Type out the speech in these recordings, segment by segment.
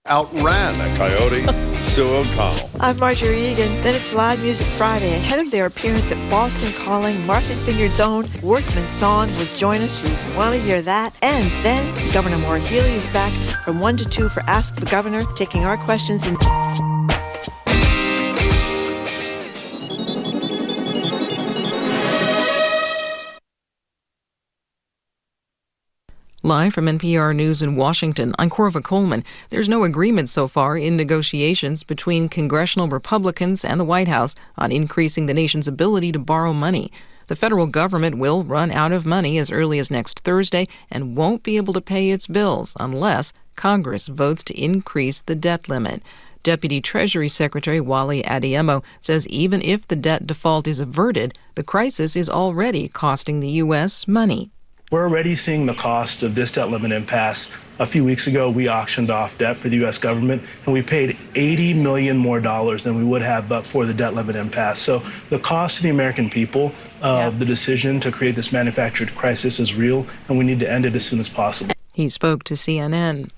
outran a Coyote, Sue O'Connell. I'm Marjorie Egan. Then it's Live Music Friday. Ahead of their appearance at Boston Calling, Martha's Vineyard's own Workman Song will join us. You want to hear that. And then Governor Healey is back from 1 to 2 for Ask the Governor, taking our questions in... Live from NPR News in Washington, I'm Corva Coleman. There's no agreement so far in negotiations between congressional Republicans and the White House on increasing the nation's ability to borrow money. The federal government will run out of money as early as next Thursday and won't be able to pay its bills unless Congress votes to increase the debt limit. Deputy Treasury Secretary Wally Adeyemo says even if the debt default is averted, the crisis is already costing the U.S. money. We're already seeing the cost of this debt limit impasse. A few weeks ago, we auctioned off debt for the U.S. government, and we paid $80 million more than we would have but for the debt limit impasse. So the cost to the American people of the decision to create this manufactured crisis is real, and we need to end it as soon as possible. He spoke to CNN.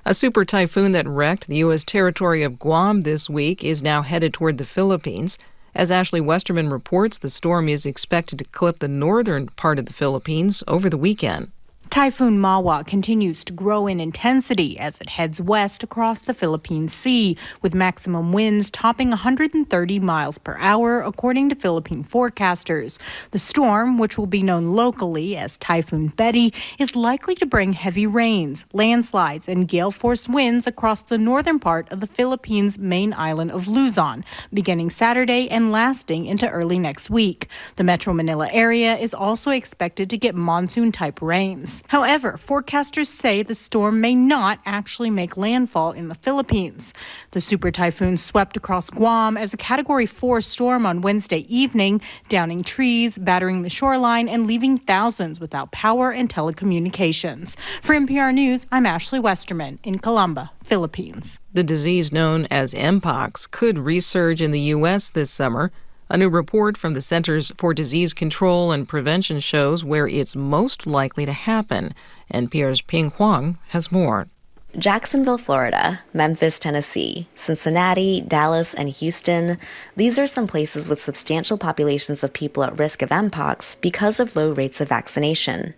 A super typhoon that wrecked the U.S. territory of Guam this week is now headed toward the Philippines. As Ashley Westerman reports, the storm is expected to clip the northern part of the Philippines over the weekend. Typhoon Mawa continues to grow in intensity as it heads west across the Philippine Sea, with maximum winds topping 130 miles per hour, according to Philippine forecasters. The storm, which will be known locally as Typhoon Betty, is likely to bring heavy rains, landslides, and gale-force winds across the northern part of the Philippines' main island of Luzon, beginning Saturday and lasting into early next week. The Metro Manila area is also expected to get monsoon-type rains. However, forecasters say the storm may not actually make landfall in the Philippines. The super typhoon swept across Guam as a Category 4 storm on Wednesday evening, downing trees, battering the shoreline, and leaving thousands without power and telecommunications. For NPR News, I'm Ashley Westerman in Calamba, Philippines. The disease known as Mpox could resurge in the U.S. this summer. A new report from the Centers for Disease Control and Prevention shows where it's most likely to happen. NPR's Ping Huang has more. Jacksonville, Florida, Memphis, Tennessee, Cincinnati, Dallas, and Houston. These are some places with substantial populations of people at risk of Mpox because of low rates of vaccination.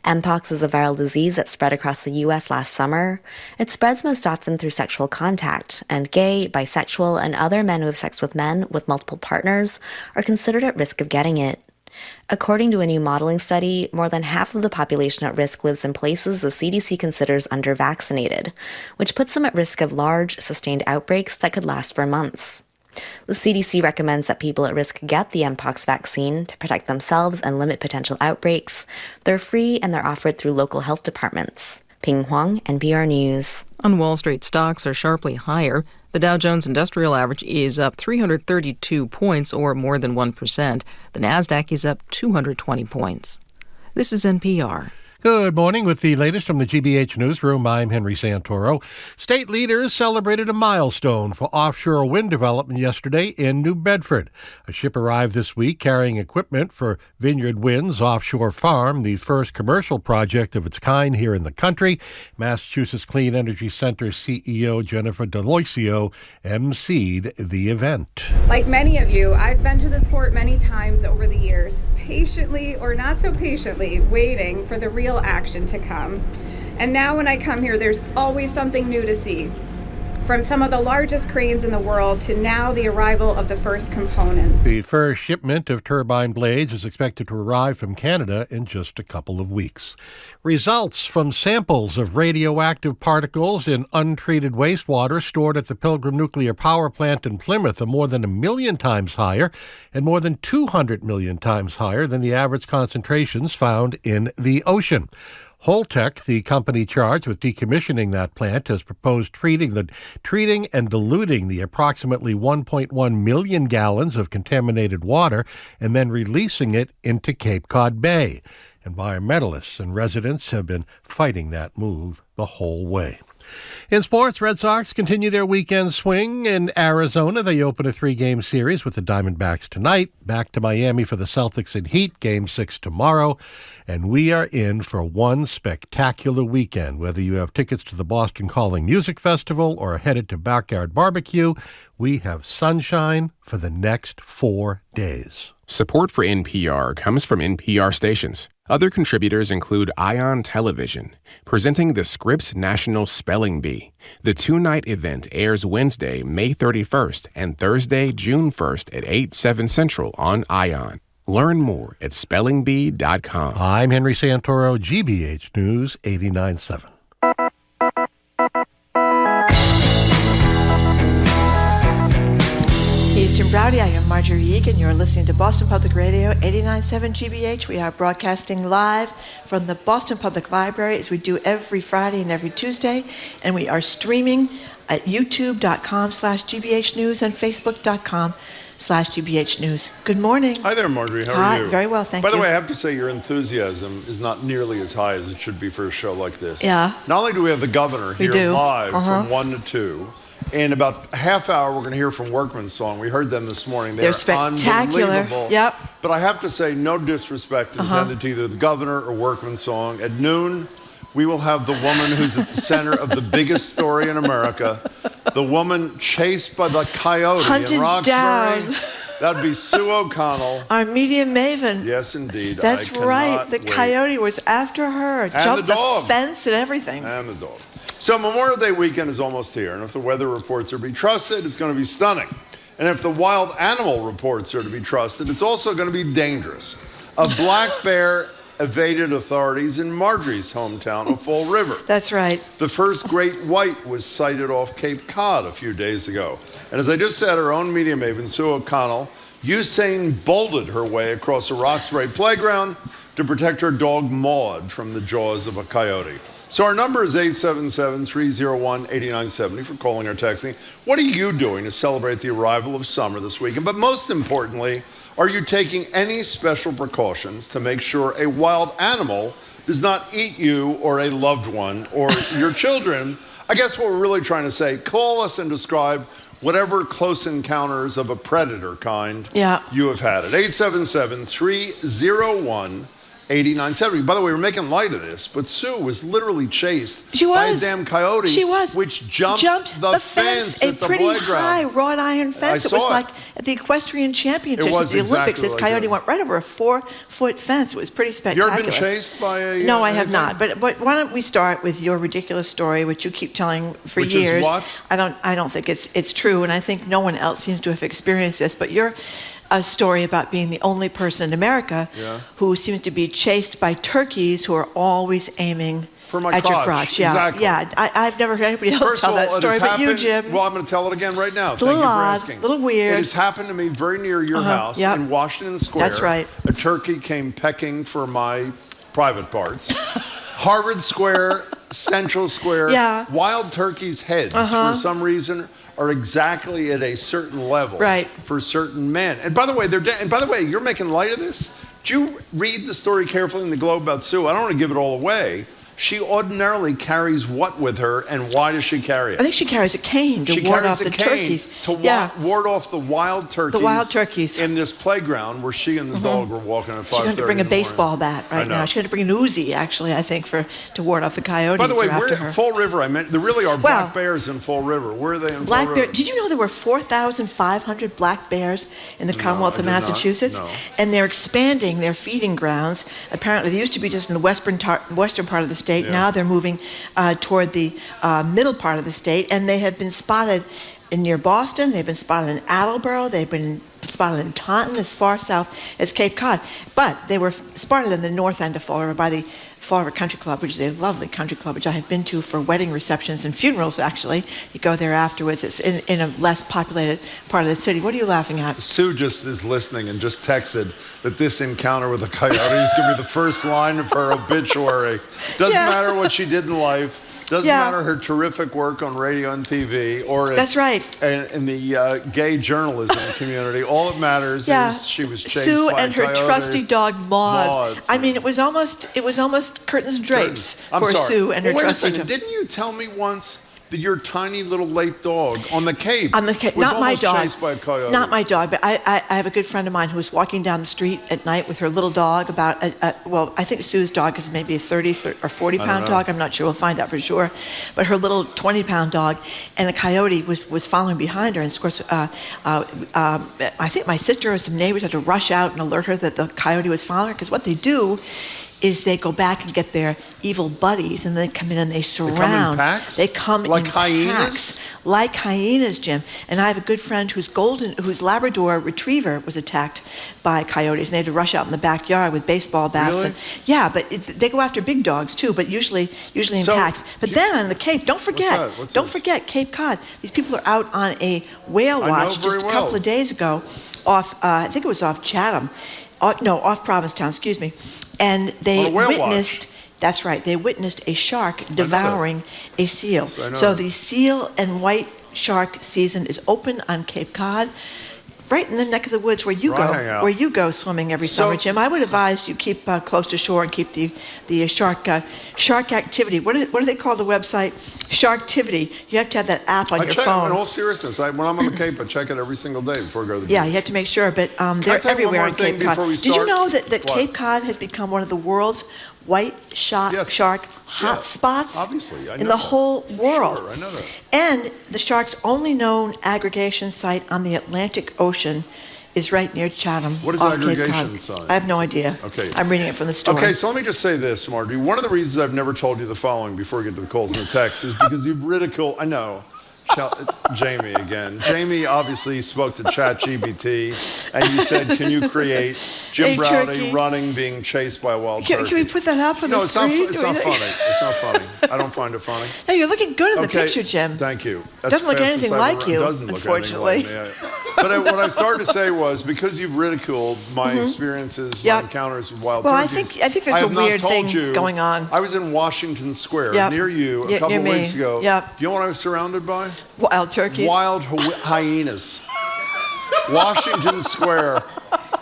Mpox is a viral disease that spread across the U.S. last summer. It spreads most often through sexual contact, and gay, bisexual, and other men who have sex with men with multiple partners are considered at risk of getting it. According to a new modeling study, more than half of the population at risk lives in places the CDC considers under-vaccinated, which puts them at risk of large, sustained outbreaks that could last for months. The CDC recommends that people at risk get the Mpox vaccine to protect themselves and limit potential outbreaks. They're free and they're offered through local health departments. Ping Huang, NPR News. On Wall Street, stocks are sharply higher. The Dow Jones Industrial Average is up 332 points, or more than 1%. The Nasdaq is up 220 points. This is NPR. Good morning. With the latest from the GBH Newsroom, I'm Henry Santoro. State leaders celebrated a milestone for offshore wind development yesterday in New Bedford. A ship arrived this week carrying equipment for Vineyard Wind's offshore farm, the first commercial project of its kind here in the country. Massachusetts Clean Energy Center CEO Jennifer Deloisio emceed the event. Like many of you, I've been to this port many times over the years, patiently or not so patiently waiting for the real action to come. And now when I come here, there's always something new to see. From some of the largest cranes in the world to now the arrival of the first components. The first shipment of turbine blades is expected to arrive from Canada in just a couple of weeks. Results from samples of radioactive particles in untreated wastewater stored at the Pilgrim Nuclear Power Plant in Plymouth are more than 1 million times higher and more than 200 million times higher than the average concentrations found in the ocean. Holtec, the company charged with decommissioning that plant, has proposed treating and diluting the approximately 1.1 million gallons of contaminated water and then releasing it into Cape Cod Bay. Environmentalists and residents have been fighting that move the whole way. In sports, Red Sox continue their weekend swing. In Arizona, they open a 3-game series with the Diamondbacks tonight. Back to Miami for the Celtics and Heat, Game 6 tomorrow. And we are in for one spectacular weekend. Whether you have tickets to the Boston Calling Music Festival or are headed to Backyard Barbecue, we have sunshine for the next 4 days. Support for NPR comes from NPR stations. Other contributors include Ion Television, presenting the Scripps National Spelling Bee. The 2-night event airs Wednesday, May 31st and Thursday, June 1st at 8, 7 Central on Ion. Learn more at spellingbee.com. I'm Henry Santoro, GBH News 89.7. He's Jim Browdy. I am Marjorie Egan. You're listening to Boston Public Radio, 89.7 GBH. We are broadcasting live from the Boston Public Library, as we do every Friday and every Tuesday. And we are streaming at youtube.com/GBH News and facebook.com/GBH News. Good morning. Hi there, Marjorie. How Hi, are you? very well, thank you. By the way, I have to say your enthusiasm is not nearly as high as it should be for a show like this. Yeah. Not only do we have the governor We here do. live from 1 to 2, in about a half hour, we're going to hear from Workman Song. We heard them this morning. They're spectacular. Unbelievable. Yep. But I have to say, no disrespect intended to either the governor or Workman Song. At noon, we will have the woman who's at the center of the biggest story in America, the woman chased by the coyote Hunted in Roxbury. down. That'd be Sue O'Connell. Our media maven. Yes, indeed. That's right. The coyote was after her, jumped the dog. fence and everything. And the dog. So Memorial Day weekend is almost here, and if the weather reports are to be trusted, it's going to be stunning. And if the wild animal reports are to be trusted, it's also going to be dangerous. A black bear evaded authorities in Marjorie's hometown of Fall River. That's right. The first great white was sighted off Cape Cod a few days ago. And as I just said, our own media maven, Sue O'Connell, Usain bolted her way across a Roxbury playground to protect her dog Maud from the jaws of a coyote. So our number is 877-301-8970 for calling or texting. What are you doing to celebrate the arrival of summer this weekend? But most importantly, are you taking any special precautions to make sure a wild animal does not eat you or a loved one or your children? I guess what we're really trying to say, call us and describe whatever close encounters of a predator kind you have had at 877-301-8970. By the way, we're making light of this, but Sue was literally chased by a damn coyote, which jumped the fence a at the pretty playground. high wrought iron fence. It was saw it. like at the equestrian championships It at was the Olympics. exactly This like coyote that. went right over a 4-foot fence. It was pretty You spectacular. ever been chased by a... No, I have anything? not. But why don't we start with your ridiculous story, which you keep telling for Which years. is what? I don't think it's true, and I think no one else seems to have experienced this. But you're a story about being the only person in America who seems to be chased by turkeys who are always aiming For my at your crotch. crotch. Yeah, Exactly. yeah. I've never heard anybody else First tell of all, that it story, has but you, happened- Jim. Well, I'm going to tell it again right now. It's a little Thank you for odd, asking. a little weird. It has happened to me very near your house in Washington Square. That's right. A turkey came pecking for my private parts. Harvard Square, Central Square. Yeah. Wild turkeys' heads, for some reason, are exactly at a certain level for certain men. And by the way, you're making light of this. Did you read the story carefully in the Globe about Sue? I don't want to give it all away. She ordinarily carries what with her, and why does she carry it? I think she carries a cane to ward off the turkeys. To ward off the wild turkeys. The wild turkeys. In this playground where she and the dog were walking at 5:30 She's going to bring a in the morning. baseball bat right now. She's going to bring an Uzi, actually, I think, to ward off the coyotes. By the way, who are after we're her. at Fall River. There really are black bears in Fall River. Where are they in Fall River? Did you know there were 4,500 black bears in the Commonwealth of Massachusetts? No. And they're expanding their feeding grounds. Apparently, they used to be just in the western part of the state. Yeah. Now they're moving toward the middle part of the state, and they have been spotted near Boston. They've been spotted in Attleboro. They've been spotted in Taunton, as far south as Cape Cod. But they were spotted in the north end of Fall River by the Fall River Country Club, which is a lovely country club, which I have been to for wedding receptions and funerals, actually. You go there afterwards. It's in a less populated part of the city. What are you laughing at? Sue just is listening and just texted that this encounter with a coyote is going to be the first line of her obituary. Doesn't matter what she did in life. Doesn't matter her terrific work on radio and TV or in the gay journalism community. All that matters is she was chased Sue by and a her coyote. trusty dog Maud. I mean, it was almost curtains and drapes for Sue and her trusty dog. Didn't you tell me once your tiny little late dog on the Cape On the Cape, was not my almost dog. chased by a coyote. Not my dog, but I have a good friend of mine who was walking down the street at night with her little dog. Well, I think Sue's dog is maybe a 30 or 40-pound dog. I'm not sure. We'll find out for sure. But her little 20-pound dog, and a coyote was following behind her. And of course, I think my sister or some neighbors had to rush out and alert her that the coyote was following her, because what they do is they go back and get their evil buddies, and they come in and they surround. They come in packs? They come like in hyenas? packs. Like hyenas, Jim. And I have a good friend whose Labrador retriever was attacked by coyotes, and they had to rush out in the backyard with baseball bats. Really? And, yeah, but they go after big dogs too, but usually in So, packs. But then on the Cape, don't forget, don't forget Cape Cod. These people are out on a whale watch just a couple of days ago, off I think it was off Chatham, off Provincetown, excuse me, and they witnessed. Watch. That's right. They witnessed a shark devouring a seal. So the seal and white shark season is open on Cape Cod, right in the neck of the woods where you go swimming every summer, Jim. I would advise you keep close to shore and keep the shark activity. What do they call the website? Sharktivity. You have to have that app on your phone. In all seriousness, when I'm on the Cape, I check it every single day before I go to the beach. Yeah, you have to make sure, but they're everywhere on Cape Cod. Did you know that Cape Cod has become one of the world's white shark hotspots? Obviously, I know in the whole world. Sure, I know that. And the shark's only known aggregation site on the Atlantic Ocean is right near Chatham. What is off aggregation Cape Cod. site? I have no idea. Okay. I'm reading it from the story. Okay, so let me just say this, Marty. One of the reasons I've never told you the following before we get to the calls and the texts is because you've ridiculed, I know, Jamie again. Jamie obviously spoke to ChatGPT, and you said, can you create Jim Browdy running, being chased by a wild turkey? Can we put that up on the screen? It's not funny. It's not funny. I don't find it funny. No, you're looking good in the picture, Jim. Thank you. Doesn't look anything like you, unfortunately. But what I started to say was, because you've ridiculed my experiences, my encounters with wild turkeys. I think there's a weird thing going on. I was in Washington Square near you a couple of weeks ago. You know what I was surrounded by? Wild turkeys. Wild hyenas. Washington Square.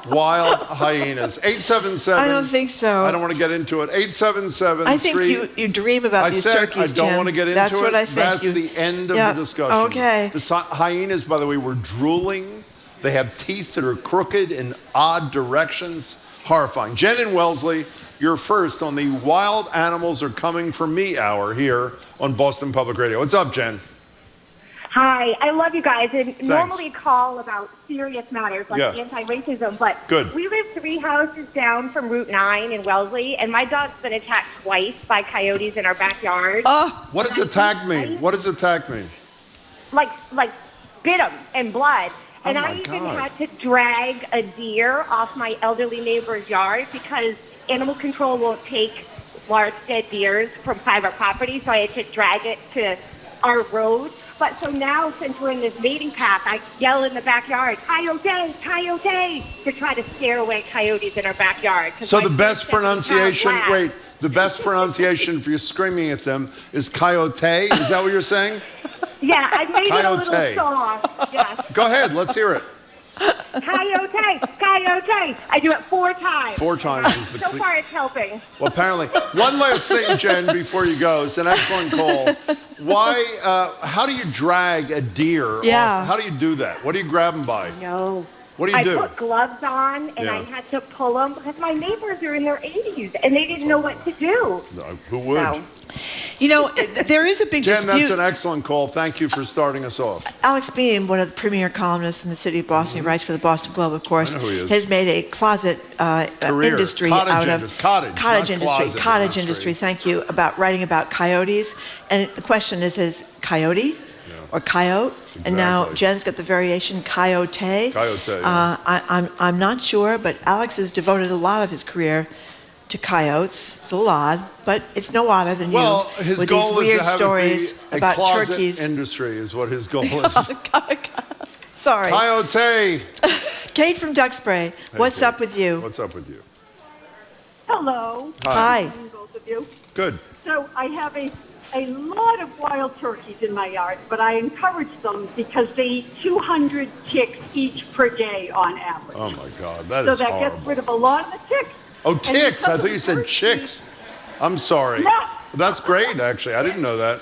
Wild hyenas. 877. I don't think so. I don't want to get into it. 877. I think you dream about these turkeys, Jim. I don't want to get into it. That's what I think. That's the end of the discussion. Okay. The hyenas, by the way, were drooling. They have teeth that are crooked in odd directions. Horrifying. Jen and Wellesley, you're first on the Wild Animals Are Coming For Me hour here on Boston Public Radio. What's up, Jen? Hi, I love you guys, and normally call about serious matters like anti-racism, but we live 3 houses down from Route 9 in Wellesley, and my dog's been attacked twice by coyotes in our backyard. What does attack mean? What does attack mean? Like bit him and blood. And I even had to drag a deer off my elderly neighbor's yard because animal control won't take large dead deers from private property, so I had to drag it to our road. But so now, since we're in this mating pack, I yell in the backyard, "Coyote, coyote," to try to scare away coyotes in our backyard. So the best pronunciation, the best pronunciation for you screaming at them is coyote? Is that what you're saying? Yeah, I made it a little soft. Yes. Go ahead, let's hear it. Coyote, coyote. I do it 4 times. 4 times is the So far, it's helping. Well, apparently. One last thing, Jen, before you go. It's an excellent call. How do you drag a deer off? How do you do that? What do you grab them by? No. What do you do? I put gloves on, and I had to pull them because my neighbors are in their 80s, and they didn't know what to do. Who would? So. You know, there is a big dispute. Jen, that's an excellent call. Thank you for starting us off. Alex Beam, one of the premier columnists in the city of Boston, he writes for the Boston Globe, of course, I know who he is. has made a closet industry out of cottage industry. Thank you, about writing about coyotes. And the question is coyote or coyote? Exactly. And now Jen's got the variation coyote. Coyote. I'm not sure, but Alex has devoted a lot of his career to coyotes. It's a little odd, but it's no odder than his with goal these weird is to have stories it be a about closet turkeys. Industry is what his goal is. Sorry. Coyote. Kate from Duxbury, what's up with you? What's up with you? Hello. Hi. Both of you. Good. So I have a lot of wild turkeys in my yard, but I encourage them because they eat 200 chicks each per day on average. Oh my God, that so is that horrible. gets rid of a lot of the ticks. Oh, ticks! I thought you said chicks. I'm sorry. No. That's great, actually. I didn't know that.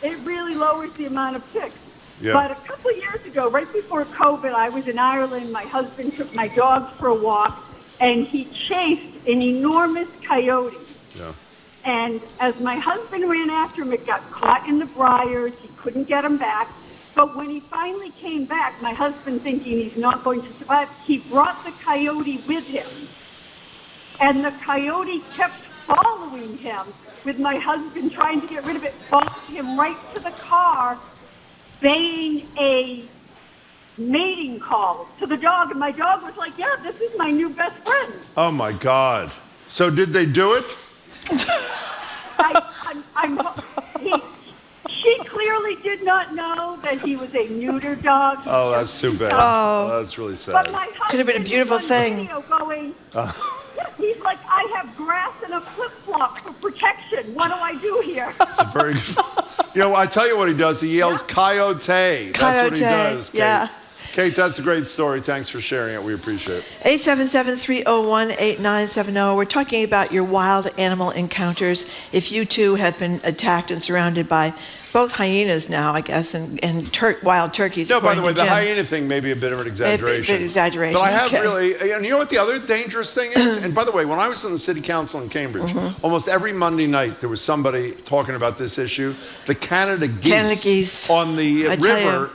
it really lowers the amount of ticks. Yeah. But a couple of years ago, right before COVID, I was in Ireland. My husband took my dog for a walk, and he chased an enormous coyote. Yeah. And as my husband ran after him, it got caught in the briars. He couldn't get him back. But when he finally came back, my husband, thinking he's not going to survive, he brought the coyote with him. And the coyote kept following him, with my husband trying to get rid of it, followed him right to the car, baying a mating call to the dog. And my dog was like, yeah, this is my new best friend. Oh, my God. So did they do it? She clearly did not know that he was a neuter dog. Oh, that's too bad. Oh, that's really sad. But my husband could have been a beautiful is on thing. video going, he's like, I have grass and a flip-flop for protection. What do I do here? It's a very good. You know, I tell you what he does. He yells Coyote. That's what he does. Kate. Yeah. Kate, that's a great story. Thanks for sharing it. We appreciate it. 877-301-8970. We're talking about your wild animal encounters. If you too have been attacked and surrounded by both hyenas now, I guess, and wild turkeys. No, by the way, the Jim. hyena thing may be a bit of an exaggeration. A bit exaggeration. But I have Okay. really, and you know what the other dangerous thing is? And by the way, when I was in the city council in Cambridge, almost every Monday night there was somebody talking about this issue. The Canada geese, on the river.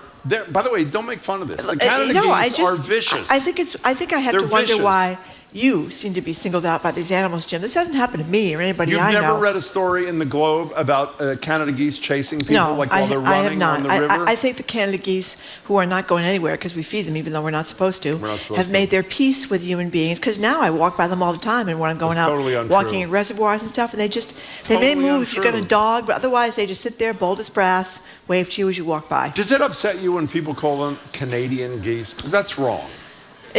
By the way, don't make fun of this. The Canada geese are vicious. I think I have to wonder why you seem to be singled out by these animals, Jim. This hasn't happened to me or anybody I know. You've never read a story in the Globe about Canada geese chasing people while they're running on the river? I think the Canada geese, who are not going anywhere because we feed them even though we're not supposed to, have made their peace with human beings. Because now I walk by them all the time, and when I'm going out walking in reservoirs and stuff, and they may move if you've got a dog, but otherwise they just sit there bold as brass, wave to you as you walk by. Does it upset you when people call them Canadian geese? Because that's wrong.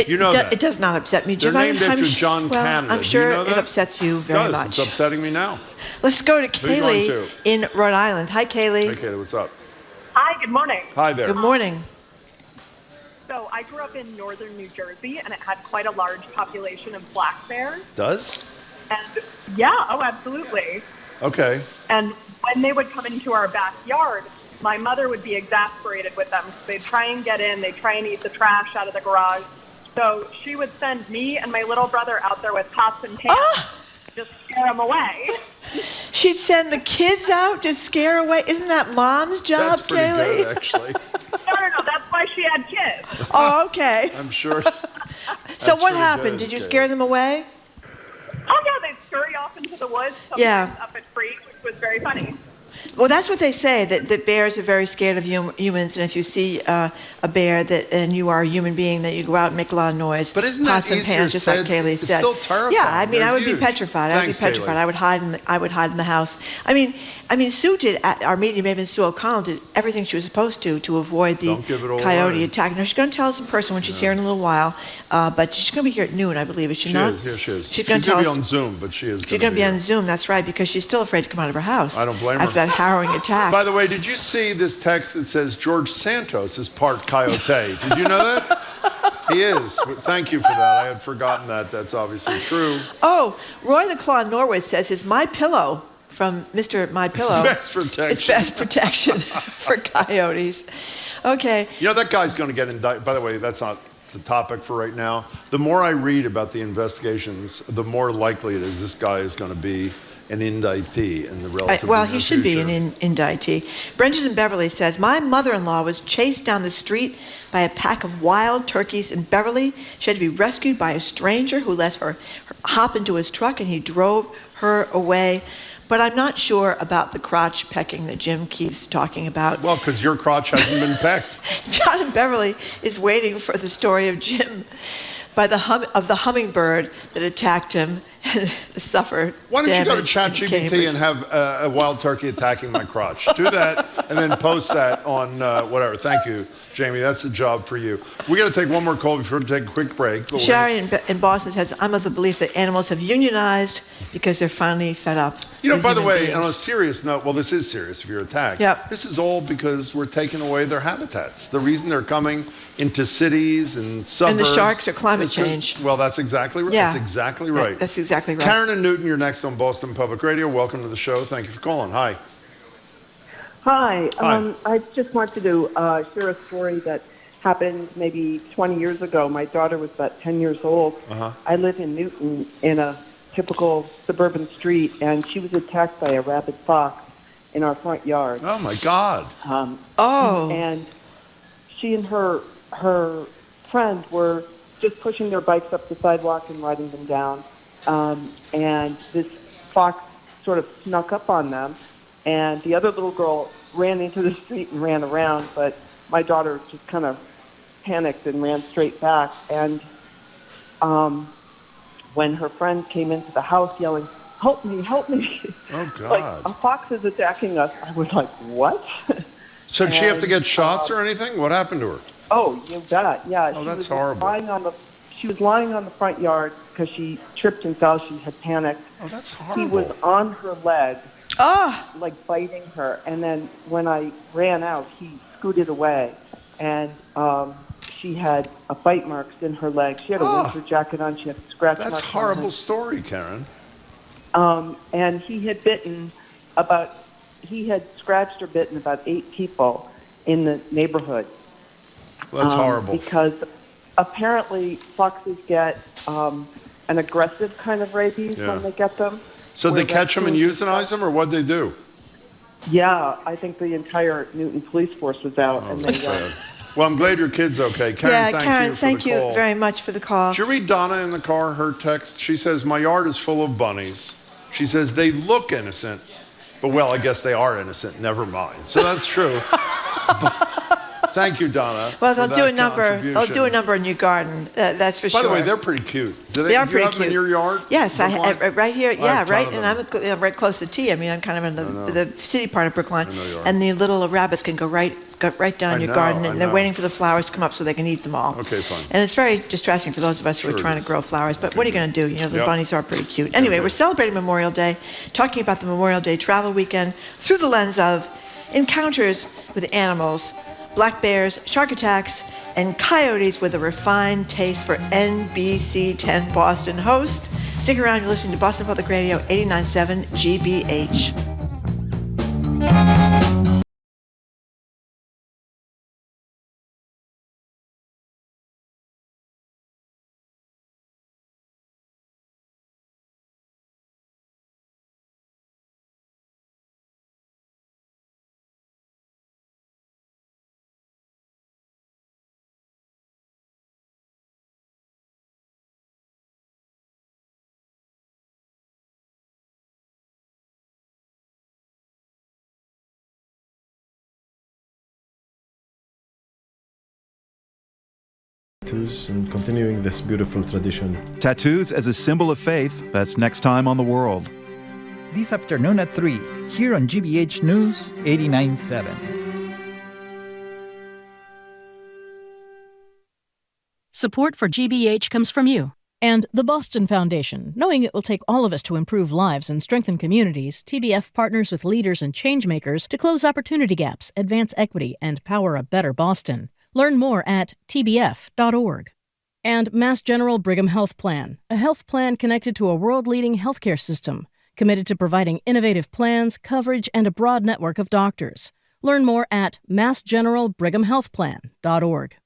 You know that. It does not upset me, Jim. They're named after John Canada. I'm sure Do you know that? It upsets you very much. It's upsetting me now. Let's go to Healey in Rhode Island. Hi, Healey. Hey, Healey, what's up? Hi, good morning. Hi there. Good morning. So I grew up in northern New Jersey, and it had quite a large population of black bears. Does? And yeah, oh, absolutely. Okay. And when they would come into our backyard, my mother would be exasperated with them. They'd try and get in. They'd try and eat the trash out of the garage. So she would send me and my little brother out there with pots and pans to just scare them away. She'd send the kids out to scare away. Isn't that mom's job, That's pretty Healey? good, actually. No, that's why she had kids. Oh, okay. I'm sure. So what happened? Did you scare them away? Oh, yeah, they'd scurry off into the woods, sometimes up a tree, which was very funny. Well, that's what they say, that bears are very scared of humans, and if you see a bear and you are a human being, that you go out and make a lot of noise. But isn't that easier just said? like Healey said. It's still terrifying. Yeah, I mean, They're I would huge. be petrified. Thanks, Healey. I would hide in the house. I mean, Sue did, our media maven Sue O'Connell did everything she was supposed to avoid the coyote attack. Now, she's going to tell us in person when she's here in a little while, but she's going to be here at noon, I believe. Is she not? She is. She's going to be on Zoom, but she is. She's going to be on Zoom, that's right, because she's still afraid to come out of her house. I don't blame her. After that harrowing attack. By the way, did you see this text that says George Santos is part coyote? Did you know that? He is. Thank you for that. I had forgotten that. That's obviously true. Oh, Roy the Claw Norwood says his My Pillow from Mr. My Pillow. It's best protection. It's best protection for coyotes. Okay. You know, that guy's going to get indicted. By the way, that's not the topic for right now. The more I read about the investigations, the more likely it is this guy is going to be an indictee in the relatively Well, near he should future. be an indictee. Brendan in Beverly says, my mother-in-law was chased down the street by a pack of wild turkeys in Beverly. She had to be rescued by a stranger who let her hop into his truck, and he drove her away. But I'm not sure about the crotch pecking that Jim keeps talking about. Well, because your crotch hasn't been pecked. John in Beverly is waiting for the story of Jim by the hummingbird that attacked him and suffered. Why don't you go to damage in ChatGPT Cambridge. and have a wild turkey attacking my crotch? Do that and then post that on whatever. Thank you, Jamie. That's the job for you. We got to take one more call before we take a quick break. Sherry in Boston says, I'm of the belief that animals have unionized because they're finally fed up. You know, with by the human way, beings. on a serious note, well, this is serious if you're attacked. Yep. This is all because we're taking away their habitats. The reason they're coming into cities and suburbs. And the sharks are climate is 'cause- change. Well, that's exactly right. Yeah. That's exactly right. That's exactly right. Karen and Newton, you're next on Boston Public Radio. Welcome to the show. Thank you for calling. Hi. Hi. Hi. I just wanted to share a story that happened maybe 20 years ago. My daughter was about 10 years old. I live in Newton in a typical suburban street, and she was attacked by a rabid fox in our front yard. Oh, my God. And she and her friend were just pushing their bikes up the sidewalk and riding them down. And this fox sort of snuck up on them, and the other little girl ran into the street and ran around, but my daughter just kind of panicked and ran straight back. And when her friend came into the house yelling, "Help me, help me." Oh, God. Like, a fox is attacking us. I was like, what? So did she have to get shots or anything? What happened to her? Oh, you bet. Yeah. Oh, that's horrible. She was lying on the front yard because she tripped and fell. She had panicked. Oh, that's horrible. He was on her leg, like biting her. And then when I ran out, he scooted away. And she had bite marks in her leg. She had a winter jacket on. She had scratch marks. That's a horrible story, Karen. And he had scratched or bitten about 8 people in the neighborhood. That's horrible. Because apparently foxes get an aggressive kind of rabies when they get them. So they catch them and euthanize them, or what'd they do? Yeah, I think the entire Newton police force was out. Oh, that's bad. Well, I'm glad your kid's okay. Karen, Karen, thank you for the call. very much for the call. Did you read Donna in the car, her text? She says, my yard is full of bunnies. She says, they look innocent, but, well, I guess they are innocent. Never mind. So that's true. Thank you, Donna. Well, they'll do a number. They'll do a number in your garden. That's for sure. By the way, they're pretty cute. They are pretty have them cute. in your yard? Yes, right here. Yeah, right. And them. I'm right close to T. I mean, I'm kind of in the city part of Brookline, I know you are. and the little rabbits can go right down your garden, and they're waiting for the flowers to come up so they can eat them all. Okay, fine. And it's very distressing for those of us who are trying to grow flowers. But what are you going to do? You know, the bunnies are pretty cute. Anyway, we're celebrating Memorial Day, talking about the Memorial Day travel weekend through the lens of encounters with animals, black bears, shark attacks, and coyotes with a refined taste for NBC 10 Boston host. Stick around, you're listening to Boston Public Radio 89.7 GBH. Tattoos and continuing this beautiful tradition. Tattoos as a symbol of faith. That's next time on The World. This afternoon at 3, here on GBH News 89.7. Support for GBH comes from you. And the Boston Foundation. Knowing it will take all of us to improve lives and strengthen communities, TBF partners with leaders and changemakers to close opportunity gaps, advance equity, and power a better Boston. Learn more at tbf.org. And Mass General Brigham Health Plan, a health plan connected to a world-leading healthcare system, committed to providing innovative plans, coverage, and a broad network of doctors. Learn more at massgeneralbrighamhealthplan.org.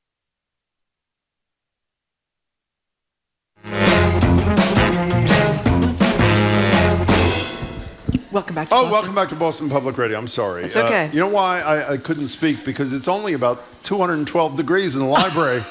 Welcome back to Boston. Welcome back to Boston Public Radio. I'm sorry. It's okay. You know why I couldn't speak? Because it's only about 212 degrees in the library.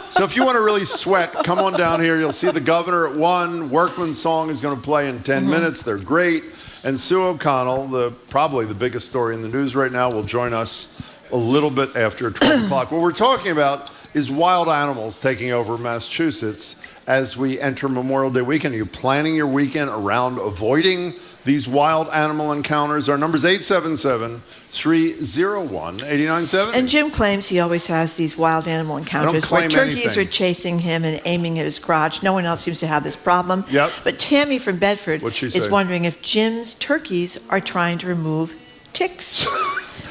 So if you want to really sweat, come on down here. You'll see the governor at 1. Workman Song is going to play in 10 minutes. They're great. And Sue O'Connell, probably the biggest story in the news right now, will join us a little bit after 12 o'clock. What we're talking about is wild animals taking over Massachusetts as we enter Memorial Day weekend. Are you planning your weekend around avoiding these wild animal encounters? Our number's 877-301-8970. And Jim claims he always has these wild animal encounters where turkeys are chasing him and aiming at his crotch. No one else seems to have this problem. Yep. But Tammy from Bedford What'd she is say? wondering if Jim's turkeys are trying to remove ticks.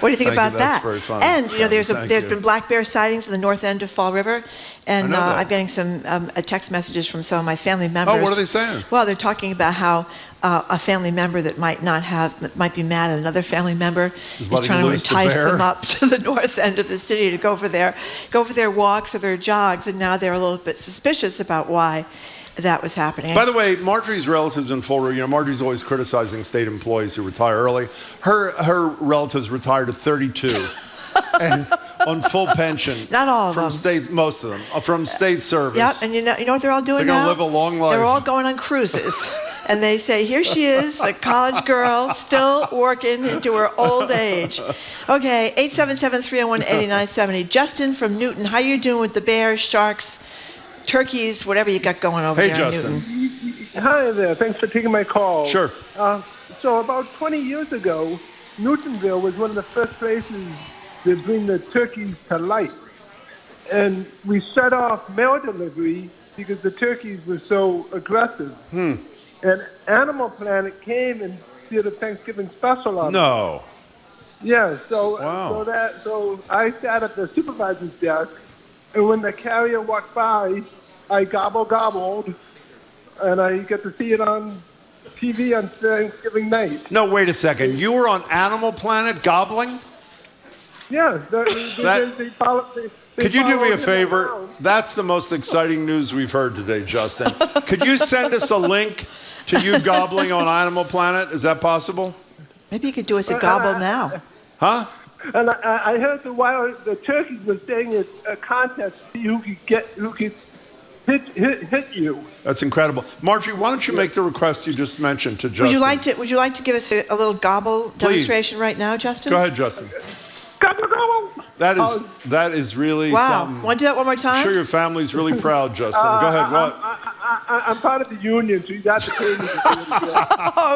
What do you think Thank about you. that? That's very funny. And there's Thank there's you. been black bear sightings in the north end of Fall River, and I know that. I'm getting some text messages from some of my family members. Oh, what are they saying? Well, they're talking about how a family member that might be mad at another family member is trying to entice them up to the north end of the city to go for their walks or their jogs, and now they're a little bit suspicious about why that was happening. By the way, Marjorie's relatives in Fall River, Marjorie's always criticizing state employees who retire early. Her relatives retired at 32 and on full pension. Not all of them. Most of them, from state service. Yep, and you know what they're all doing now? They're going to live a long life. They're all going on cruises. And they say, here she is, the college girl, still working into her old age. Okay, 877-301-8970. Justin from Newton, how you doing with the bears, sharks, turkeys, whatever you got going over there in Newton? Hi there. Thanks for taking my call. Sure. So about 20 years ago, Newtonville was one of the first places to bring the turkeys to life. And we shut off mail delivery because the turkeys were so aggressive. And Animal Planet came and did a Thanksgiving special on it. No. Yeah, so Wow. so I sat at the supervisor's desk, and when the carrier walked by, I gobbled, and I get to see it on TV on Thanksgiving night. No, wait a second. You were on Animal Planet gobbling? Yeah, Could you do me a follow him favor? around. That's the most exciting news we've heard today, Justin. Could you send us a link to you gobbling on Animal Planet? Is that possible? Maybe you could do us a gobble now. Huh? And I heard the turkeys were saying it's a contest to see who could hit you. That's incredible. Marjorie, why don't you make the request you just mentioned to Justin? Would you like to give us a little gobble demonstration right now, Justin? Go ahead, Justin. Gobble, gobble. That is really wow. something. Want to do that one more time? I'm sure your family's really proud, Justin. Go ahead. What? I'm part of the union, so you got to pay me.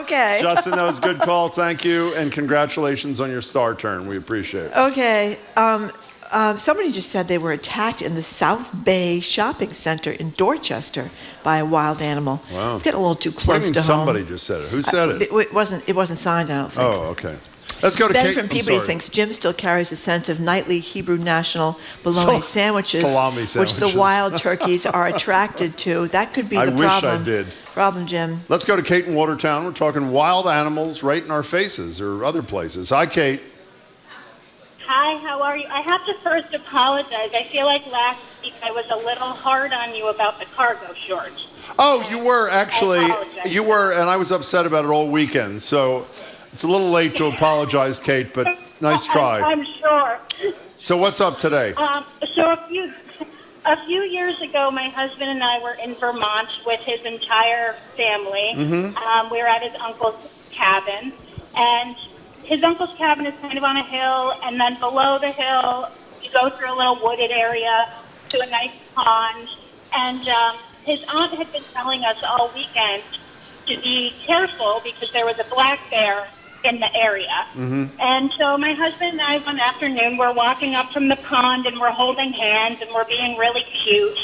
Okay. Justin, that was a good call. Thank you, and congratulations on your star turn. We appreciate it. Okay. Somebody just said they were attacked in the South Bay Shopping Center in Dorchester by a wild animal. Wow. It's getting a little too close What do you mean to home. somebody just said it? Who said it? It wasn't signed, I don't think. Oh, okay. Let's go to Ben Kate. from I'm Peabody sorry. thinks Jim still carries a scent of nightly Hebrew national bologna sandwiches, salami which the sandwiches. wild turkeys are attracted to. That could be I the wish problem. I did. Problem, Jim. Let's go to Kate in Watertown. We're talking wild animals right in our faces or other places. Hi, Kate. Hi, how are you? I have to first apologize. I feel like last week I was a little hard on you about the cargo shortage. Oh, you were actually. I apologize. You were, and I was upset about it all weekend. So it's a little late to apologize, Kate, but nice try. I'm sure. So what's up today? So a few years ago, my husband and I were in Vermont with his entire family. Mhm. We were at his uncle's cabin, and his uncle's cabin is kind of on a hill, and then below the hill, you go through a little wooded area to a nice pond. And his aunt had been telling us all weekend to be careful because there was a black bear in the area. And so my husband and I, one afternoon, we're walking up from the pond and we're holding hands and we're being really cute,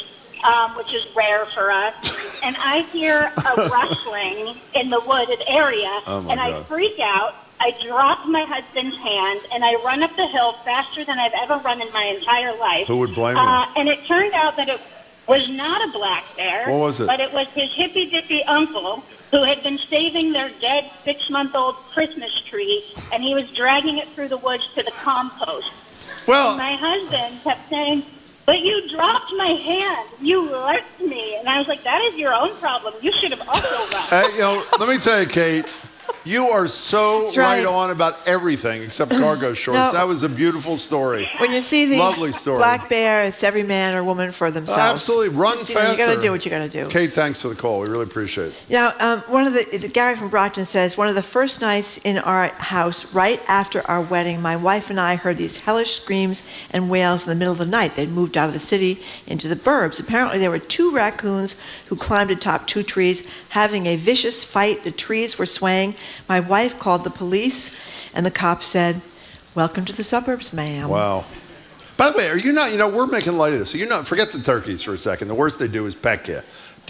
which is rare for us. And I hear a rustling in the wooded area, Oh, my and I God. freak out. I drop my husband's hand and I run up the hill faster than I've ever run in my entire life. Who would blame you? And it turned out that it was not a black bear. What was it? But it was his hippy-dippy uncle who had been saving their dead 6-month-old Christmas tree, and he was dragging it through the woods to the compost. Well, And my husband kept saying, "But you dropped my hand. You left me." And I was like, "That is your own problem. You should have also run." Let me tell you, Kate, you are so That's right. right on about everything except cargo shorts. No. That was a beautiful story. When you see the Lovely story. black bear, it's every man or woman for themselves. Absolutely. Run Just, faster. You got to do what you got to do. Kate, thanks for the call. We really appreciate it. Now, one of the Gary from Brockton says, one of the first nights in our house, right after our wedding, my wife and I heard these hellish screams and wails in the middle of the night. They'd moved out of the city into the burbs. Apparently, there were 2 raccoons who climbed atop 2 trees, having a vicious fight. The trees were swaying. My wife called the police, and the cops said, "Welcome to the suburbs, ma'am." Wow. By the way, are you not, we're making light of this. So you're not, forget the turkeys for a second. The worst they do is peck you.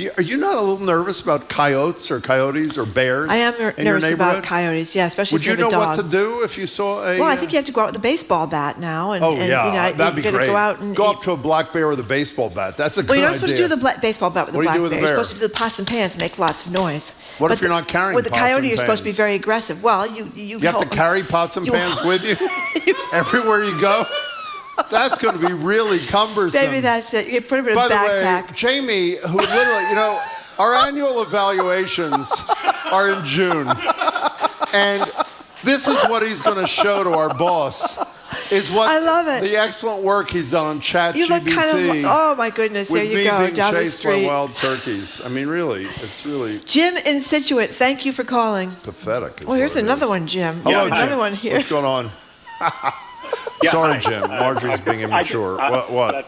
Are you not a little nervous about coyotes or bears? I am in your nervous about neighborhood? coyotes, yeah, especially Would if you you have a know dog. what to do if you saw a... Well, I think you have to go out with a baseball bat now. And, that'd be you great. Go out and up to a black bear with a baseball bat. That's a good idea. Well, you're not supposed to do the baseball bat with the What do black you do with bear. the bear? You're supposed to do the pots and pans and make lots of noise. What if you're not carrying with the pots coyote, and you're supposed to be pans? very aggressive. Well, you have to carry pots and pans with you everywhere you go? That's going to be really cumbersome. Maybe that's it. You put them in a By backpack. the way, Jamie, who literally, our annual evaluations are in June. And this is what he's going to show to our boss. I love it. The excellent work he's done on ChatGPT. You look kind of, oh my goodness, there you go, being down the chased street. by wild turkeys. I mean, really, it's really Jim in Situate, thank you for calling. pathetic. Well, here's another one, Jim. Hello, Another Jim. one here. What's going on? Sorry, Jim. Marjorie's being immature. What?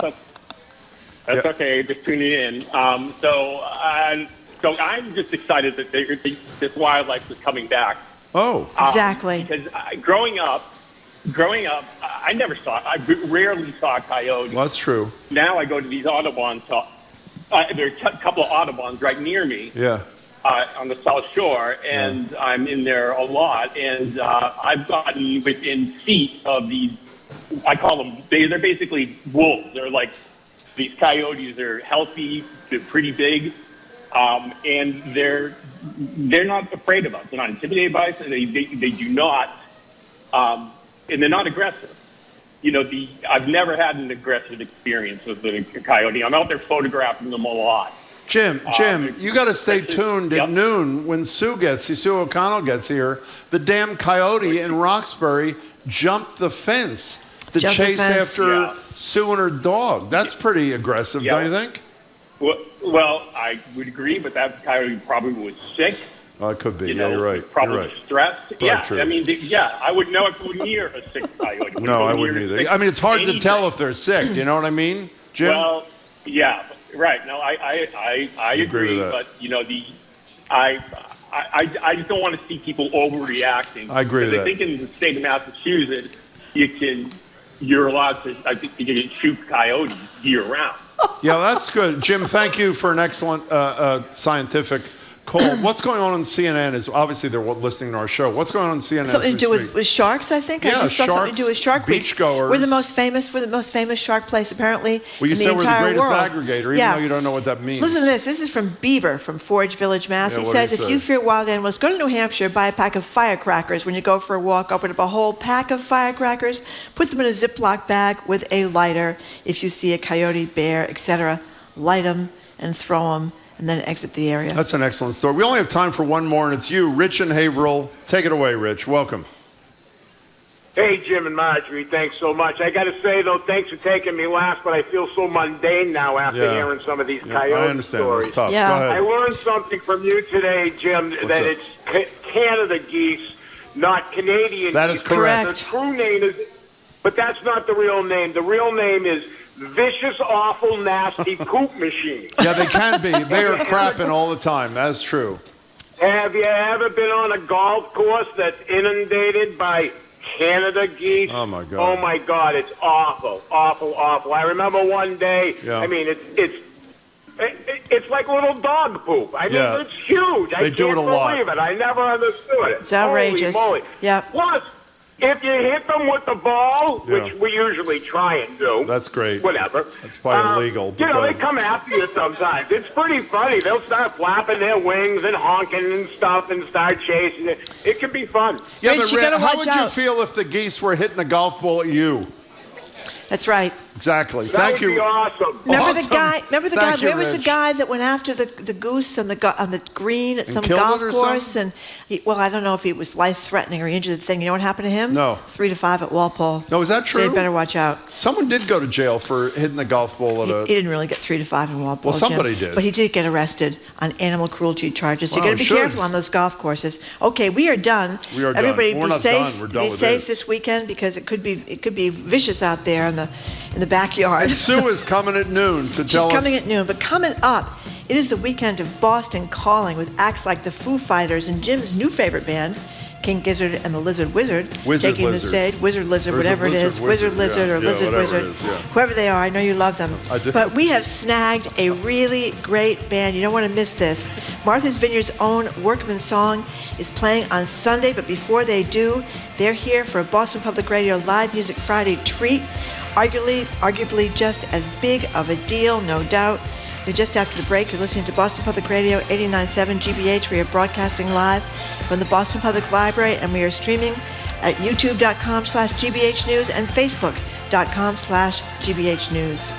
That's okay. Just tuning in. So I'm just excited that this wildlife is coming back. Oh, exactly. Because growing up, I rarely saw a coyote. Well, that's true. Now I go to these Audubon. There's a couple of Audubons right near me. Yeah. On the South Shore, and I'm in there a lot, and I've gotten within feet of these. I call them. They're basically wolves. They're like these coyotes. They're healthy. They're pretty big, and they're not afraid of us. They're not intimidated by us. And they do not, and they're not aggressive. I've never had an aggressive experience with a coyote. I'm out there photographing them a lot. Jim, you got to stay tuned at noon when Sue O'Connell gets here. The damn coyote in Roxbury jumped the fence to chase after Sue and her dog. That's pretty aggressive, don't you think? Well, I would agree, but that coyote probably was sick. Oh, it could be. You're right. Probably stressed. Right, true. I mean, I would know if go near a sick coyote. No, I wouldn't either. I mean, it's hard to tell if they're sick. You know what I mean, Jim? Well, yeah. Right. No, I agree, but I just don't want to see people overreacting. I agree with that. I think in the state of Massachusetts, you're allowed to. I think you can shoot coyotes year round. Yeah, that's good, Jim. Thank you for an excellent scientific call. What's going on CNN is obviously they're listening to our show. What's going on CNN? Something to do with sharks, I think. Yeah, I just saw something to do with shark beachgoers. We're the most famous shark place apparently Well, you in the said we're the entire greatest world. aggregator, even though you don't know what that means. Listen to this. This is from Beaver from Forge Village, Mass. Yeah, He what did says, he if say? you fear wild animals, go to New Hampshire, buy a pack of firecrackers. When you go for a walk, open up a whole pack of firecrackers, put them in a Ziploc bag with a lighter. If you see a coyote, bear, etc., light them and throw them, and then exit the area. That's an excellent story. We only have time for one more, and it's you, Rich in Haverhill. Take it away, Rich. Welcome. Hey, Jim and Marjorie, thanks so much. I got to say, though, thanks for taking me last, but I feel so mundane now after hearing some of these coyote I understand. stories. It's tough. Go ahead. I learned something from you today, Jim, What's that up? it's Canada geese, not Canadian That geese. is correct. The true name is, but that's not the real name. The real name is Vicious, Awful, Nasty Poop Machine. Yeah, they can be. They are crapping all the time. That's true. Have you ever been on a golf course that's inundated by Canada geese? Oh, my God. Oh, my God. It's awful, awful, awful. I remember one day, I mean, it's like little dog poop. I mean, it's huge. They do it a lot. I can't believe it. I never understood it. It's outrageous. Holy moly. Yeah. Plus, if you hit them with the ball, which we usually try and do. That's great. Whatever. That's probably illegal. You know, they come after you sometimes. It's pretty funny. They'll start flapping their wings and honking and stuff and start chasing it. It can be fun. Yeah, but Rick, how would you feel if the geese were hitting a golf ball at you? That's right. Exactly. That Thank would you. be awesome. Remember the guy? Thank you, Where was the Rich. guy that went after the goose on the green at some killed golf it or course? And I don't know if he was life threatening or he injured the thing. You know what happened to him? No. 3 to 5 at Walpole. No, is that true? So you better watch out. Someone did go to jail for hitting the golf ball at a... He didn't really get 3 to 5 in Walpole. Well, somebody Jim, did. but he did get arrested on animal cruelty charges. So Wow, you got to be should. careful on those golf courses. Okay, we are done. We are done. Everybody We're be not safe. done. We're done be with safe this. this weekend because it could be vicious out there in the backyard. And Sue is coming at noon to tell us... She's coming at noon. But coming up, it is the weekend of Boston Calling with acts like the Foo Fighters and Jim's new favorite band, King Gizzard and the Lizard Wizard Wizard taking Lizard. the stage. Wizard Lizard, Or is it whatever it Lizard is. Wizard? Wizard Lizard Yeah, or yeah, Lizard whatever Wizard. it is, yeah. Whoever they are, I know you love them. I do. But we have snagged a really great band. You don't want to miss this. Martha's Vineyard's own Workman Song is playing on Sunday, but before they do, they're here for a Boston Public Radio Live Music Friday treat. Arguably just as big of a deal, no doubt. You're just after the break. You're listening to Boston Public Radio 89.7 GBH. We are broadcasting live from the Boston Public Library, and we are streaming at youtube.com/GBH News and facebook.com/GBH News.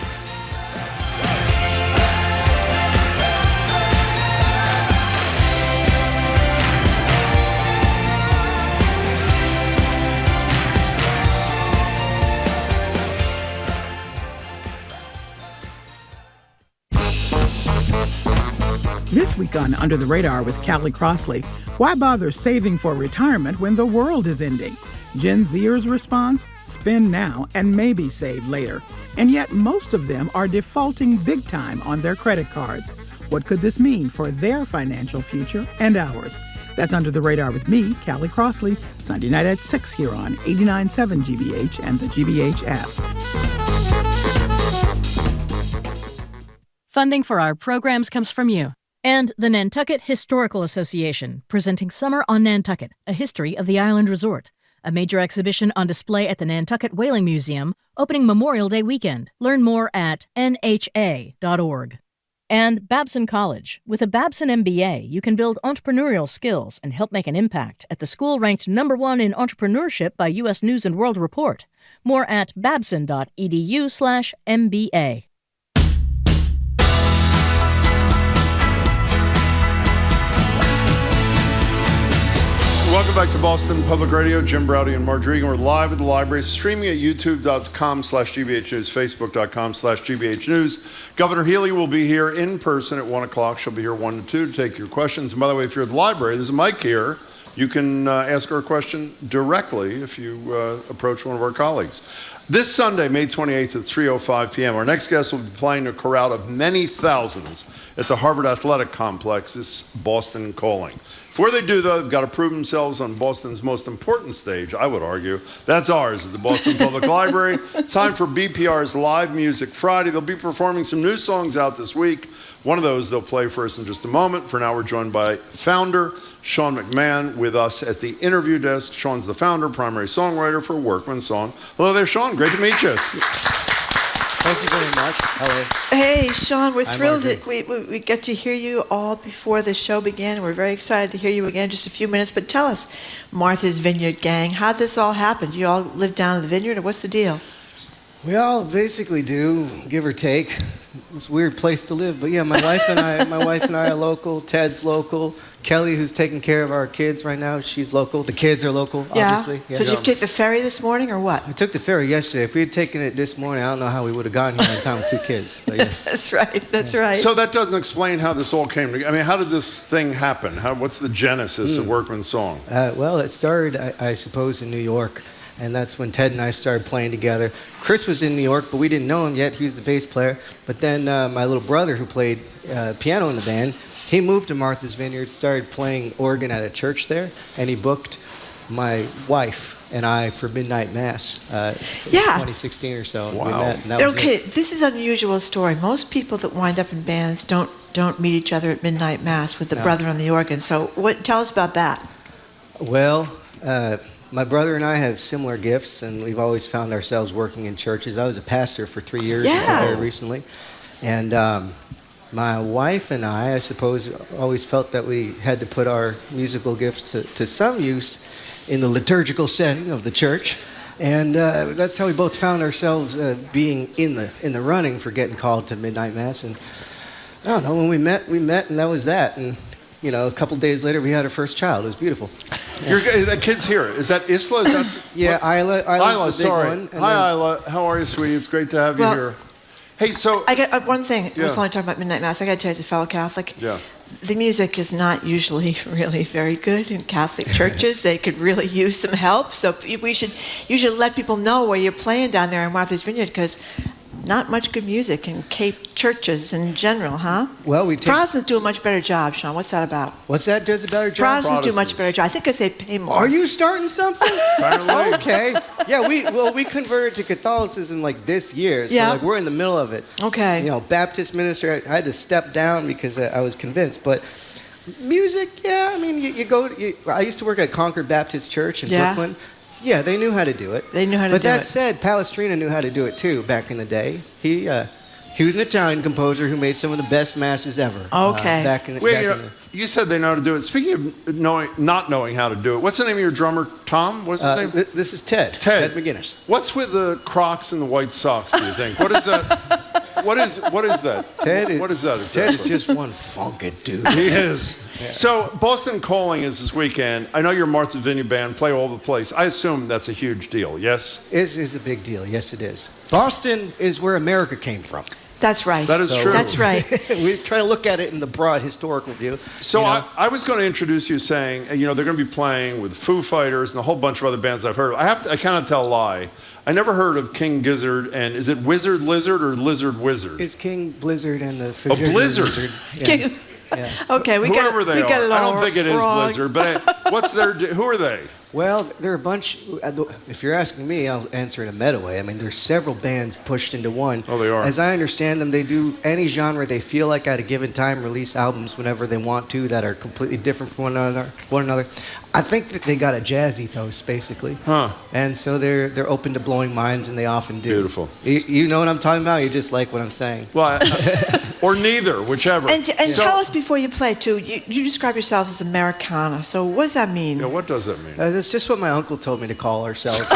This week on Under the Radar with Callie Crossley, why bother saving for retirement when the world is ending? Gen Zers' response? Spend now and maybe save later. And yet most of them are defaulting big time on their credit cards. What could this mean for their financial future and ours? That's Under the Radar with me, Callie Crossley, Sunday night at 6 here on 89.7 GBH and the GBH app. Funding for our programs comes from you. And the Nantucket Historical Association, presenting Summer on Nantucket, a history of the island resort. A major exhibition on display at the Nantucket Whaling Museum, opening Memorial Day weekend. Learn more at nha.org. And Babson College. With a Babson MBA, you can build entrepreneurial skills and help make an impact at the school ranked #1 in entrepreneurship by U.S. News & World Report. More at babson.edu/MBA. Welcome back to Boston Public Radio. Jim Browdy and Marge Regan. We're live at the library, streaming at youtube.com/GBH News, facebook.com/GBH News. Governor Healey will be here in person at 1 o'clock. She'll be here 1 to 2 to take your questions. And by the way, if you're at the library, there's a mic here. You can ask her a question directly if you approach one of our colleagues. This Sunday, May 28th at 3:05 p.m., our next guest will be playing to a crowd of many thousands at the Harvard Athletic Complex. This Boston Calling. Before they do, though, they've got to prove themselves on Boston's most important stage, I would argue. That's ours at the Boston Public Library. It's time for BPR's Live Music Friday. They'll be performing some new songs out this week. One of those they'll play for us in just a moment. For now, we're joined by founder Sean McMahon with us at the interview desk. Sean's the founder, primary songwriter for Workman Song. Hello there, Sean. Great to meet you. Thank you very much. Hello. Hey, Sean, we're thrilled Margaret. that we get to hear you all before the show began. We're very excited to hear you again in just a few minutes. But tell us, Martha's Vineyard Gang, how'd this all happen? Do you all live down in the vineyard, or what's the deal? We all basically do, give or take. It's a weird place to live, but yeah, my wife and I are local. Ted's local. Kelly, who's taking care of our kids right now, she's local. The kids are local, obviously. Yeah. So did you take the ferry this morning, or what? We took the ferry yesterday. If we had taken it this morning, I don't know how we would have gotten here in time with 2 kids. But yeah. That's right. That's right. So that doesn't explain how this all came together. I mean, how did this thing happen? What's the genesis of Workman Song? Well, it started, I suppose, in New York. And that's when Ted and I started playing together. Chris was in New York, but we didn't know him yet. He was the bass player. But then my little brother, who played piano in the band, he moved to Martha's Vineyard, started playing organ at a church there, and he booked my wife and I for midnight mass in 2016 or so. Wow. We met, and that was Okay, it. this is an unusual story. Most people that wind up in bands don't meet each other at midnight mass with the brother on the organ. So tell us about that. Well, my brother and I have similar gifts, and we've always found ourselves working in churches. I was a pastor for 3 years until very recently. And my wife and I suppose, always felt that we had to put our musical gifts to some use in the liturgical setting of the church. And that's how we both found ourselves being in the running for getting called to midnight mass. And I don't know, when we met, and that was that. And you know, a couple days later, we had our first child. It was beautiful. That kid's here. Is that Isla? Is that Isla's the big sorry. one. Hi, Isla. How are you, sweetie? It's great to have you here. Hey, so I got one thing. I Yeah. was only talking about midnight mass. I got to tell you, as a fellow Catholic, yeah. the music is not usually really very good in Catholic churches. They could really use some help. So you should let people know where you're playing down there in Martha's Vineyard, because not much good music in Cape churches in general, huh? Well, we take... Protestants do a much better job, Sean. What's that about? What's that does a better job? Protestants do a much better job. I think because they pay more. Are you starting something? Apparently. Okay. Yeah, we converted to Catholicism like this year, so like we're in the middle of it. Okay. You know, Baptist minister, I had to step down because I was convinced, but music, yeah, I mean, I used to work at Concord Baptist Church in Brooklyn. Yeah, they knew how to do it. They knew how to do it. But that said, Palestrina knew how to do it too back in the day. He was an Italian composer who made some of the best masses ever. Okay. Back in the Wait, you said they know how to do it. Speaking of not knowing how to do it, what's the name of your drummer, Tom? What's his name? This is Ted. Ted McGinnis. What's with the Crocs and the white socks, do you think? What is that? What is that? What is that exactly? Ted is just one funky dude. He is. Yeah. So Boston Calling is this weekend. I know your Martha's Vineyard band play all over the place. I assume that's a huge deal, yes? It is a big deal. Yes, it is. Boston is where America came from. That's right. That is true. That's right. We try to look at it in the broad historical view. So I was going to introduce you saying, they're going to be playing with Foo Fighters and a whole bunch of other bands I've heard of. I cannot tell a lie. I never heard of King Gizzard, and is it Wizard Lizard or Lizard Wizard? It's King Blizzard and the Blizzard. Lizard. Yeah. Yeah. Okay, whoever they are. I don't think it is Blizzard, but who are they? Well, there are a bunch. If you're asking me, I'll answer in a meta way. I mean, there's several bands pushed into one. Oh, they are. As I understand them, they do any genre they feel like at a given time, release albums whenever they want to that are completely different from one another. I think that they got a jazz ethos, basically. Huh. And so they're open to blowing minds, and they often do. Beautiful. You know what I'm talking about? You just like what I'm saying. Well, or neither, whichever. And tell us before you play, too, you describe yourself as Americana. So what does that mean? Yeah, what does that mean? That's just what my uncle told me to call ourselves.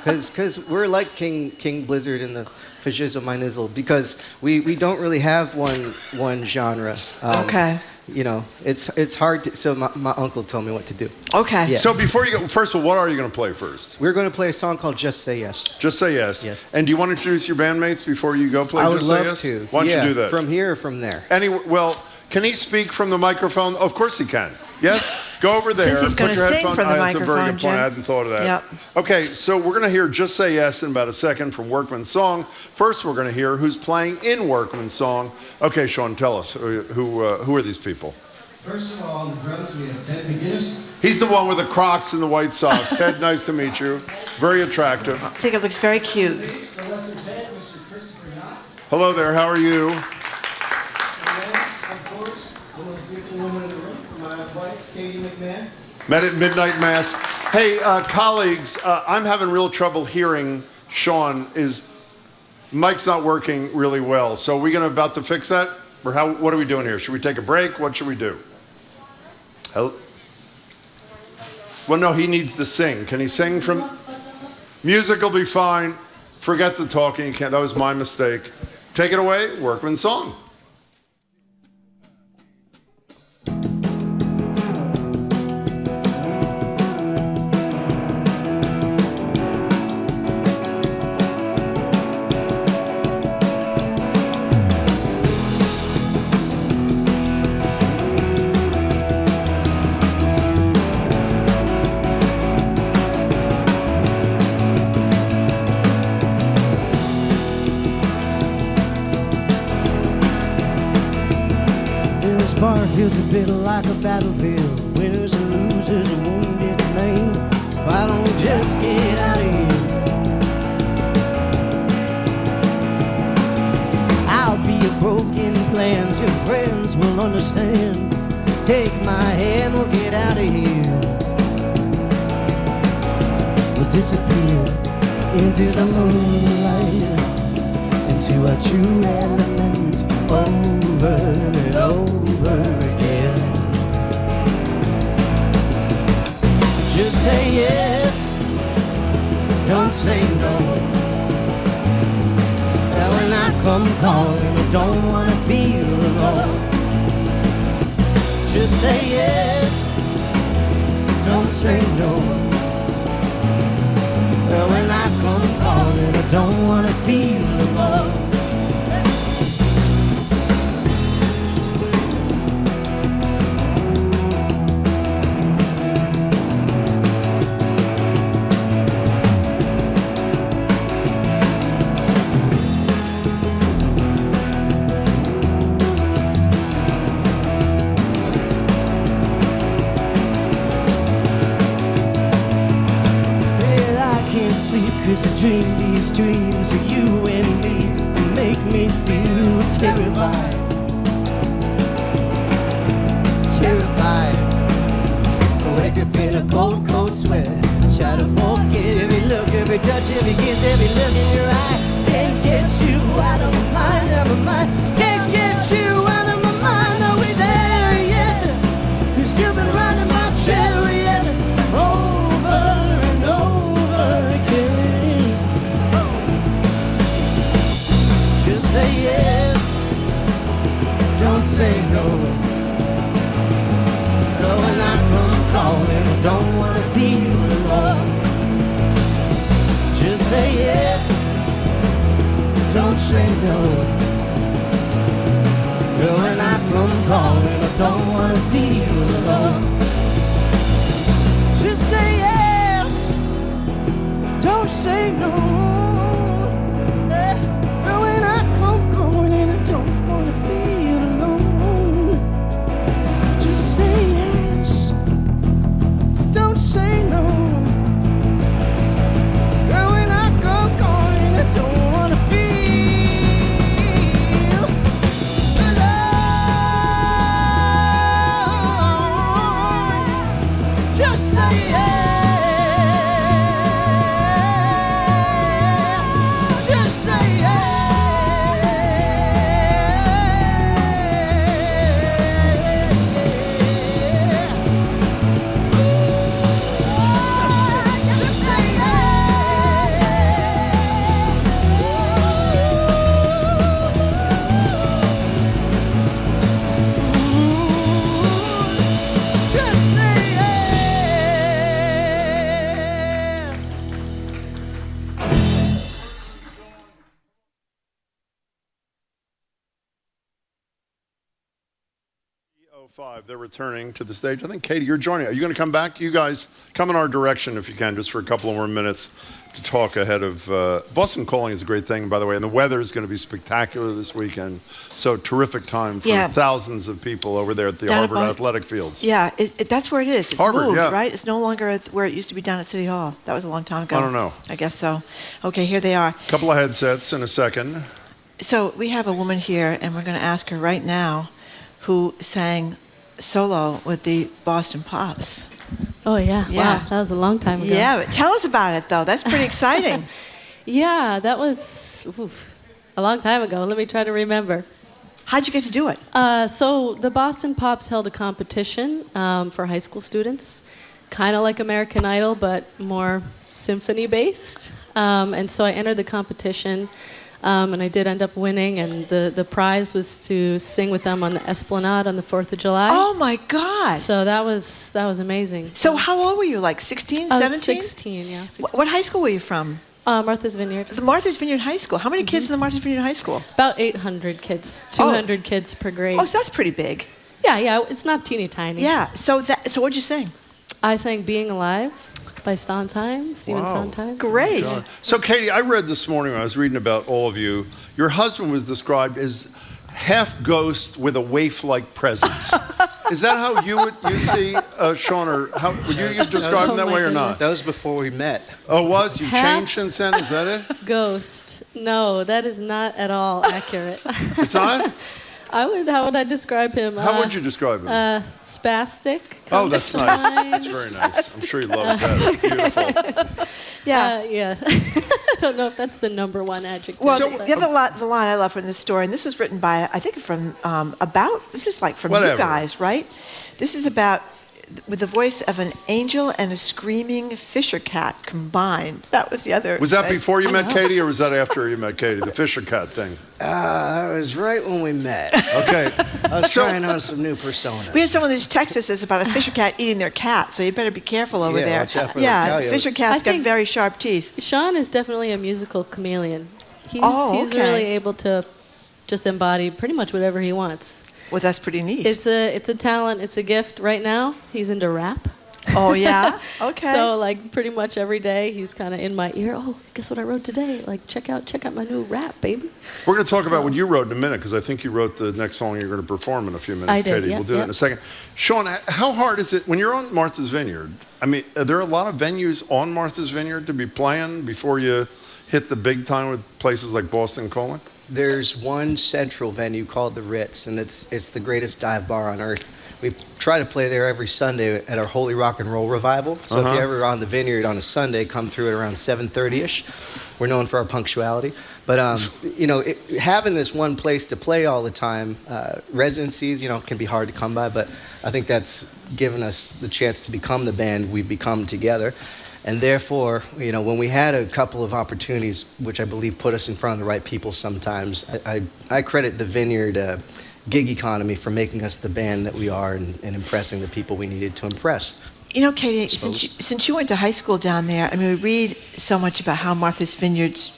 Because we're like King Blizzard and the Fashizzle My Nizzle, because we don't really have one genre. Okay. You know, it's hard to, so my uncle told me what to do. Okay. Yeah. So before you go, first of all, what are you going to play first? We're going to play a song called Just Say Yes. Just Say Yes. Yes. And do you want to introduce your bandmates before you go play I would Just love Say Yes? to. Why don't you do that? From here or from there? Well, can he speak from the microphone? Of course he can. Yes? Go over there. Since he's going to sing from the That's a very microphone, good point. I hadn't thought of that. Yep. Okay, so we're going to hear Just Say Yes in about a second from Workman Song. First, we're going to hear who's playing in Workman Song. Okay, Sean, tell us. Who are these people? First of all, on the drums, we have Ted McGinnis. He's the one with the Crocs and the white socks. Ted, nice to meet you. Very attractive. I think it looks very cute. Hello there, how are you? Of course, the most beautiful woman in the room, my wife, Katie McMahon. Met at Midnight Mass. Hey, colleagues, I'm having real trouble hearing Sean. Mic's not working really well. So are we about to fix that? Or what are we doing here? Should we take a break? What should we do? Well, no, he needs to sing. Can he sing from? Music will be fine. Forget the talking. That was my mistake. Take it away, Workman Song. Feels a bit like a battlefield, winners and losers, and wounded men. Why don't we just get out of here? I'll be a broken plans, your friends will understand. Take my hand, we'll get out of here. We'll disappear into the moonlight, into our true element, over and over. Just say yes, don't say no. Now when I come calling, I don't wanna feel alone. Just say yes, don't say no. Now when I come calling, I don't wanna feel alone. Just to dream these dreams of you and me make me feel terrified. Terrified. Wake up in a cold, cold sweat. Try to forget every look, every touch, every kiss, every look in your eye. Can't get you out of my mind, never mind. Can't get you out of my mind. Are we there yet? 'Cause you've been riding my chariot over and over again. Just say yes, don't say no. No, when I come calling, I don't wanna feel alone. Just say yes, don't say no. No, when I come calling, I don't wanna feel alone. Just say yes, don't say no. No, when I come calling, I don't wanna feel alone. Just say yes, don't say no. Girl, when I come calling, I don't wanna feel alone. Just say yes. Just say They're returning to the stage. I think, Katie, you're joining. Are you going to come back? You guys come in our direction if you can, just for a couple of more minutes to talk ahead of... Boston Calling is a great thing, by the way, and the weather is going to be spectacular this weekend. So terrific time for thousands of people over there at the Harvard Athletic Fields. Yeah, that's where it is. It's Harvard, moved, yeah. right? It's no longer where it used to be down at City Hall. That was a long time ago. I don't know. I guess so. Okay, here they are. A couple of headsets in a second. So we have a woman here, and we're going to ask her right now who sang solo with the Boston Pops. Oh, yeah. Wow, that was a long time ago. Yeah, but tell us about it, though. That's pretty exciting. Yeah, that was a long time ago. Let me try to remember. How'd you get to do it? So the Boston Pops held a competition for high school students, kind of like American Idol, but more symphony-based. And so I entered the competition. And I did end up winning, and the prize was to sing with them on the Esplanade on the 4th of July. Oh, my God. So that was amazing. So how old were you, like 16, 17? 16, yeah. 16. What high school were you from? Martha's Vineyard. The Martha's Vineyard High School. How many kids in the Martha's Vineyard High School? About 800 kids, 200 kids per grade. Oh, so that's pretty big. Yeah, it's not teeny tiny. Yeah, so what'd you sing? I sang Being Alive by Stephen Sondheim. Great. So, Katie, I read this morning when I was reading about all of you, your husband was described as half ghost with a waif-like presence. Is that how you see Sean, or how would you describe him that way or not? That was before we met. Oh, was? You changed since then? Is that it? Ghost. No, that is not at all accurate. It's not? How would I describe him? How would you describe him? Spastic. Oh, that's nice. That's very nice. I'm sure he loves that. It's beautiful. Yeah. I don't know if that's the number one adjective. Well, the line I love from this story, and this is written by, I think from this is like from you guys, right? This is about with the voice of an angel and a screaming Fisher cat combined. That was the other. Was that before you met Katie, or was that after you met Katie? The Fisher cat thing. That was right when we met. Okay. I was trying on some new personas. We had someone who's texted us about a Fisher cat eating their cat, so you better be careful over there. Watch out for the those Fisher cat's got very sharp teeth. Sean is definitely a musical chameleon. He's okay. really able to just embody pretty much whatever he wants. Well, that's pretty neat. It's a talent. It's a gift. Right now, he's into rap. Oh, yeah? Okay. So, like, pretty much every day, he's kind of in my ear. Oh, guess what I wrote today? Like, check out my new rap, baby. We're going to talk about what you wrote in a minute, because I think you wrote the next song you're going to perform in a few minutes, I did, Katie. yeah, We'll do that in a second. Sean, how hard is it when you're on Martha's Vineyard? I mean, are there a lot of venues on Martha's Vineyard to be playing before you hit the big time with places like Boston Calling? There's one central venue called the Ritz, and it's the greatest dive bar on earth. We try to play there every Sunday at our Holy Rock and Roll Revival. So if you're ever on the Vineyard on a Sunday, come through at around 7:30ish. We're known for our punctuality. But, having this one place to play all the time, residencies, can be hard to come by. But I think that's given us the chance to become the band we've become together. And therefore, when we had a couple of opportunities, which I believe put us in front of the right people sometimes, I credit the Vineyard gig economy for making us the band that we are and impressing the people we needed to impress. Katie, since you went to high school down there, I mean, we read so much about how Martha's Vineyard's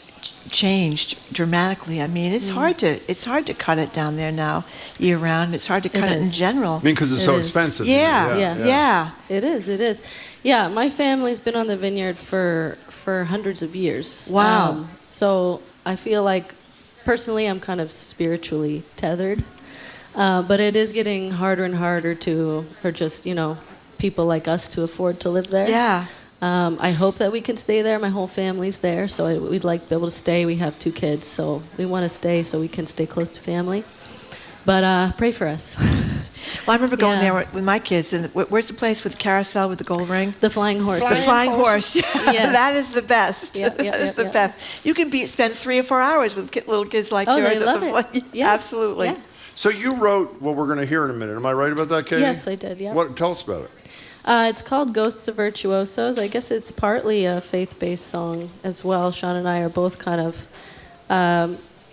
changed dramatically. I mean, it's hard to cut it down there now year round. It's hard to cut it in general. I mean, because it's so expensive. Yeah. It is. Yeah, my family's been on the Vineyard for hundreds of years. Wow. So I feel like, personally, I'm kind of spiritually tethered. But it is getting harder and harder for just, people like us to afford to live there. Yeah. I hope that we can stay there. My whole family's there, so we'd like to be able to stay. We have 2 kids, so we want to stay so we can stay close to family. But pray for us. Well, I remember going there with my kids, and where's the place with the carousel with the gold ring? The Flying Horse. The Flying Horse. Yes. That is the best. That is the best. You can spend 3 or 4 hours with little kids like yours. They love it. Yeah. Absolutely. Yeah. So you wrote what we're going to hear in a minute. Am I right about that, Katie? Yes, I did, yeah. Tell us about it. It's called Ghosts of Virtuosos. I guess it's partly a faith-based song as well. Sean and I are both kind of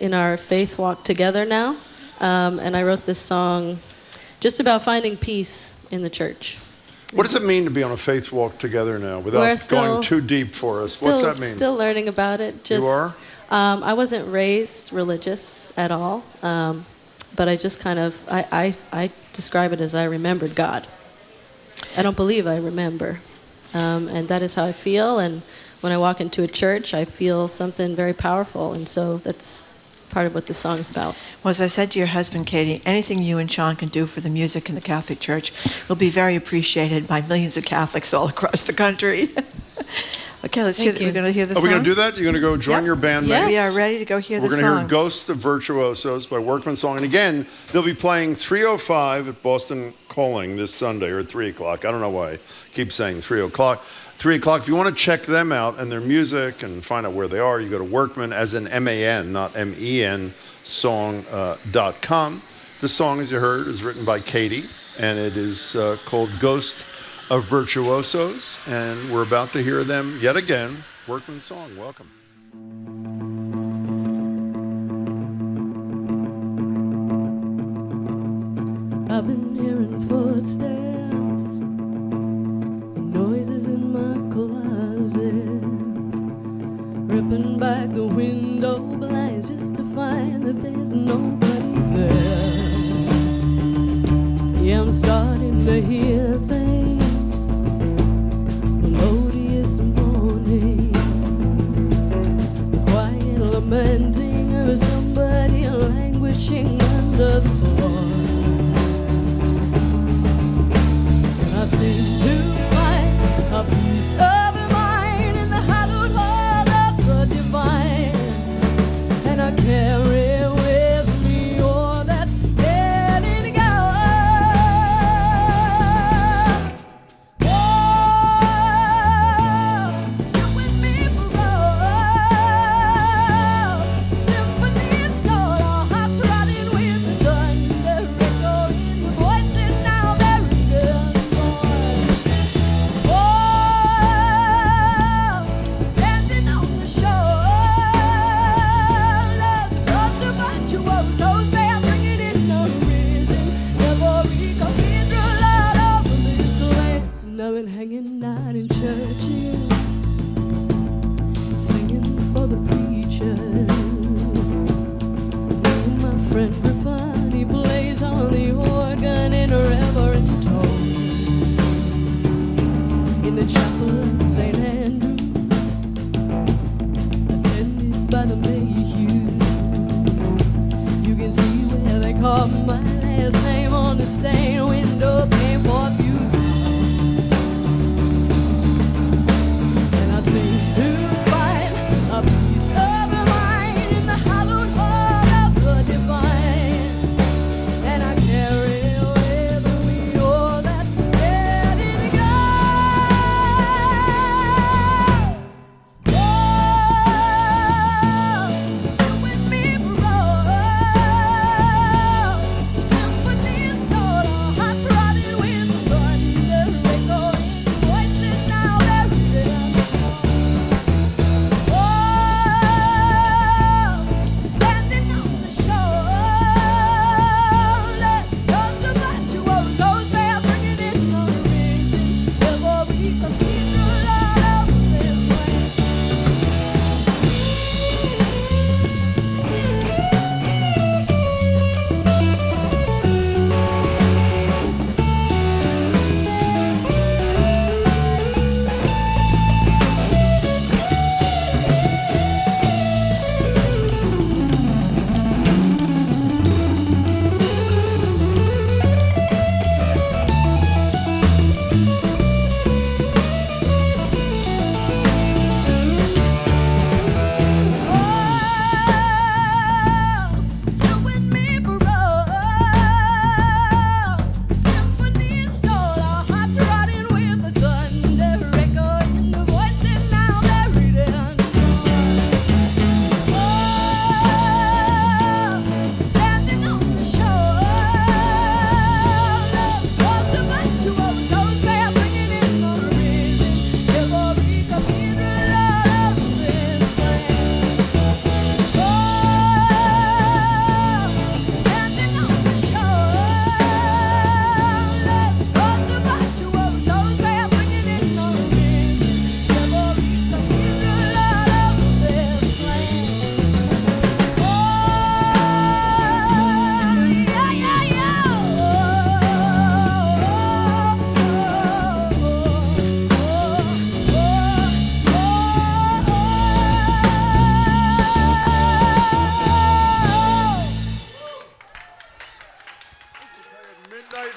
in our faith walk together now. And I wrote this song just about finding peace in the church. What does it mean to be on a faith walk together now without going too deep for us? What's that mean? Still learning about it. You are? I wasn't raised religious at all. But I just kind of, I describe it as I remembered God. I don't believe I remember. And that is how I feel. And when I walk into a church, I feel something very powerful. And so that's part of what the song is about. Well, as I said to your husband, Katie, anything you and Sean can do for the music in the Catholic Church will be very appreciated by millions of Catholics all across the country. Okay, let's hear. We're going to hear the song. Are we going to do that? You're going to go join your bandmates? Yes. We are ready to go hear the song. We're going to hear Ghost of Virtuosos by Workman Song. And again, they'll be playing 3:05 at Boston Calling this Sunday, or 3 o'clock. I don't know why I keep saying 3 o'clock. 3 o'clock. If you want to check them out and their music and find out where they are, you go to Workman, as in M-A-N, not M-E-N, song.com. The song, as you heard, is written by Katie, and it is called Ghost of Virtuosos, and we're about to hear them yet again. Workman Song, welcome. I've been hearing footsteps, the noises in my closet, ripping back the window blinds just to find that there's nobody there. Yeah, I'm starting to hear things, melodious moaning, the quiet lamenting of somebody languishing under the floor. I seem to find a peace of mind in the hallowed heart of the divine, and I carry with me carving my last name on the stained window pane for you. And I seem to find a piece of my mind in the hallowed hall of the divine. And I carry with me all that's ready to go.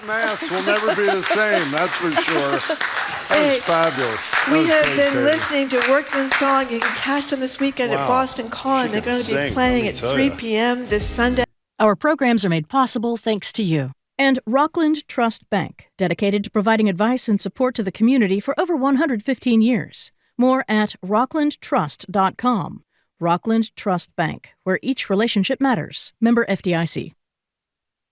Mass will never be the same, that's for sure. That was fabulous. We have been listening to Workman Song. You can catch them this weekend at Boston Calling. They're going to be playing at 3 p.m. this Sunday. Our programs are made possible thanks to you. And Rockland Trust Bank, dedicated to providing advice and support to the community for over 115 years. More at rocklandtrust.com. Rockland Trust Bank, where each relationship matters. Member FDIC.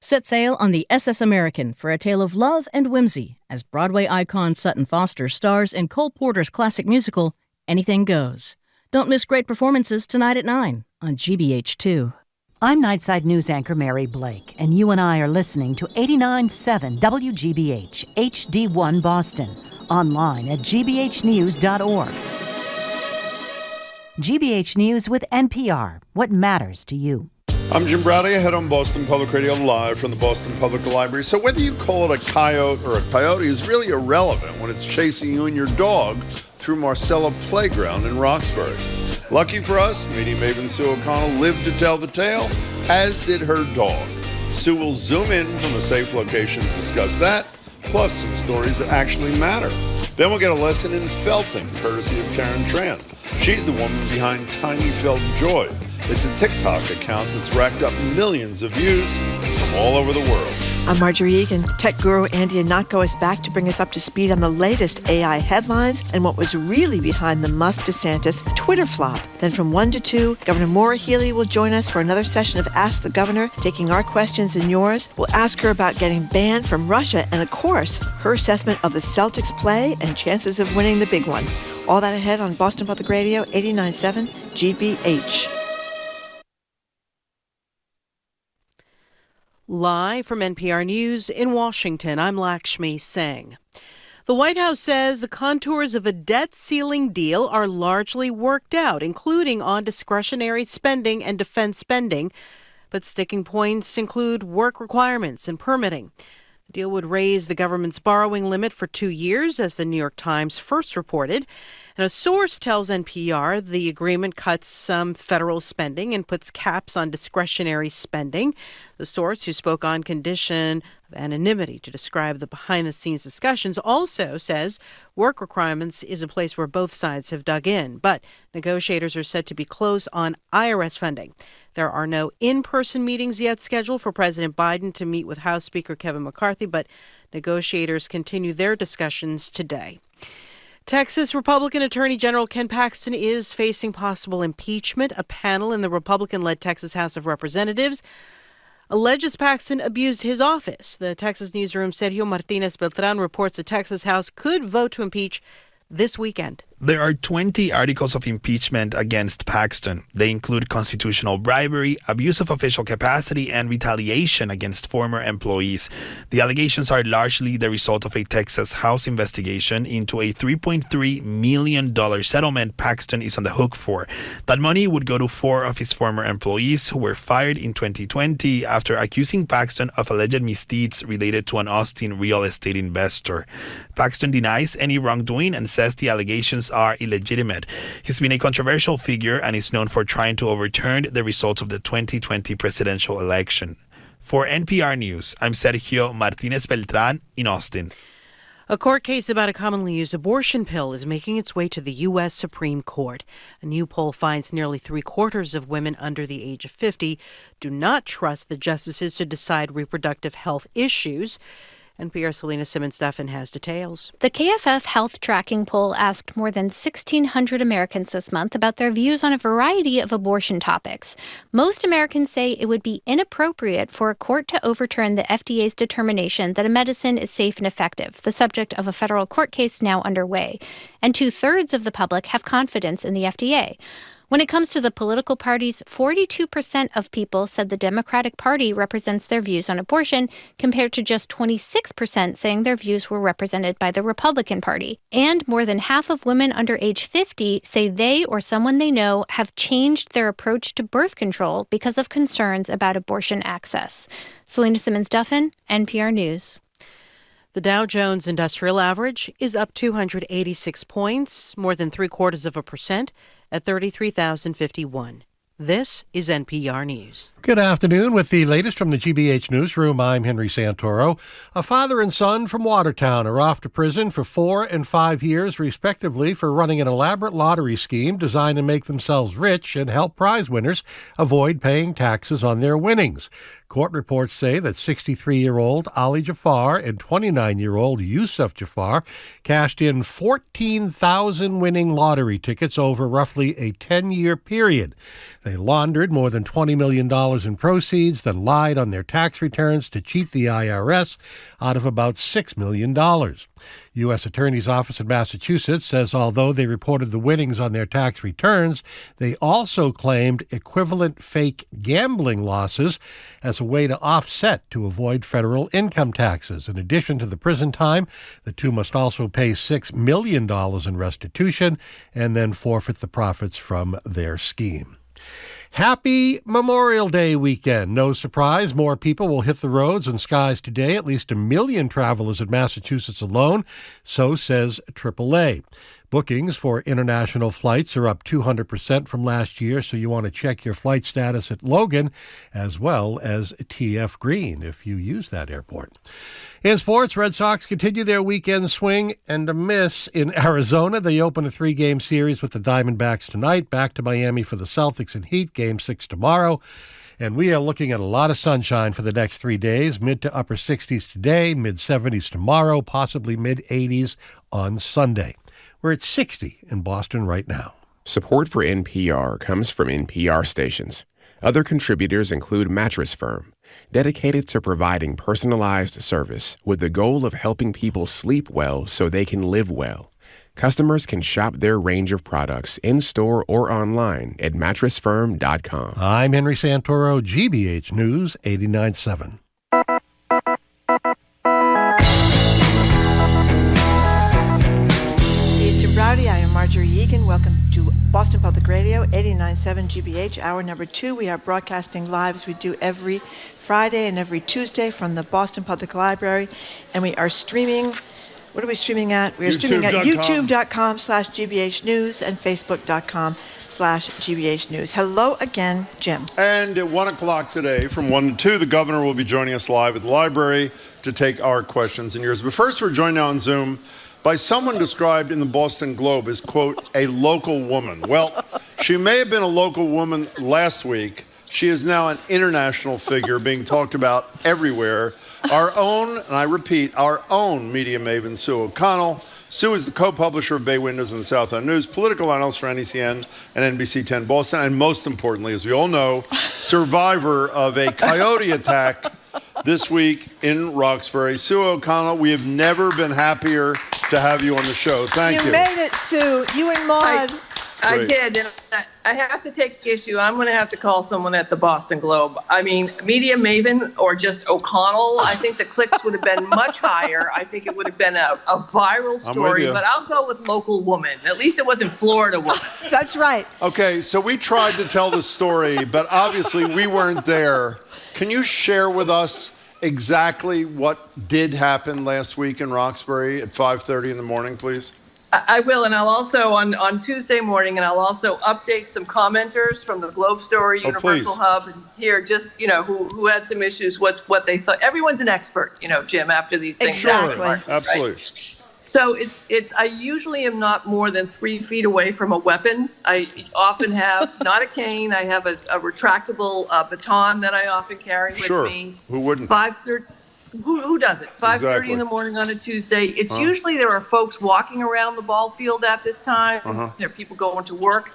Set sail on the SS American for a tale of love and whimsy as Broadway icon Sutton Foster stars in Cole Porter's classic musical, Anything Goes. Don't miss great performances tonight at 9 on GBH2. I'm Nightside News anchor Mary Blake, and you and I are listening to 89.7 WGBH HD1 Boston, online at gbhnews.org. GBH News with NPR, what matters to you. I'm Jim Browdy, ahead on Boston Public Radio live from the Boston Public Library. So whether you call it a coyote or a coyote is really irrelevant when it's chasing you and your dog through Marcella Playground in Roxbury. Lucky for us, media maven Sue O'Connell lived to tell the tale, as did her dog. Sue will zoom in from a safe location to discuss that, plus some stories that actually matter. Then we'll get a lesson in felting, courtesy of Karen Tran. She's the woman behind Tiny Felt Joy. It's a TikTok account that's racked up millions of views from all over the world. I'm Marjorie Egan. Tech guru Andy Anatko is back to bring us up to speed on the latest AI headlines and what was really behind the Musk-DeSantis Twitter flop. Then from 1 to 2, Governor Maura Healey will join us for another session of Ask the Governor, taking our questions and yours. We'll ask her about getting banned from Russia and, of course, her assessment of the Celtics play and chances of winning the big one. All that ahead on Boston Public Radio 89.7 GBH. Live from NPR News in Washington, I'm Lakshmi Singh. The White House says the contours of a debt ceiling deal are largely worked out, including on discretionary spending and defense spending. But sticking points include work requirements and permitting. The deal would raise the government's borrowing limit for 2 years, as the New York Times first reported. And a source tells NPR the agreement cuts some federal spending and puts caps on discretionary spending. The source, who spoke on condition of anonymity to describe the behind-the-scenes discussions, also says work requirements is a place where both sides have dug in. But negotiators are said to be close on IRS funding. There are no in-person meetings yet scheduled for President Biden to meet with House Speaker Kevin McCarthy, but negotiators continue their discussions today. Texas Republican Attorney General Ken Paxton is facing possible impeachment. A panel in the Republican-led Texas House of Representatives alleges Paxton abused his office. The Texas newsroom Sergio Martinez Beltran reports the Texas House could vote to impeach this weekend. There are 20 articles of impeachment against Paxton. They include constitutional bribery, abuse of official capacity, and retaliation against former employees. The allegations are largely the result of a Texas House investigation into a $3.3 million settlement Paxton is on the hook for. That money would go to 4 of his former employees who were fired in 2020 after accusing Paxton of alleged misdeeds related to an Austin real estate investor. Paxton denies any wrongdoing and says the allegations are illegitimate. He's been a controversial figure and is known for trying to overturn the results of the 2020 presidential election. For NPR News, I'm Sergio Martinez Beltran in Austin. A court case about a commonly used abortion pill is making its way to the U.S. Supreme Court. A new poll finds nearly 3/4 of women under the age of 50 do not trust the justices to decide reproductive health issues. NPR's Selena Simmons-Duffin has details. The KFF Health Tracking Poll asked more than 1,600 Americans this month about their views on a variety of abortion topics. Most Americans say it would be inappropriate for a court to overturn the FDA's determination that a medicine is safe and effective, the subject of a federal court case now underway. And 2/3 of the public have confidence in the FDA. When it comes to the political parties, 42% of people said the Democratic Party represents their views on abortion, compared to just 26% saying their views were represented by the Republican Party. And more than half of women under age 50 say they or someone they know have changed their approach to birth control because of concerns about abortion access. Selena Simmons-Duffin, NPR News. The Dow Jones Industrial Average is up 286 points, more than 0.75%, at 33,051. This is NPR News. Good afternoon. With the latest from the GBH Newsroom, I'm Henry Santoro. A father and son from Watertown are off to prison for 4 and 5 years, respectively, for running an elaborate lottery scheme designed to make themselves rich and help prize winners avoid paying taxes on their winnings. Court reports say that 63-year-old Ali Jafar and 29-year-old Yusuf Jafar cashed in 14,000 winning lottery tickets over roughly a 10-year period. They laundered more than $20 million in proceeds, then lied on their tax returns to cheat the IRS out of about $6 million. U.S. Attorney's Office in Massachusetts says although they reported the winnings on their tax returns, they also claimed equivalent fake gambling losses as a way to offset to avoid federal income taxes. In addition to the prison time, the two must also pay $6 million in restitution and then forfeit the profits from their scheme. Happy Memorial Day weekend. No surprise, more people will hit the roads and skies today, at least 1 million travelers in Massachusetts alone, so says AAA. Bookings for international flights are up 200% from last year, so you want to check your flight status at Logan as well as TF Green if you use that airport. In sports, Red Sox continue their weekend swing and a miss in Arizona. They open a 3-game series with the Diamondbacks tonight, back to Miami for the Celtics and Heat, Game 6 tomorrow. And we are looking at a lot of sunshine for the next 3 days, mid to upper 60s today, mid-70s tomorrow, possibly mid-80s on Sunday. We're at 60 in Boston right now. Support for NPR comes from NPR stations. Other contributors include Mattress Firm, dedicated to providing personalized service with the goal of helping people sleep well so they can live well. Customers can shop their range of products in-store or online at mattressfirm.com. I'm Henry Santoro, GBH News 89.7. Rowdy, I am Marjorie Egan. Welcome to Boston Public Public Radio, 89.7 GBH, hour number 2. We are broadcasting live as we do every Friday and every Tuesday from the Boston Public Library. And we are streaming. What are we streaming at? We are streaming at youtube.com/GBH News and facebook.com/GBH News. Hello again, Jim. And at 1 o'clock today, from 1 to 2, the governor will be joining us live at the library to take our questions and yours. But first, we're joined now on Zoom by someone described in the Boston Globe as, quote, a local woman. Well, she may have been a local woman last week. She is now an international figure being talked about everywhere. Our own, and I repeat, our own media maven, Sue O'Connell. Sue is the co-publisher of Bay Windows and the South End News, political analyst for NECN and NBC 10 Boston, and most importantly, as we all know, survivor of a Coyote attack this week in Roxbury. Sue O'Connell, we have never been happier to have you on the show. Thank you. You made it, Sue. You and Maude. I did, and I have to take issue. I'm going to have to call someone at the Boston Globe. I mean, media maven or just O'Connell, I think the clicks would have been much higher. I think it would have been a viral story, but I'll go with local woman. At least it wasn't Florida woman. That's right. Okay, so we tried to tell the story, but obviously we weren't there. Can you share with us exactly what did happen last week in Roxbury at 5:30 in the morning, please? I will, and I'll also on Tuesday morning, and I'll also update some commenters from the Globe Story, Universal Hub, and here just who had some issues, what they thought. Everyone's an expert, Jim. After these things, exactly, happen, absolutely. Right? So I usually am not more than 3 feet away from a weapon. I often have not a cane. I have a retractable baton that I often carry with me. Who wouldn't? 5:30. Who does it? 5:30 in the morning on a Tuesday. It's usually there are folks walking around the ball field at this time. There are people going to work.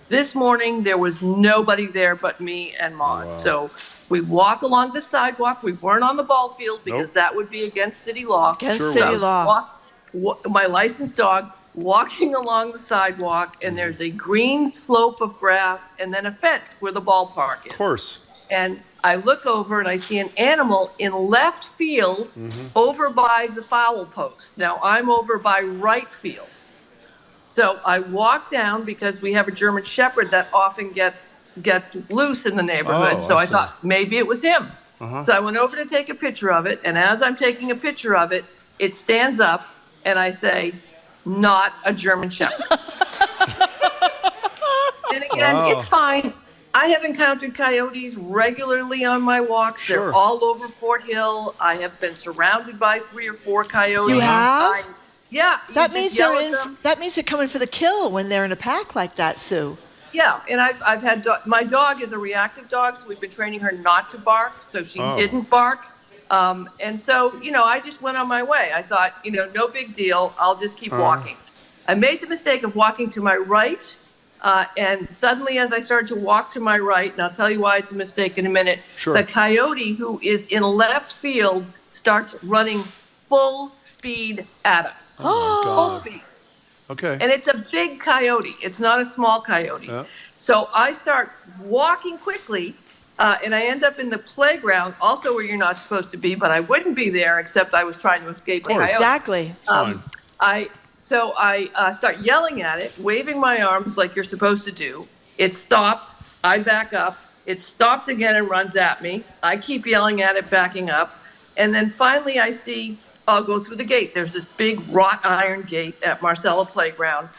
This morning, there was nobody there but me and Maude. So we walk along the sidewalk. We weren't on the ball field because that would be against city law. My licensed dog walking along the sidewalk, and there's a green slope of grass and then a fence where the ballpark is. Of course. And I look over and I see an animal in left field over by the foul post. Now I'm over by right field. So I walk down because we have a German Shepherd that often gets loose in the neighborhood. So I thought maybe it was him. So I went over to take a picture of it. And as I'm taking a picture of it, it stands up and I say, not a German Shepherd. And again, it's fine. I have encountered coyotes regularly on my walks. They're all over Fort Hill. I have been surrounded by 3 or 4 coyotes. You have? Yeah. That means they're coming for the kill when they're in a pack like that, Sue. Yeah, and I've had my dog is a reactive dog, so we've been training her not to bark, so she didn't bark. And so, I just went on my way. I thought, no big deal. I'll just keep walking. I made the mistake of walking to my right. And suddenly, as I started to walk to my right, and I'll tell you why it's a mistake in a minute, the coyote who is in left field starts running full speed at us. Oh, my God. Full speed. Okay. And it's a big coyote. It's not a small coyote. Yeah. So I start walking quickly, and I end up in the playground, also where you're not supposed to be, but I wouldn't be there except I was trying to escape a coyote. Exactly. So I start yelling at it, waving my arms like you're supposed to do. It stops. I back up. It stops again and runs at me. I keep yelling at it, backing up. And then finally I see, I'll go through the gate. There's this big wrought iron gate at Marcella Playground.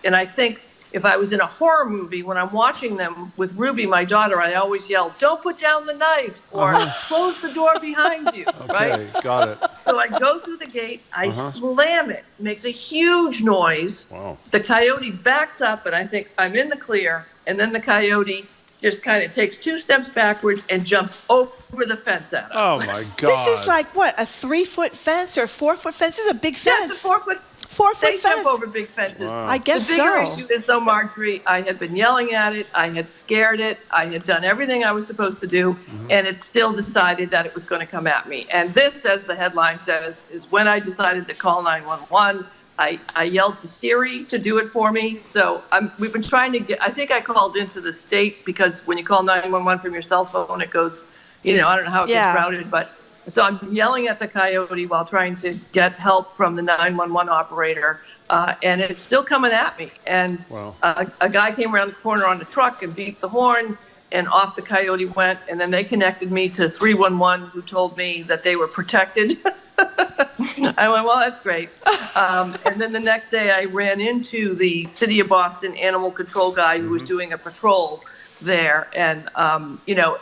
And I think if I was in a horror movie, when I'm watching them with Ruby, my daughter, I always yell, don't put down the knife or close the door behind you, right? Okay, got it. So I go through the gate, I slam it, makes a huge noise. Wow. The coyote backs up and I think I'm in the clear. And then the coyote just kind of takes 2 steps backwards and jumps over the fence at us. Oh my God. This is like what, a 3-foot fence or a 4-foot fence? This is a big fence. It's a 4-foot. 4-foot They fence. jump over big fences. Wow. I guess the bigger so. issue is, though, Marjorie, I had been yelling at it. I had scared it. I had done everything I was supposed to do, and it still decided that it was going to come at me. And this, as the headline says, is when I decided to call 911. I yelled to Siri to do it for me. So we've been trying to get, I think I called into the state because when you call 911 from your cell phone, it goes, I don't know how it gets routed, but So I'm yelling at the Coyote while trying to get help from the 911 operator, and it's still coming at me. And a guy came around the corner on the truck and beeped the horn, and off the Coyote went. And then they connected me to 311, who told me that they were protected. I went, well, that's great. And then the next day I ran into the City of Boston animal control guy who was doing a patrol there. And,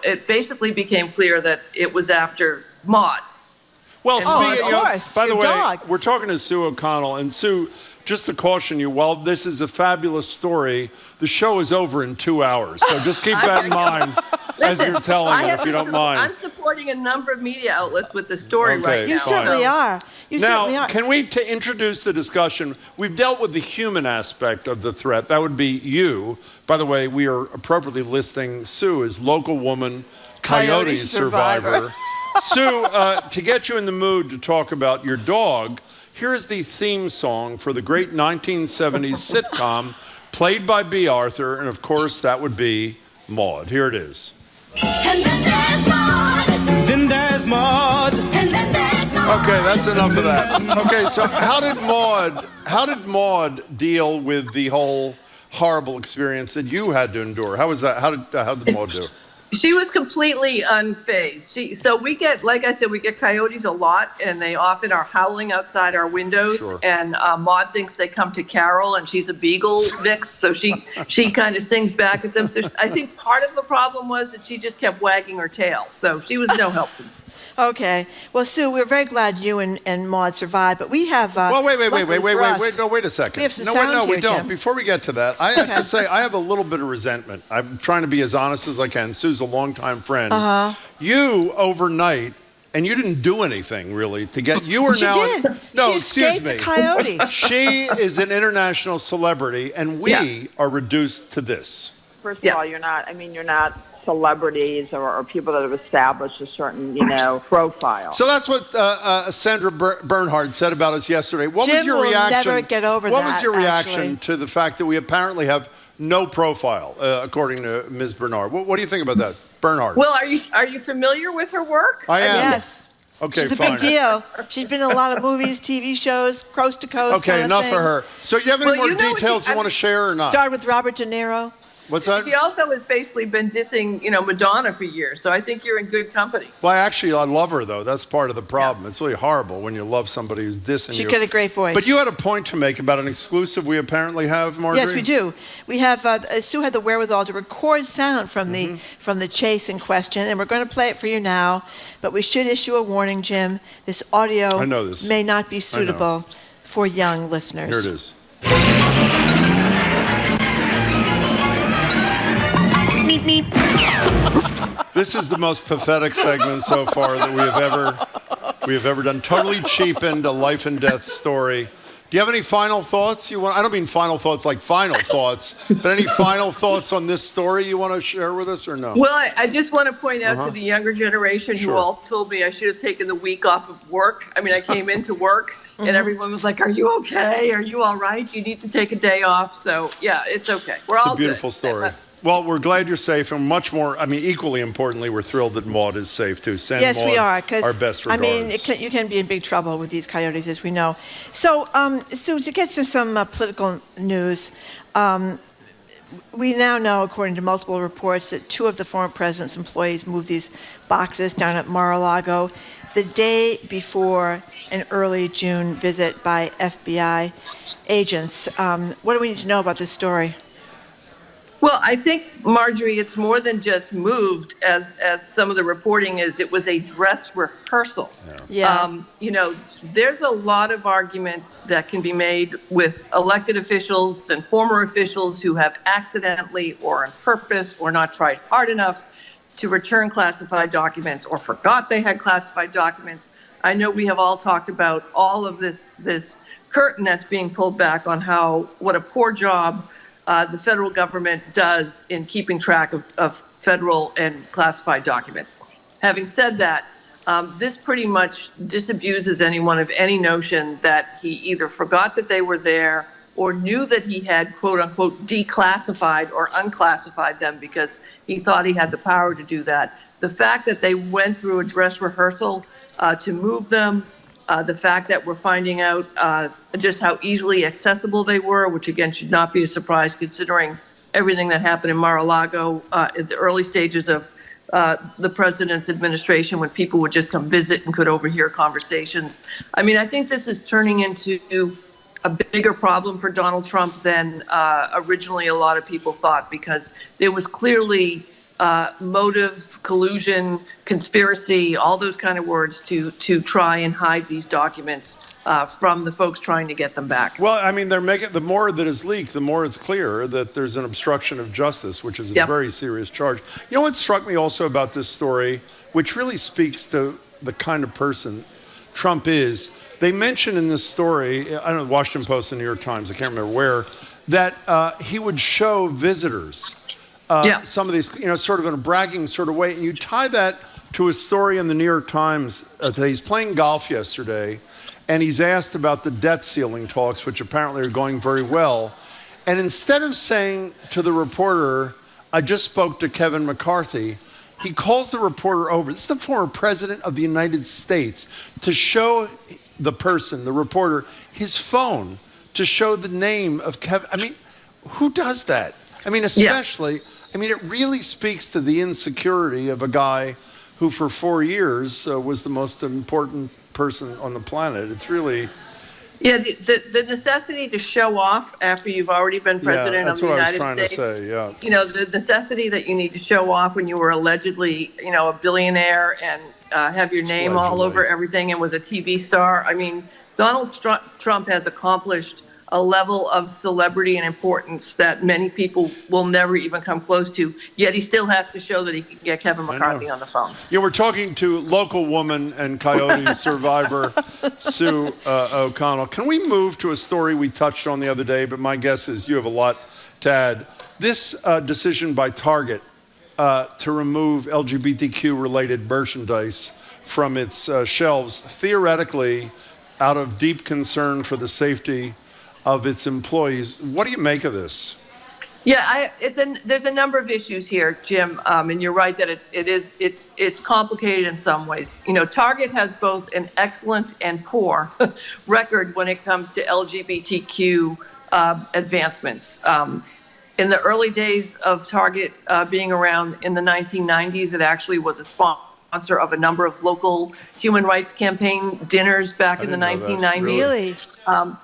it basically became clear that it was after Maud. Well, And speaking Maud- of, by the way, we're talking to Sue O'Connell. And Sue, just to caution you, while this is a fabulous story, the show is over in 2 hours. So just keep that in mind as you're telling it, if you don't mind. I'm supporting a number of media outlets with the story right now. You certainly are. You certainly Now, are. can we introduce the discussion? We've dealt with the human aspect of the threat. That would be you. By the way, we are appropriately listing Sue as local woman, Coyote survivor. Sue, to get you in the mood to talk about your dog, here's the theme song for the great 1970s sitcom played by B. Arthur, and of course that would be Maud. Here it is. And then there's Maud. Then there's Maud. And then there's Maud. Okay, that's enough of that. Okay, so how did Maud deal with the whole horrible experience that you had to endure? How was that? How did Maud do? She was completely unfazed. So we get, like I said, we get coyotes a lot, and they often are howling outside our windows. Sure. And Maud thinks they come to Carol, and she's a beagle mix, so she kind of sings back at them. So I think part of the problem was that she just kept wagging her tail. So she was no help to me. Okay. Well, Sue, we're very glad you and Maud survived, but we have. Well, wait a second. We have some no, sound we here, don't. Jim. Before we get to that, I have to say I have a little bit of resentment. I'm trying to be as honest as I can. Sue's a longtime friend. You overnight, and you didn't do anything really to get. You are She now. did. No, She excuse escaped me. the coyote. She is an international celebrity, and we are reduced to this. First of all, you're not celebrities or people that have established a certain, profile. So that's what Sandra Bernhard said about us yesterday. What was Jim your will reaction? never get over what that, was your reaction actually. to the fact that we apparently have no profile, according to Ms. Bernhard? What do you think about that, Bernhard? Well, are you familiar with her work? I am. Yes. Okay, She's a fine. big deal. She's been in a lot of movies, TV shows, coast to coast. Okay, kind of enough thing. for her. So you have any Well, more you know what details you want to share or not? Started with Robert De Niro. What's that? She also has basically been dissing, Madonna for years. So I think you're in good company. Well, actually, I love her, though. That's part of the problem. It's really horrible when you love somebody who's dissing She you. got a great voice. But you had a point to make about an exclusive we apparently have, Marjorie? Yes, we do. We have Sue had the wherewithal to record sound from the chase in question, and we're going to play it for you now. But we should issue a warning, Jim. This audio I know this. may not be suitable for young listeners. Here it is. This is the most pathetic segment so far that we have ever done. Totally cheapened a life and death story. Do you have any final thoughts you want? I don't mean final thoughts like final thoughts, but any final thoughts on this story you want to share with us or no? Well, I just want to point out to the younger generation who Sure. all told me I should have taken the week off of work. I mean, I came into work and everyone was like, "Are you okay? Are you all right? You need to take a day off." So yeah, it's okay. We're It's all a beautiful good. story. Well, we're glad you're safe, and much more, equally importantly, we're thrilled that Maud is safe, too. Send Yes, Maud we are. 'Cause, our best regards. you can be in big trouble with these coyotes, as we know. So, Sue, to get to some political news, we now know, according to multiple reports, that 2 of the former president's employees moved these boxes down at Mar-a-Lago the day before an early June visit by FBI agents. What do we need to know about this story? Well, I think, Marjorie, it's more than just moved, as some of the reporting is. It was a dress rehearsal. Yeah. There's a lot of argument that can be made with elected officials and former officials who have accidentally or on purpose or not tried hard enough to return classified documents or forgot they had classified documents. I know we have all talked about all of this curtain that's being pulled back on what a poor job the federal government does in keeping track of federal and classified documents. Having said that, this pretty much disabuses anyone of any notion that he either forgot that they were there or knew that he had, quote unquote, declassified or unclassified them because he thought he had the power to do that. The fact that they went through a dress rehearsal to move them. The fact that we're finding out just how easily accessible they were, which again should not be a surprise considering everything that happened in Mar-a-Lago at the early stages of the president's administration, when people would just come visit and could overhear conversations. I mean, I think this is turning into a bigger problem for Donald Trump than originally a lot of people thought, because there was clearly motive, collusion, conspiracy, all those kind of words to try and hide these documents from the folks trying to get them back. Well, I mean, they're making, the more that is leaked, the more it's clear that there's an obstruction of justice, which is a very serious charge. You know what struck me also about this story, which really speaks to the kind of person Trump is? They mentioned in this story, I don't know, the Washington Post and New York Times, I can't remember where, that he would show visitors some of these, you know, sort of in a bragging sort of way. And you tie that to a story in the New York Times today. He's playing golf yesterday, and he's asked about the debt ceiling talks, which apparently are going very well. And instead of saying to the reporter, I just spoke to Kevin McCarthy, he calls the reporter over. This is the former president of the United States, to show the person, the reporter, his phone, to show the name of Kevin. I mean, who does that? I mean, especially, I mean, it really speaks to the insecurity of a guy who for 4 years was the most important person on the planet. It's really... Yeah, the necessity to show off after you've already been president of the United States. That's what I was trying to say, yeah. You know, the necessity that you need to show off when you were allegedly, you know, a billionaire and have your name all over everything and was a TV star. I mean, Donald Trump has accomplished a level of celebrity and importance that many people will never even come close to, yet he still has to show that he can get Kevin McCarthy on the phone. Yeah, we're talking to local woman and Coyote survivor Sue O'Connell. Can we move to a story we touched on the other day, but my guess is you have a lot to add. This decision by Target to remove LGBTQ-related merchandise from its shelves, theoretically, out of deep concern for the safety of its employees. What do you make of this? Yeah, there's a number of issues here, Jim, and you're right that it's complicated in some ways. You know, Target has both an excellent and poor record when it comes to LGBTQ advancements. In the early days of Target being around in the 1990s, it actually was a sponsor of a number of local human rights campaign dinners back in the 1990s. Really?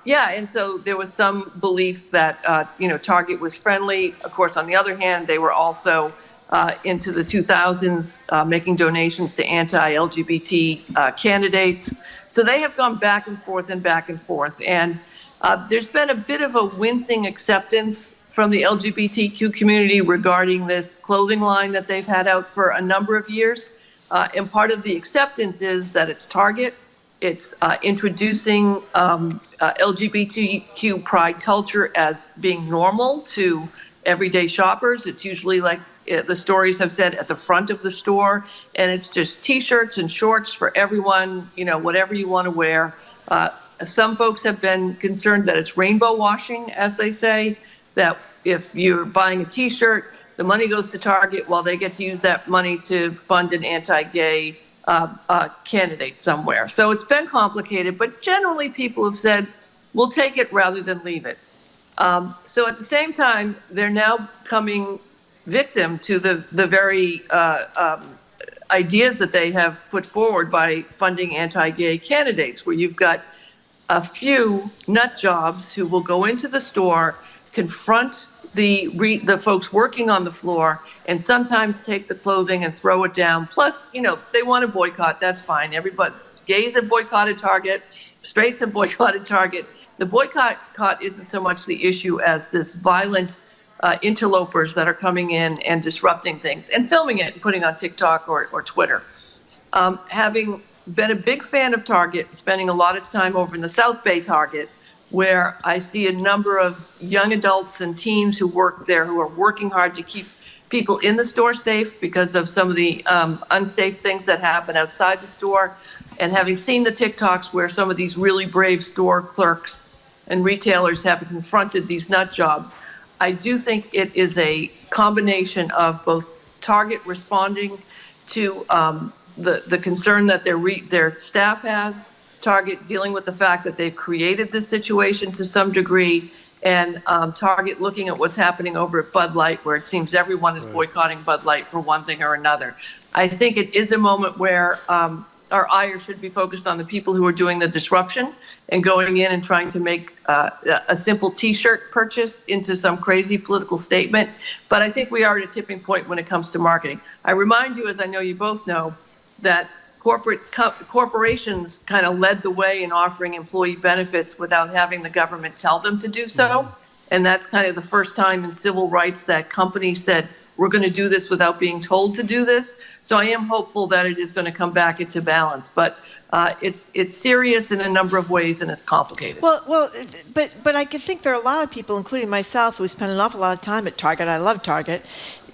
Yeah, and so there was some belief that, you know, Target was friendly. Of course, on the other hand, they were also into the 2000s making donations to anti-LGBT candidates. So they have gone back and forth and back and forth. And there's been a bit of a wincing acceptance from the LGBTQ community regarding this clothing line that they've had out for a number of years. And part of the acceptance is that it's Target. It's introducing LGBTQ pride culture as being normal to everyday shoppers. It's usually, like the stories have said, at the front of the store, and it's just T-shirts and shorts for everyone, you know, whatever you want to wear. Some folks have been concerned that it's rainbow washing, as they say, that if you're buying a T-shirt, the money goes to Target while they get to use that money to fund an anti-gay candidate somewhere. So it's been complicated, but generally people have said, we'll take it rather than leave it. So at the same time, they're now coming victim to the very ideas that they have put forward by funding anti-gay candidates, where you've got a few nut jobs who will go into the store, confront the folks working on the floor, and sometimes take the clothing and throw it down. Plus, you know, they want to boycott. That's fine. Everybody, gays have boycotted Target, straights have boycotted Target. The boycott isn't so much the issue as this violent interlopers that are coming in and disrupting things and filming it and putting on TikTok or Twitter. Having been a big fan of Target, spending a lot of time over in the South Bay Target, where I see a number of young adults and teens who work there who are working hard to keep people in the store safe because of some of the unsafe things that happen outside the store. And having seen the TikToks where some of these really brave store clerks and retailers have confronted these nut jobs, I do think it is a combination of both Target responding to the concern that their staff has, Target dealing with the fact that they've created this situation to some degree, and Target looking at what's happening over at Bud Light, where it seems everyone is boycotting Bud Light for one thing or another. I think it is a moment where our ire should be focused on the people who are doing the disruption and going in and trying to make a simple T-shirt purchase into some crazy political statement. But I think we are at a tipping point when it comes to marketing. I remind you, as I know you both know, that corporations kind of led the way in offering employee benefits without having the government tell them to do so. And that's kind of the first time in civil rights that companies said, we're going to do this without being told to do this. So I am hopeful that it is going to come back into balance. But it's serious in a number of ways, and it's complicated. Well, but I can think there are a lot of people, including myself, who spend an awful lot of time at Target. I love Target.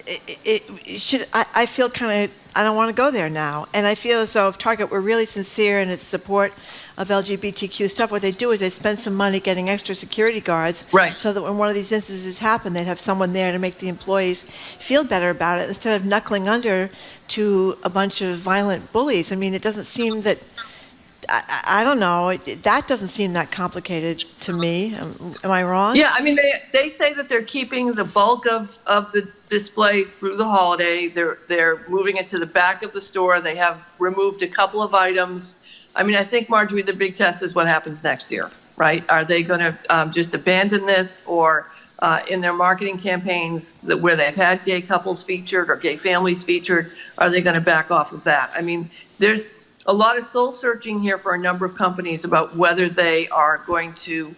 I feel kind of, I don't want to go there now. And I feel as though if Target were really sincere in its support of LGBTQ stuff, what they do is they spend some money getting extra security guards, so that when one of these instances happen, they'd have someone there to make the employees feel better about it instead of knuckling under to a bunch of violent bullies. I mean, it doesn't seem that, I don't know, that doesn't seem that complicated to me. Am I wrong? Yeah, I mean, they say that they're keeping the bulk of the display through the holiday. They're moving it to the back of the store. They have removed a couple of items. I mean, I think, Marjorie, the big test is what happens next year, right? Are they going to just abandon this, or in their marketing campaigns where they've had gay couples featured or gay families featured, are they going to back off of that? I mean, there's a lot of soul searching here for a number of companies about whether they are going to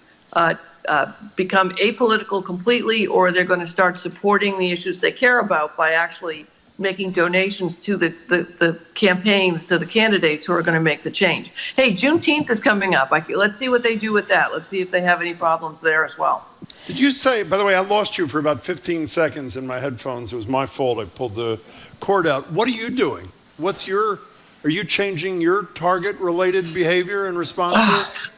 become apolitical completely, or they're going to start supporting the issues they care about by actually making donations to the campaigns, to the candidates who are going to make the change. Hey, Juneteenth is coming up. Let's see what they do with that. Let's see if they have any problems there as well. Did you say, by the way, I lost you for about 15 seconds in my headphones. It was my fault. I pulled the cord out. What are you doing? Are you changing your Target-related behavior in response to this?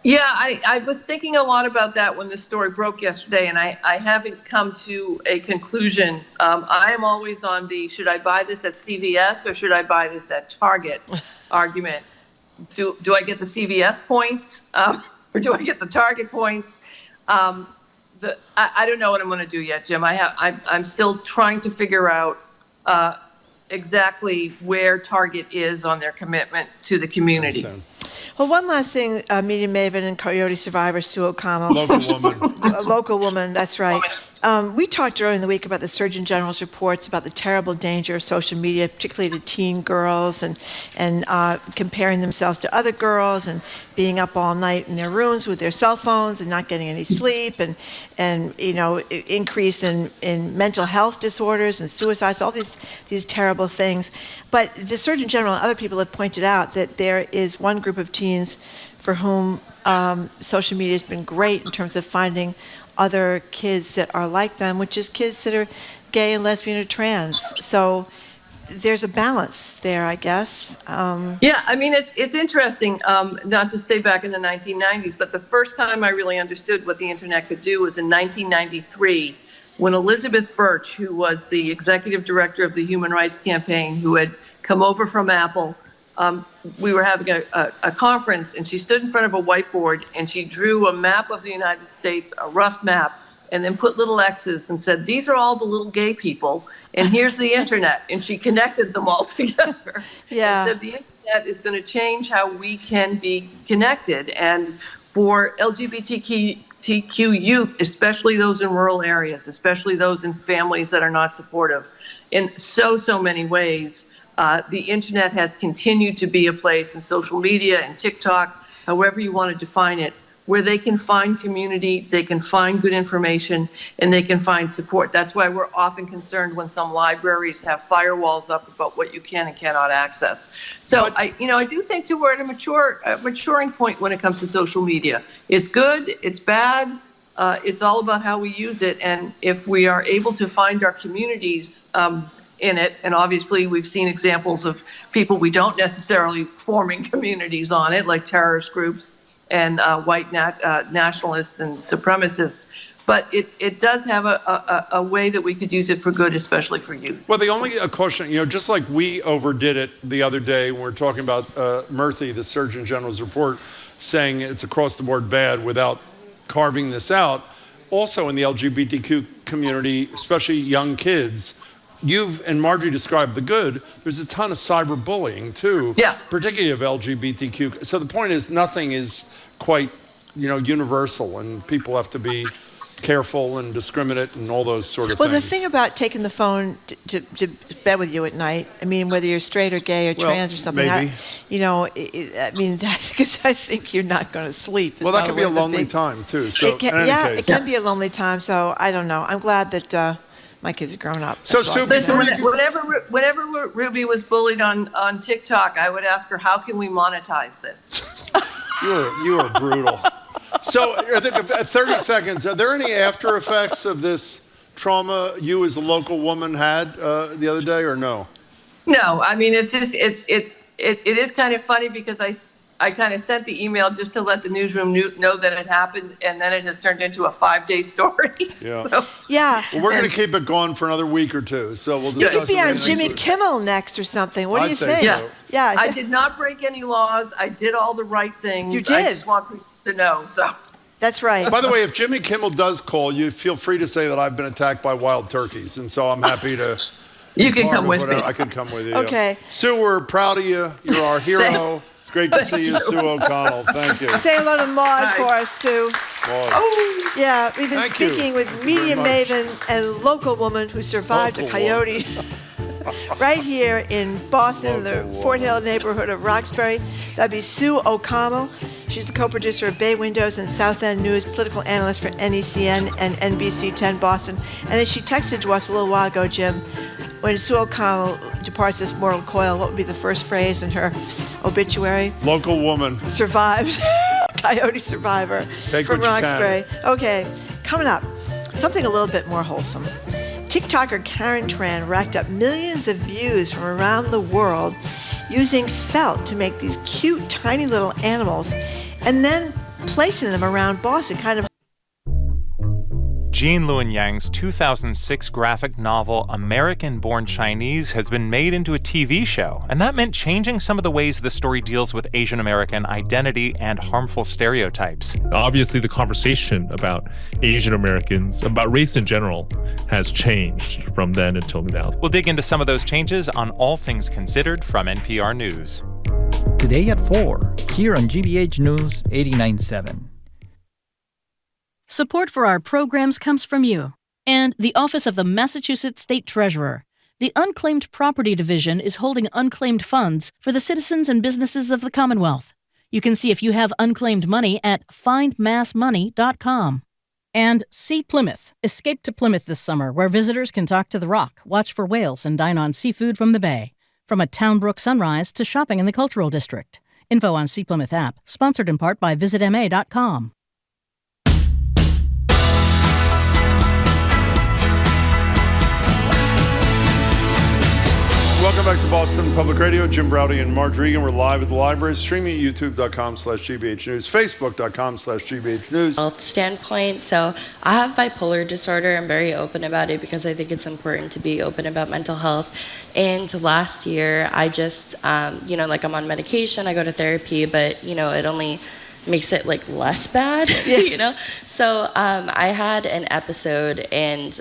Yeah, I was thinking a lot about that when this story broke yesterday, and I haven't come to a conclusion. I am always on the should I buy this at CVS or should I buy this at Target argument. Do I get the CVS points or do I get the Target points? I don't know what I'm going to do yet, Jim. I'm still trying to figure out exactly where Target is on their commitment to the community. Well, one last thing, media maven and Coyote survivor Sue O'Connell. Local woman. A local woman, that's right. We talked earlier in the week about the Surgeon General's reports about the terrible danger of social media, particularly to teen girls, and comparing themselves to other girls and being up all night in their rooms with their cell phones and not getting any sleep, and increase in mental health disorders and suicides, all these terrible things. But the Surgeon General and other people have pointed out that there is one group of teens for whom social media has been great in terms of finding other kids that are like them, which is kids that are gay and lesbian or trans. So there's a balance there, I guess. Yeah, I mean, it's interesting, not to stay back in the 1990s, but the first time I really understood what the internet could do was in 1993, when Elizabeth Birch, who was the executive director of the Human Rights Campaign, who had come over from Apple, we were having a conference, and she stood in front of a whiteboard, and she drew a map of the United States, a rough map, and then put little X's and said, these are all the little gay people, and here's the internet. And she connected them all together. Yeah. And said the internet is going to change how we can be connected. And for LGBTQ youth, especially those in rural areas, especially those in families that are not supportive, in so many ways, the internet has continued to be a place, in social media and TikTok, however you want to define it, where they can find community, they can find good information, and they can find support. That's why we're often concerned when some libraries have firewalls up about what you can and cannot access. So I do think we're at a maturing point when it comes to social media. It's good, it's bad, it's all about how we use it. And if we are able to find our communities in it, and obviously we've seen examples of people we don't necessarily forming communities on it, like terrorist groups and white nationalists and supremacists. but it does have a way that we could use it for good, especially for youth. Well, the only caution, just like we overdid it the other day when we were talking about Murthy, the Surgeon General's report, saying it's across the board bad without carving this out. Also in the LGBTQ community, especially young kids, you've and Marjorie described the good. There's a ton of cyberbullying too, particularly of LGBTQ. So the point is, nothing is quite, universal, and people have to be careful and discriminate and all those sort of things. Well, the thing about taking the phone to bed with you at night, I mean, whether you're straight or gay or trans or something, maybe. because I think you're not going to sleep. Well, that can be a lonely time too. So it can be a lonely time. So I don't know. I'm glad that my kids are grown up. So, Sue, listen, whenever Ruby was bullied on TikTok, I would ask her, how can we monetize this? You are brutal. So, I think 30 seconds. Are there any after effects of this trauma you as a local woman had the other day, or no? No, I mean, it is kind of funny because I kind of sent the email just to let the newsroom know that it happened, and then it has turned into a 5-day story. Yeah. Well, we're going to keep it going for another week or two, so we'll discuss you could be on next Jimmy week. Kimmel next or something. What do you I'd say think? so. Yeah. I did not break any laws. I did all the right things. You did. I just want people to know. So. That's right. By the way, if Jimmy Kimmel does call, you feel free to say that I've been attacked by wild turkeys, and so I'm happy to. You can come with me. I could come with you. Okay. Sue, we're proud of you. You're our hero. It's great to see you, Sue O'Connell. Thank you. Say hello to Maud for us, Sue. Maud. Oh, yeah. We've been Thank you. speaking with media maven and local woman who survived a coyote right here in Boston, the Fort Hill neighborhood of Roxbury. That'd be Sue O'Connell. She's the co-producer of Bay Windows and South End News, political analyst for NECN and NBC 10 Boston. And as she texted to us a little while ago, Jim, when Sue O'Connell departs this mortal coil, what would be the first phrase in her obituary? Local woman. Survives. Coyote survivor. Take from what you Roxbury. can. Okay, coming up, something a little bit more wholesome. TikToker Karen Tran racked up millions of views from around the world using felt to make these cute, tiny little animals and then placing them around Boston, kind of. Jean Luen Yang's 2006 graphic novel American-Born Chinese has been made into a TV show, and that meant changing some of the ways the story deals with Asian American identity and harmful stereotypes. Obviously, the conversation about Asian Americans, about race in general, has changed from then until now. We'll dig into some of those changes on All Things Considered from NPR News. Today at 4, here on GBH News 89.7. Support for our programs comes from you and the Office of the Massachusetts State Treasurer. The Unclaimed Property Division is holding unclaimed funds for the citizens and businesses of the Commonwealth. You can see if you have unclaimed money at findmassmoney.com. And See Plymouth. Escape to Plymouth this summer, where visitors can talk to the Rock, watch for whales, and dine on seafood from the bay. From a Townbrook sunrise to shopping in the Cultural District. Info on See Plymouth app, sponsored in part by visitma.com. Welcome back to Boston Public Radio. Jim Browdy and Marge Regan. We're live at the library, streaming at youtube.com/GBH News, facebook.com/GBH News. Health standpoint, so I have bipolar disorder. I'm very open about it because I think it's important to be open about mental health. And last year, I just, like I'm on medication, I go to therapy, but, it only makes it less bad, So I had an episode, and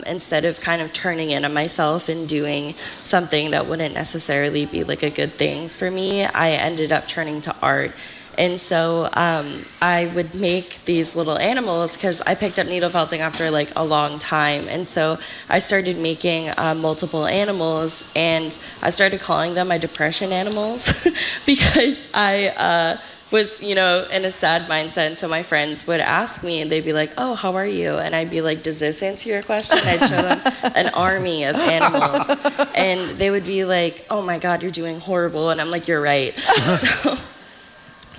instead of kind of turning in on myself and doing something that wouldn't necessarily be a good thing for me, I ended up turning to art. And so I would make these little animals because I picked up needle felting after a long time. And so I started making multiple animals, and I started calling them my depression animals because I was, in a sad mindset. And so my friends would ask me, and they'd be like, "Oh, how are you?" And I'd be like, "Does this answer your question?" I'd show them an army of animals, and they would be like, "Oh my God, you're doing horrible." And I'm like, "You're right."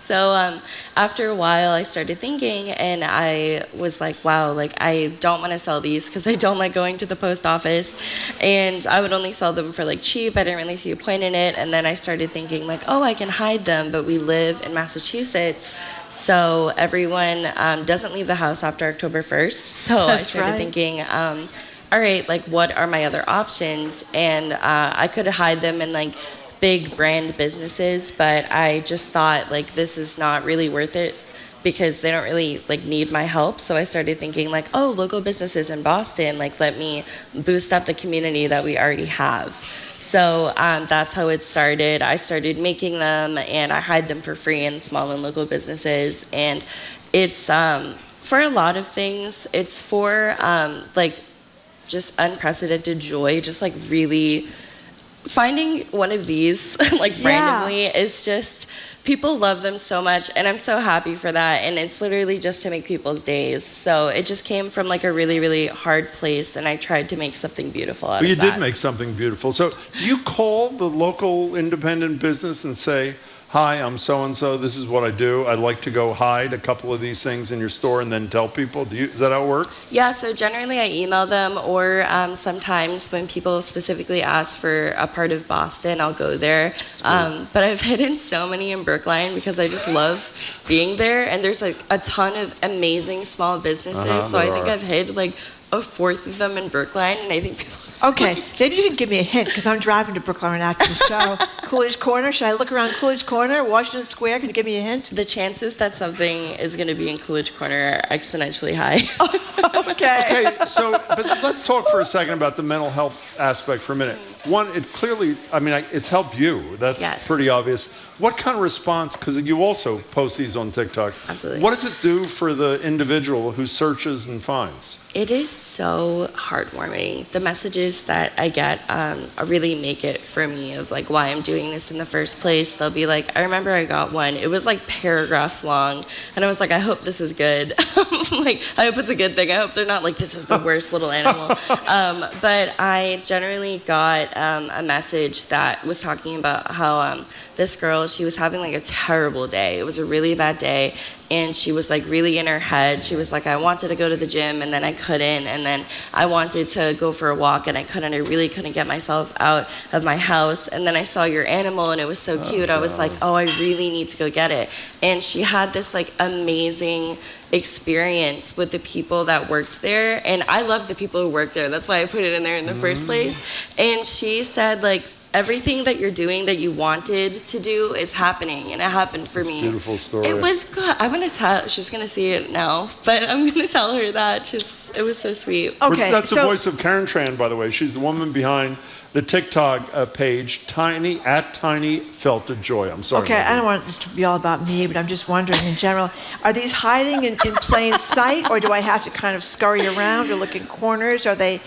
So after a while, I started thinking, and I was like, wow, like I don't want to sell these because I don't like going to the post office, and I would only sell them for like cheap. I didn't really see a point in it, and then I started thinking like, oh, I can hide them, but we live in Massachusetts, so everyone doesn't leave the house after October 1st. So I started thinking, all right, like what are my other options? And I could hide them in like big brand businesses, but I just thought like this is not really worth it because they don't really like need my help. So I started thinking like, oh, local businesses in Boston, like let me boost up the community that we already have. So that's how it started. I started making them, and I hide them for free in small and local businesses. And it's for a lot of things. It's for like just unprecedented joy, just like really finding one of these like randomly is just, people love them so much, and I'm so happy for that. And it's literally just to make people's days. So it just came from like a really, really hard place, and I tried to make something beautiful out of that. You did make something beautiful. So do you call the local independent business and say, hi, I'm so-and-so, this is what I do. I'd like to go hide a couple of these things in your store and then tell people. Is that how it works? Yeah, so generally I email them, or sometimes when people specifically ask for a part of Boston, I'll go there. But I've hidden so many in Brookline because I just love being there, and there's like a ton of amazing small businesses, so I think I've hid like a fourth of them in Brookline, and I think people... Okay, maybe you can give me a hint, because I'm driving to Brookline right after the show. Coolidge Corner, should I look around Coolidge Corner, Washington Square? Can you give me a hint? The chances that something is going to be in Coolidge Corner are exponentially high. Okay. Okay, so but let's talk for a second about the mental health aspect for a minute. One, it clearly, I mean, it's helped you. That's pretty obvious. What kind of response, because you also post these on TikTok. Absolutely. What does it do for the individual who searches and finds? It is so heartwarming. The messages that I get really make it for me of like why I'm doing this in the first place. They'll be like, I remember I got one. It was like paragraphs long, and I was like, I hope this is good. Like, I hope it's a good thing. I hope they're not like, this is the worst little animal. But I generally got a message that was talking about how this girl, she was having like a terrible day. It was a really bad day, and she was like really in her head. She was like, I wanted to go to the gym, and then I couldn't, and then I wanted to go for a walk, and I couldn't. I really couldn't get myself out of my house, and then I saw your animal, and it was so cute. I was like, oh, I really need to go get it. And she had this like amazing experience with the people that worked there, and I love the people who work there. That's why I put it in there in the first place. And she said like, everything that you're doing that you wanted to do is happening, and it happened for me. Beautiful story. It was good. I'm gonna tell. She's gonna see it now, but I'm gonna tell her that. It was so sweet. Okay, That's the voice of Karen Tran, by the way. She's the woman behind the TikTok page, Tiny Felt a Joy. I'm sorry. Okay, I don't want this to be all about me, but I'm just wondering in general, are these hiding in plain sight, or do I have to kind of scurry around or look in corners? Are they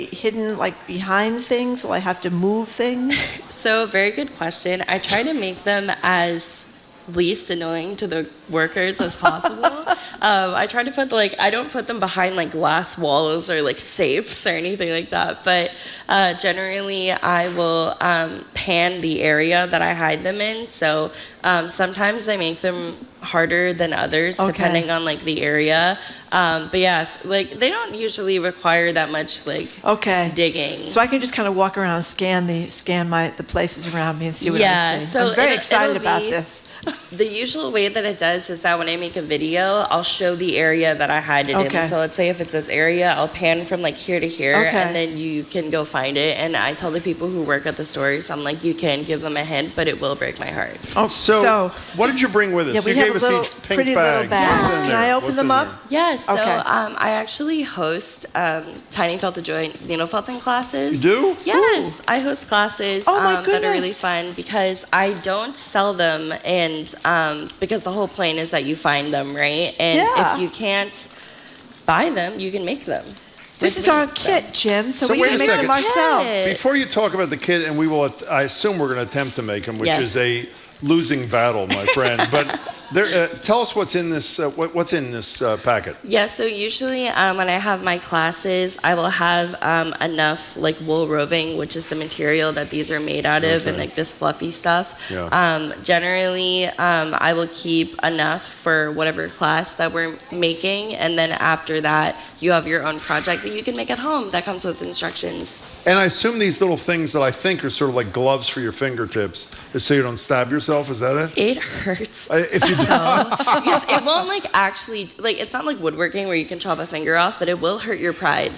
hidden like behind things? Will I have to move things? So, very good question. I try to make them as least annoying to the workers as possible. I try to put I don't put them behind like glass walls or like safes or anything like that, but generally I will pan the area that I hide them in. So sometimes I make them harder than others depending on like the area. But yes, like they don't usually require that much digging. So I can just kind of walk around, scan the places around me and see what I see. So I'm very excited about this. The usual way that it does is that when I make a video, I'll show the area that I hide it in. So let's say if it's this area, I'll pan from like here to here, and then you can go find it. And I tell the people who work at the stores, I'm like, you can give them a hint, but it will break my heart. Oh, so what did you bring with us? Yeah, you gave us each pink pretty bags. little bags. Can I open them up? Yes. So I actually host Tiny Felt the Joy needle felting classes. You do? Yes. Ooh. I host classes that are really fun because I don't sell them, and because the whole point is that you find them, right? And if you can't buy them, you can make them. This is our kit, Jim, so we wait can a make second. them ourselves. Before you talk about the kit, and I assume we're going to attempt to make them, which is a losing battle, my friend. But Tell us what's in this. What's in this packet? Yeah, so usually when I have my classes, I will have enough like wool roving, which is the material that these are made out of, and like this fluffy stuff. Yeah. Generally, I will keep enough for whatever class that we're making, and then after that, you have your own project that you can make at home that comes with instructions. And I assume these little things that I think are sort of like gloves for your fingertips is so you don't stab yourself. Is that it? It hurts if you so because it won't like actually like it's not like woodworking where you can chop a finger off, but it will hurt your pride.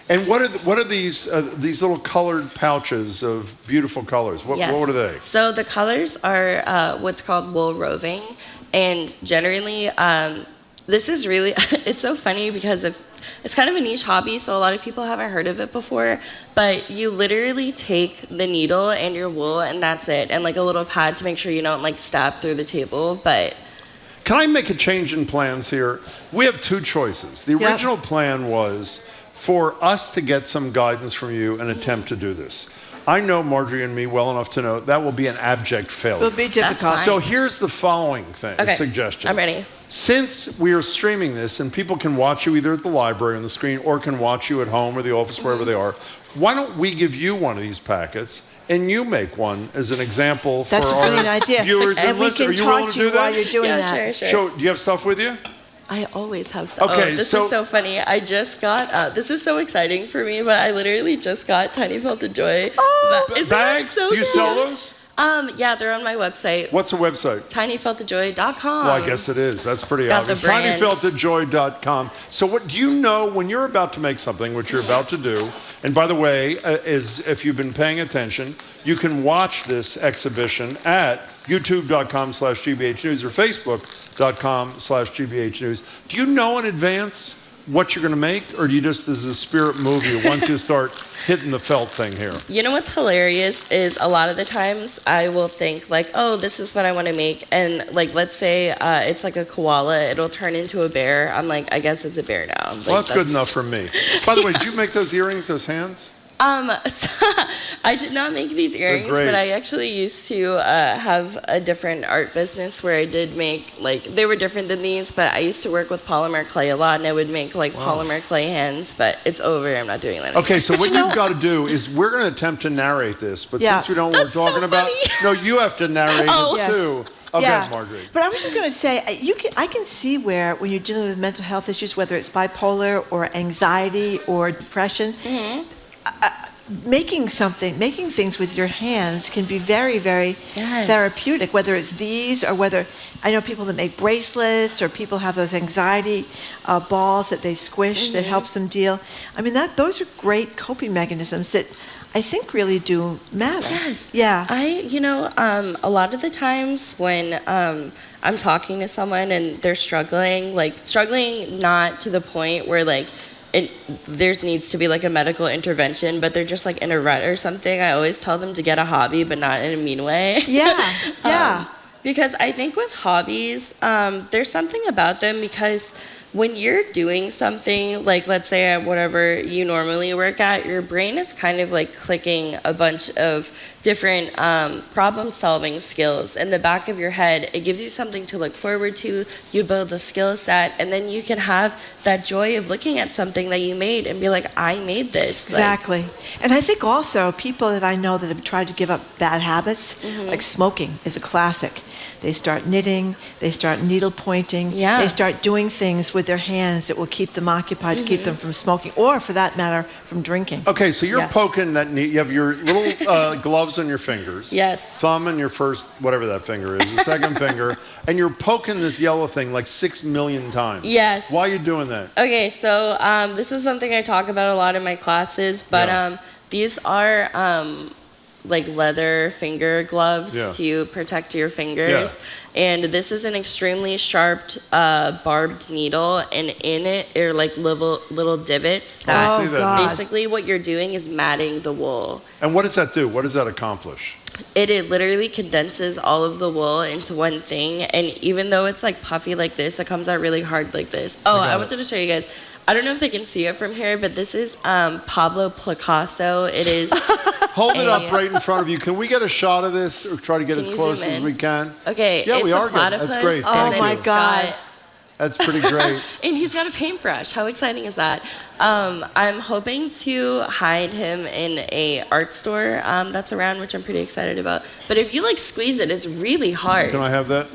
And what are these little colored pouches of beautiful colors? What are they? So the colors are what's called wool roving, and generally this is really it's so funny because it's kind of a niche hobby, so a lot of people haven't heard of it before, but you literally take the needle and your wool and that's it, and like a little pad to make sure you don't like stab through the table. But can I make a change in plans here? We have two choices. The original plan was for us to get some guidance from you and attempt to do this. I know Marjorie and me well enough to know that will be an abject failure. It will be difficult. So here's the following suggestion. I'm ready. Since we are streaming this and people can watch you either at the library on the screen or can watch you at home or the office, wherever they are, why don't we give you one of these packets and you make one as an example for That's a our brilliant idea. viewers and we listeners. Are can you willing talk to to do you while that? you're doing that. Sure. So, do you have stuff with you? I always have stuff. Okay, this is so funny. I just got, this is so exciting for me, but I literally just got Tiny Felt of Joy. Isn't that Bags? so Do you cute? sell those? Yeah, they're on my website. What's the website? tinyfeltofjoy.com. Well, I guess it is. That's pretty Got obvious. the brands. tinyfeltofjoy.com. So what do you know when you're about to make something, which you're about to do, and by the way, is if you've been paying attention, you can watch this exhibition at youtube.com/GBH News or facebook.com/GBH News. Do you know in advance what you're going to make, or do you just, this is a spirit move you once you start hitting the felt thing here? You know what's hilarious is a lot of the times I will think like, oh, this is what I want to make. And like, let's say it's like a koala, it'll turn into a bear. I'm like, I guess it's a bear now. Like, Well, that's good enough for me. By the way, did you make those earrings, those hands? So I did not make these earrings, great. but I actually used to have a different art business where I did make, like, they were different than these, but I used to work with polymer clay a lot, and I would make, like, polymer clay hands, but it's over. I'm not doing that Okay, so anymore. what you've got to do is we're going to attempt to narrate this, but Yeah. since we don't know what we're talking about, no, you have to narrate Oh. it Yes. too. Okay, Yeah. Marjorie. But I was just going to say, I can see where when you're dealing with mental health issues, whether it's bipolar or anxiety or depression, making things with your hands can be very, very therapeutic, whether it's these or whether, I know people that make bracelets or people have those anxiety balls that they squish that helps them deal. I mean, those are great coping mechanisms that I think really do matter. Yes. Yeah. A lot of the times when I'm talking to someone and they're struggling not to the point where like there needs to be like a medical intervention, but they're just like in a rut or something, I always tell them to get a hobby, but not in a mean way. Yeah. Because I think with hobbies, there's something about them because when you're doing something, like let's say at whatever you normally work at, your brain is kind of like clicking a bunch of different problem-solving skills in the back of your head. It gives you something to look forward to. You build a skill set, and then you can have that joy of looking at something that you made and be like, I made this. Exactly. And I think also people that I know that have tried to give up bad habits, like smoking is a classic. They start knitting, they start needle pointing, they start doing things with their hands that will keep them occupied to keep them from smoking, or for that matter, from drinking. Okay, so you're poking that you have your little gloves on your fingers. Yes. Thumb and your first, whatever that finger is, the second finger, and you're poking this yellow thing like 6 million times. Yes. Why are you doing that? Okay, so this is something I talk about a lot in my classes, but these are like leather finger gloves to protect your fingers. And this is an extremely sharp barbed needle, and in it are like little divots that basically what you're doing is matting the wool. And what does that do? What does that accomplish? It literally condenses all of the wool into one thing, and even though it's like puffy like this, it comes out really hard like this. Oh, I wanted to show you guys. I don't know if they can see it from here, but this is Pablo Picasso. It is. Hold it up right in front of you. Can we get a shot of this, or try to get as close as we can? Okay. Yeah, it's we a are good. platypus. That's great. And Thank then you. it's got- That's pretty great. And he's got a paintbrush. How exciting is that? I'm hoping to hide him in a art store that's around, which I'm pretty excited about. But if you like squeeze it, it's really hard. Can I have that?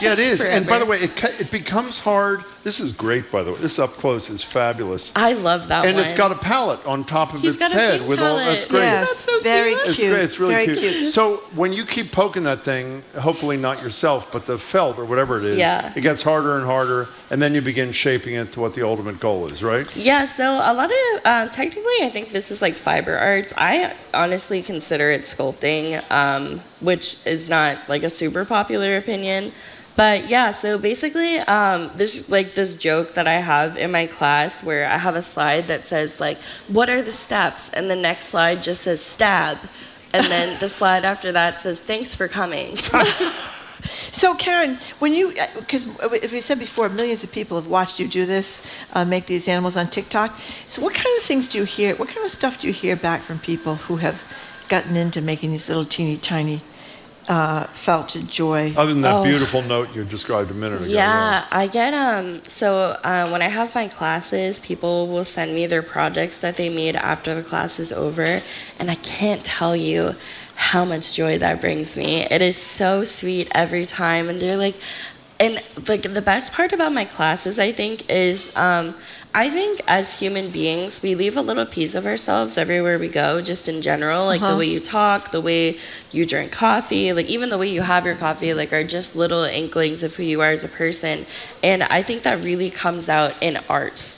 Yeah, it is. And by Forever. the way, it becomes hard. This is great, by the way. This up close is fabulous. I love that and one. it's got a palette on top of He's its got a head pink with all. palette. That's great. Yes, That's so very cute. It's cute. great. It's really Very cute. So when you keep poking that thing, hopefully not yourself, but the felt or whatever it is, Yeah. it gets harder and harder, and then you begin shaping it to what the ultimate goal is, right? Yeah, so a lot of, technically, I think this is like fiber arts. I honestly consider it sculpting, which is not like a super popular opinion. But yeah, so basically, this joke that I have in my class where I have a slide that says like, what are the steps? And the next slide just says stab. And then the slide after that says, thanks for coming. So Karen, when you, because we said before, millions of people have watched you do this, make these animals on TikTok. So what kind of things do you hear, what kind of stuff do you hear back from people who have gotten into making these little teeny tiny felted joy? Other than that beautiful note you described a minute ago. Yeah, I get when I have my classes, people will send me their projects that they made after the class is over, and I can't tell you how much joy that brings me. It is so sweet every time, and they're like, and like the best part about my classes, I think, is I think as human beings, we leave a little piece of ourselves everywhere we go, just in general, like the way you talk, the way you drink coffee, like even the way you have your coffee, like are just little inklings of who you are as a person. And I think that really comes out in art.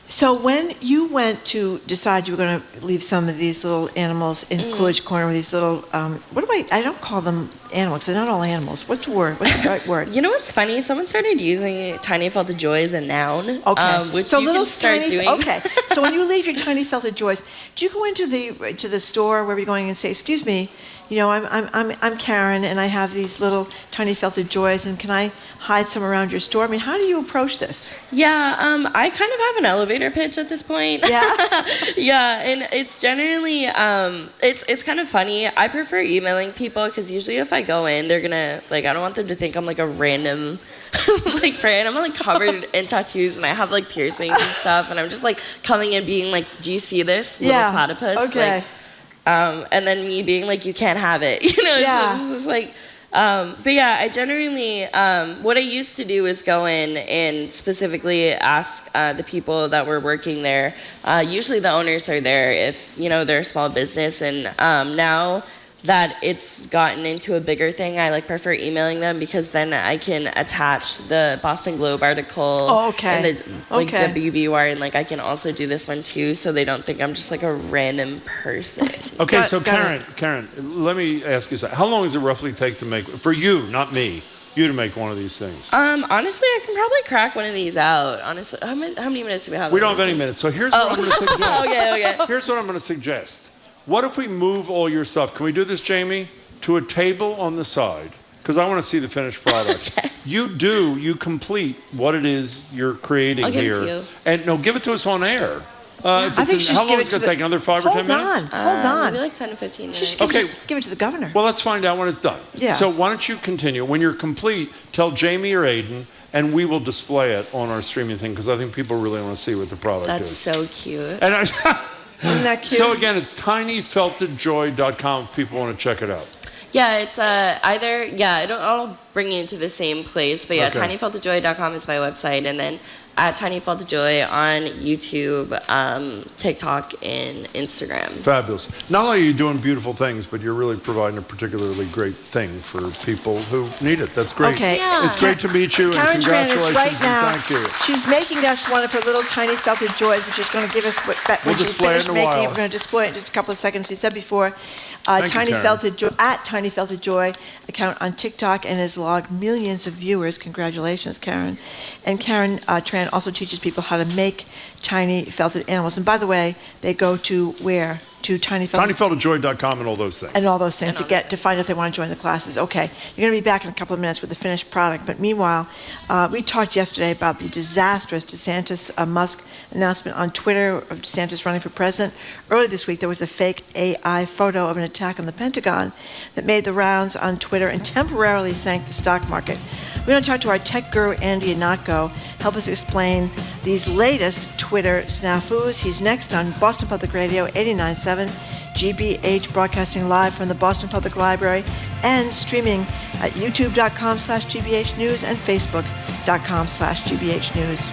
So when you went to decide you were going to leave some of these little animals in Coolidge Corner with these little, I don't call them animals, they're not all animals. What's the word? What's the right word? You know what's funny? Someone started using tiny felted joy as a noun, which so you little can start tiny, doing. Okay, so when you leave your tiny felted joys, do you go into the store where you're going and say, excuse me, you know, I'm Karen and I have these little tiny felted joys, and can I hide some around your store? I mean, how do you approach this? Yeah, I kind of have an elevator pitch at this point. Yeah? Yeah, and it's generally, it's kind of funny. I prefer emailing people because usually if I go in, they're gonna, like, I don't want them to think I'm like a random, like, friend. I'm like covered in tattoos and I have like piercings and stuff, and I'm just like coming in being like, do you see this little platypus? Okay. Like, and then me being like, you can't have it, you know? Yeah. So it's just like, but yeah, I generally, what I used to do is go in and specifically ask the people that were working there. Usually the owners are there if, you know, they're a small business. And now that it's gotten into a bigger thing, I like prefer emailing them because then I can attach the Boston Globe article and the like WBUR, and like I can also do this one too, so they don't think I'm just like a random person. Okay, so Karen, let me ask you something. How long does it roughly take to make, for you, not me, you to make one of these things? Honestly, I can probably crack one of these out. Honestly, how many minutes do we have? We don't have any minutes, so here's what I'm going to suggest. Okay. Here's what I'm going to suggest. What if we move all your stuff? Can we do this, Jamie? To a table on the side, because I want to see the finished product. Okay. You complete what it is you're creating I'll give here. it to you. And no, give it to us on air. I think how long is it going to take? Another 5 or 10 minutes? Hold on. Maybe like 10 to 15 minutes. Give it to the governor. Well, let's find out when it's done. Yeah. So why don't you continue? When you're complete, tell Jamie or Aiden, and we will display it on our streaming thing, because I think people really want to see what the product That's is. so cute. And Isn't that cute? So again, it's tinyfeltedjoy.com if people want to check it out. Yeah, it's I'll bring you to the same place, but yeah, Okay. tinyfeltedjoy.com is my website, and then at tinyfeltedjoy on YouTube, TikTok, and Instagram. Fabulous. Not only are you doing beautiful things, but you're really providing a particularly great thing for people who need it. That's great. Okay. Yeah. It's great to meet you, Karen and Tran congratulations, is right now. and thank you. She's making us one of her little tiny felted joys, which is going to give us We'll when she's display it finished in a making while. it. We're going to display it in just a couple of seconds. She said before, Thank you, Tiny Karen. Felted Joy at Tiny Felted Joy account on TikTok, and has logged millions of viewers. Congratulations, Karen. And Karen Tran and also teaches people how to make tiny felted animals. And by the way, they go to where? To tinyfeltedjoy.com and all those things. And all those things to find out if they want to join the classes. Okay, you're going to be back in a couple of minutes with the finished product. But meanwhile, we talked yesterday about the disastrous DeSantis-Musk announcement on Twitter of DeSantis running for president. Early this week, there was a fake AI photo of an attack on the Pentagon that made the rounds on Twitter and temporarily sank the stock market. We're going to talk to our tech guru, Andy Ihnatko, help us explain these latest Twitter snafus. He's next on Boston Public Radio 89.7, GBH, broadcasting live from the Boston Public Library and streaming at youtube.com/GBH News and facebook.com/GBH News.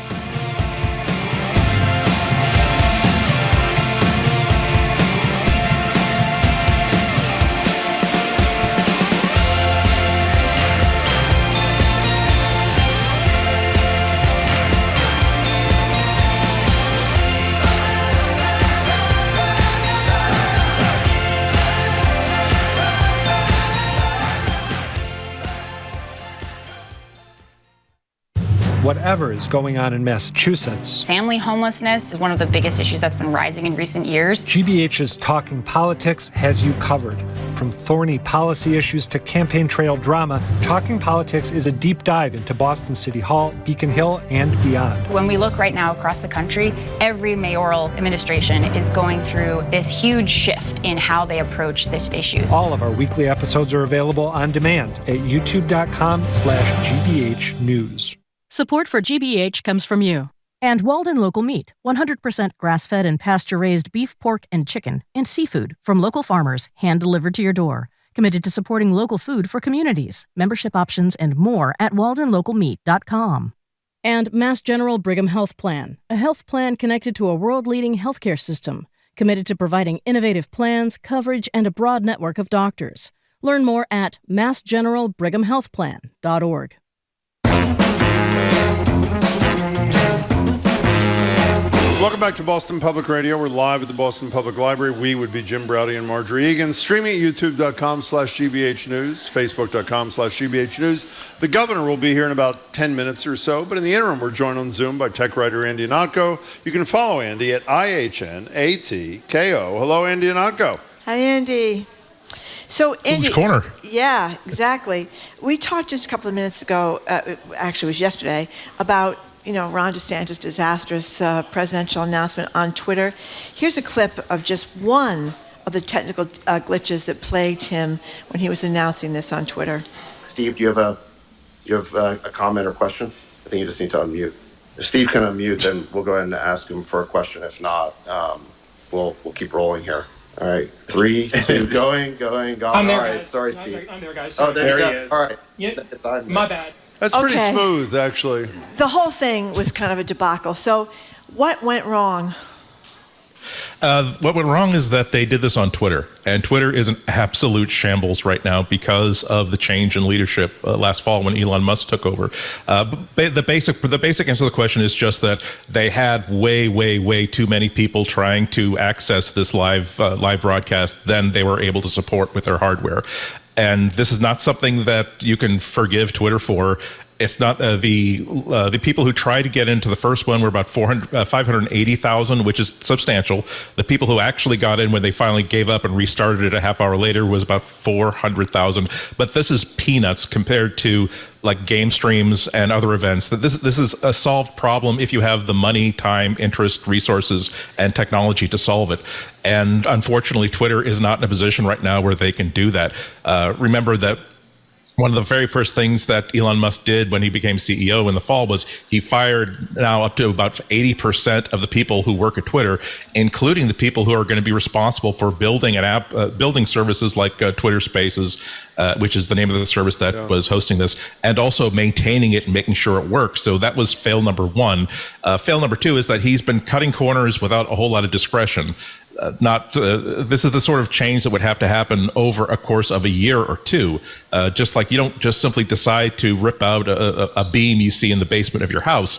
Whatever is going on in Massachusetts, family homelessness is one of the biggest issues that's been rising in recent years. GBH's Talking Politics has you covered. From thorny policy issues to campaign trail drama, Talking Politics is a deep dive into Boston City Hall, Beacon Hill, and beyond. When we look right now across the country, every mayoral administration is going through this huge shift in how they approach these issues. All of our weekly episodes are available on demand at youtube.com/GBH News. Support for GBH comes from you. And Walden Local Meat, 100% grass-fed and pasture-raised beef, pork, and chicken, and seafood from local farmers, hand-delivered to your door. Committed to supporting local food for communities. Membership options and more at waldenlocalmeat.com. And Mass General Brigham Health Plan, a health plan connected to a world-leading healthcare system, committed to providing innovative plans, coverage, and a broad network of doctors. Learn more at massgeneralbrighamhealthplan.org. Welcome back to Boston Public Radio. We're live at the Boston Public Library. We would be Jim Browdy and Marjorie Egan. Streaming at youtube.com/GBH News, facebook.com/GBH News. The governor will be here in about 10 minutes or so, but in the interim, we're joined on Zoom by tech writer Andy Ihnatko. You can follow Andy at IHNATKO. Hello, Andy Ihnatko. Hi, Andy. So, Andy. Who's corner? Yeah, exactly. We talked just a couple of minutes ago, actually it was yesterday, about Ron DeSantis' disastrous presidential announcement on Twitter. Here's a clip of just one of the technical glitches that plagued him when he was announcing this on Twitter. Steve, do you have a comment or question? I think you just need to unmute. If Steve can unmute, then we'll go ahead and ask him for a question. If not, we'll keep rolling here. All right, 3, 2, going. I'm there, all right, guys. sorry, Steve. I'm there, guys. Oh, there he you go. is. All right. Yeah, my bad. That's pretty smooth, actually. The whole thing was kind of a debacle. So what went wrong? What went wrong is that they did this on Twitter, and Twitter is an absolute shambles right now because of the change in leadership last fall when Elon Musk took over. The basic answer to the question is just that they had way too many people trying to access this live broadcast than they were able to support with their hardware. And this is not something that you can forgive Twitter for. It's not the people who tried to get into the first one were about 580,000, which is substantial. The people who actually got in when they finally gave up and restarted it a half hour later was about 400,000. But this is peanuts compared to like game streams and other events. That this is a solved problem if you have the money, time, interest, resources, and technology to solve it. And unfortunately, Twitter is not in a position right now where they can do that. Remember that one of the very first things that Elon Musk did when he became CEO in the fall was he fired now up to about 80% of the people who work at Twitter, including the people who are going to be responsible for building an app, building services like Twitter Spaces, which is the name of the service that was hosting this, and also maintaining it and making sure it works. So that was fail number one. Fail number two is that he's been cutting corners without a whole lot of discretion. This is the sort of change that would have to happen over a course of a year or two. Just like you don't just simply decide to rip out a beam you see in the basement of your house.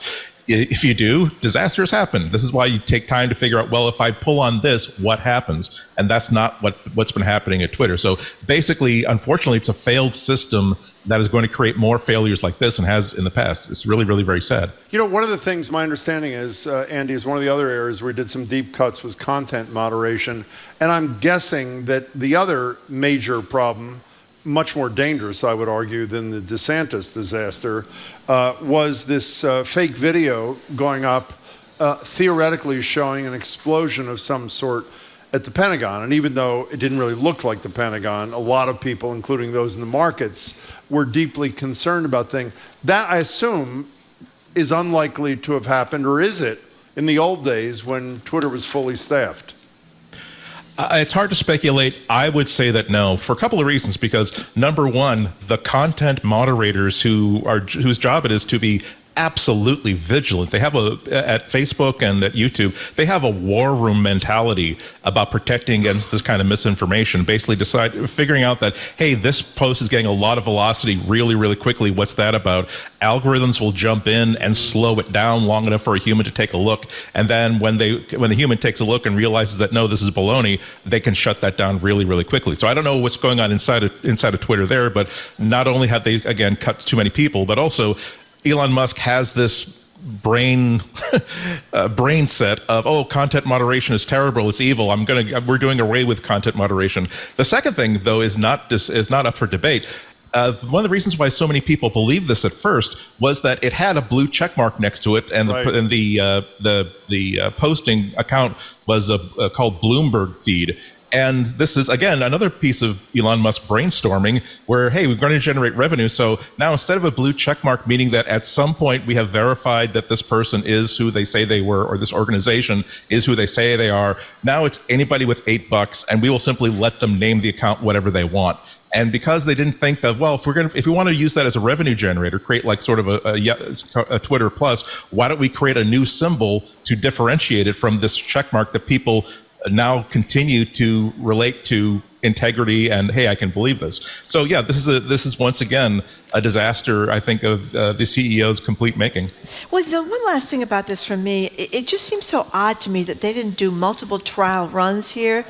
if you do, disasters happen. This is why you take time to figure out, well, if I pull on this, what happens? And that's not what's been happening at Twitter. So basically, unfortunately, it's a failed system that is going to create more failures like this and has in the past. It's really, really very sad. You know, one of the things my understanding is, Andy, is one of the other areas where we did some deep cuts was content moderation. And I'm guessing that the other major problem, much more dangerous, I would argue, than the DeSantis disaster, was this fake video going up, theoretically showing an explosion of some sort at the Pentagon. And even though it didn't really look like the Pentagon, a lot of people, including those in the markets, were deeply concerned about things. That, I assume, is unlikely to have happened, or is it, in the old days when Twitter was fully staffed? It's hard to speculate. I would say that no, for a couple of reasons. Because number one, the content moderators whose job it is to be absolutely vigilant. They have at Facebook and at YouTube, they have a war room mentality about protecting against this kind of misinformation. Basically figuring out that, hey, this post is getting a lot of velocity really, really quickly. What's that about? Algorithms will jump in and slow it down long enough for a human to take a look. And then when the human takes a look and realizes that, no, this is baloney, they can shut that down really, really quickly. So I don't know what's going on inside of Twitter there, but not only have they, again, cut too many people, but also Elon Musk has this brain set of, oh, content moderation is terrible, it's evil. We're doing away with content moderation. The second thing, though, is not up for debate. One of the reasons why so many people believed this at first was that it had a blue check mark next to it, and the posting account was called Bloomberg feed. And this is, again, another piece of Elon Musk brainstorming where, hey, we're going to generate revenue. So now instead of a blue check mark, meaning that at some point we have verified that this person is who they say they were, or this organization is who they say they are, now it's anybody with $8, and we will simply let them name the account whatever they want. And because they didn't think of, well, if we want to use that as a revenue generator, create like sort of a Twitter Plus, why don't we create a new symbol to differentiate it from this check mark that people now continue to relate to integrity and, hey, I can believe this. So yeah, this is once again a disaster, I think, of the CEO's complete making. Well, the one last thing about this from me, it just seems so odd to me that they didn't do multiple trial runs here.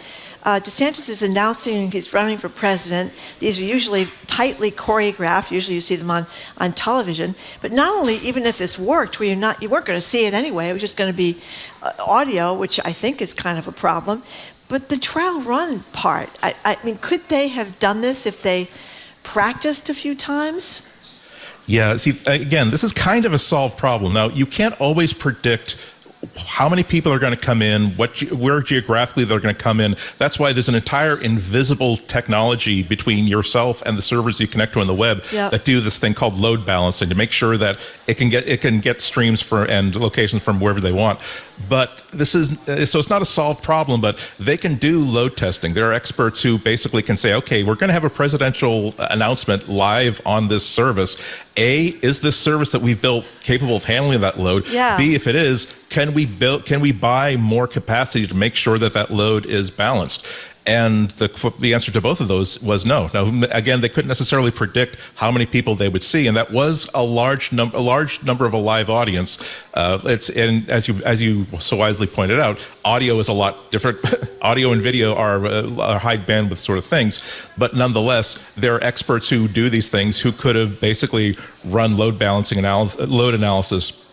DeSantis is announcing he's running for president. These are usually tightly choreographed. Usually you see them on television. But not only, even if this worked, where you weren't going to see it anyway, it was just going to be audio, which I think is kind of a problem. But the trial run part, I mean, could they have done this if they practiced a few times? Yeah, see, again, this is kind of a solved problem. Now, you can't always predict how many people are going to come in, where geographically they're going to come in. That's why there's an entire invisible technology between yourself and the servers you connect to on the web that do this thing called load balancing to make sure that it can get streams and locations from wherever they want. But so it's not a solved problem, but they can do load testing. There are experts who basically can say, okay, we're going to have a presidential announcement live on this service. A, is this service that we've built capable of handling that load? Yeah. B, if it is, can we buy more capacity to make sure that load is balanced? And the answer to both of those was no. Now, again, they couldn't necessarily predict how many people they would see, and that was a large number of a live audience. And as you so wisely pointed out, audio is a lot different. Audio and video are high bandwidth sort of things, but nonetheless, there are experts who do these things who could have basically run load balancing load analysis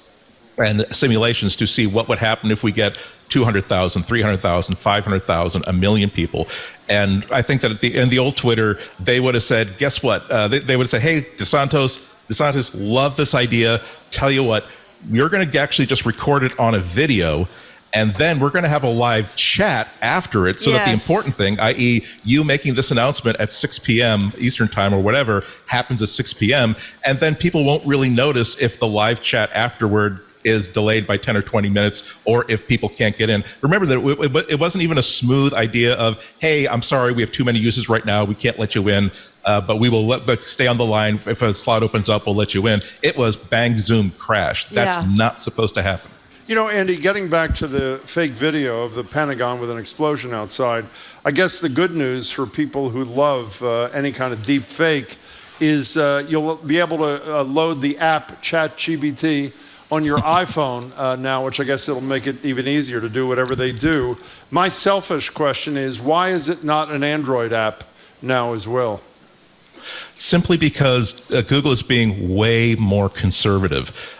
and simulations to see what would happen if we get 200,000, 300,000, 500,000, 1 million people. And I think that in the old Twitter, they would have said, guess what? They would have said, hey, DeSantis, love this idea. Tell you what, you're going to actually just record it on a video, and then we're going to have a live chat after it so that the important thing, i.e. you making this announcement at 6 p.m. Eastern time or whatever, happens at 6 p.m. And then people won't really notice if the live chat afterward is delayed by 10 or 20 minutes, or if people can't get in. Remember that it wasn't even a smooth idea of, hey, I'm sorry, we have too many users right now, we can't let you in, but we will but stay on the line. If a slot opens up, we'll let you in. It was bang, zoom, crash. That's not supposed to happen. You know, Andy, getting back to the fake video of the Pentagon with an explosion outside, I guess the good news for people who love any kind of deep fake is you'll be able to load the app ChatGPT on your iPhone now, which I guess it'll make it even easier to do whatever they do. My selfish question is, why is it not an Android app now as well? Simply because Google is being way more conservative.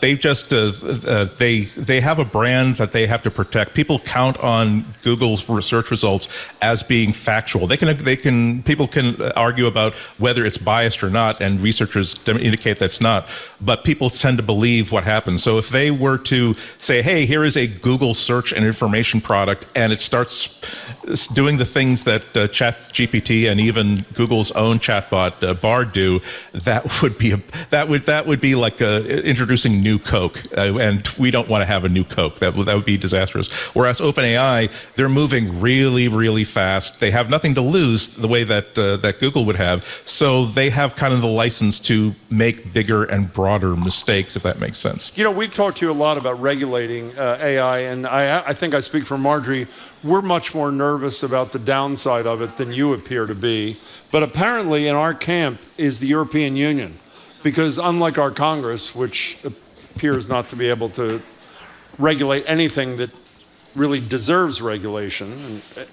They just they have a brand that they have to protect. People count on Google's research results as being factual. People can argue about whether it's biased or not, and researchers indicate that's not. But people tend to believe what happens. So if they were to say, "Hey, here is a Google search and information product," and it starts doing the things that ChatGPT and even Google's own chatbot Bard do, that would be like introducing new Coke, and we don't want to have a new Coke. That would be disastrous. Whereas OpenAI, they're moving really, really fast. They have nothing to lose the way that Google would have, so they have kind of the license to make bigger and broader mistakes, if that makes sense. You know, we've talked to you a lot about regulating AI, and I think I speak for Marjorie. We're much more nervous about the downside of it than you appear to be. But apparently in our camp is the European Union, because unlike our Congress, which appears not to be able to regulate anything that really deserves regulation,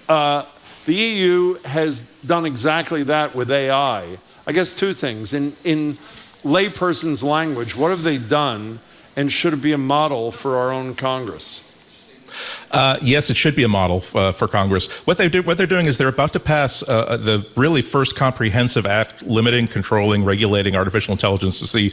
the EU has done exactly that with AI. I guess two things. In layperson's language, what have they done, and should it be a model for our own Congress? Yes, it should be a model for Congress. What they're doing is they're about to pass the really first comprehensive act limiting, controlling, regulating artificial intelligence. It's the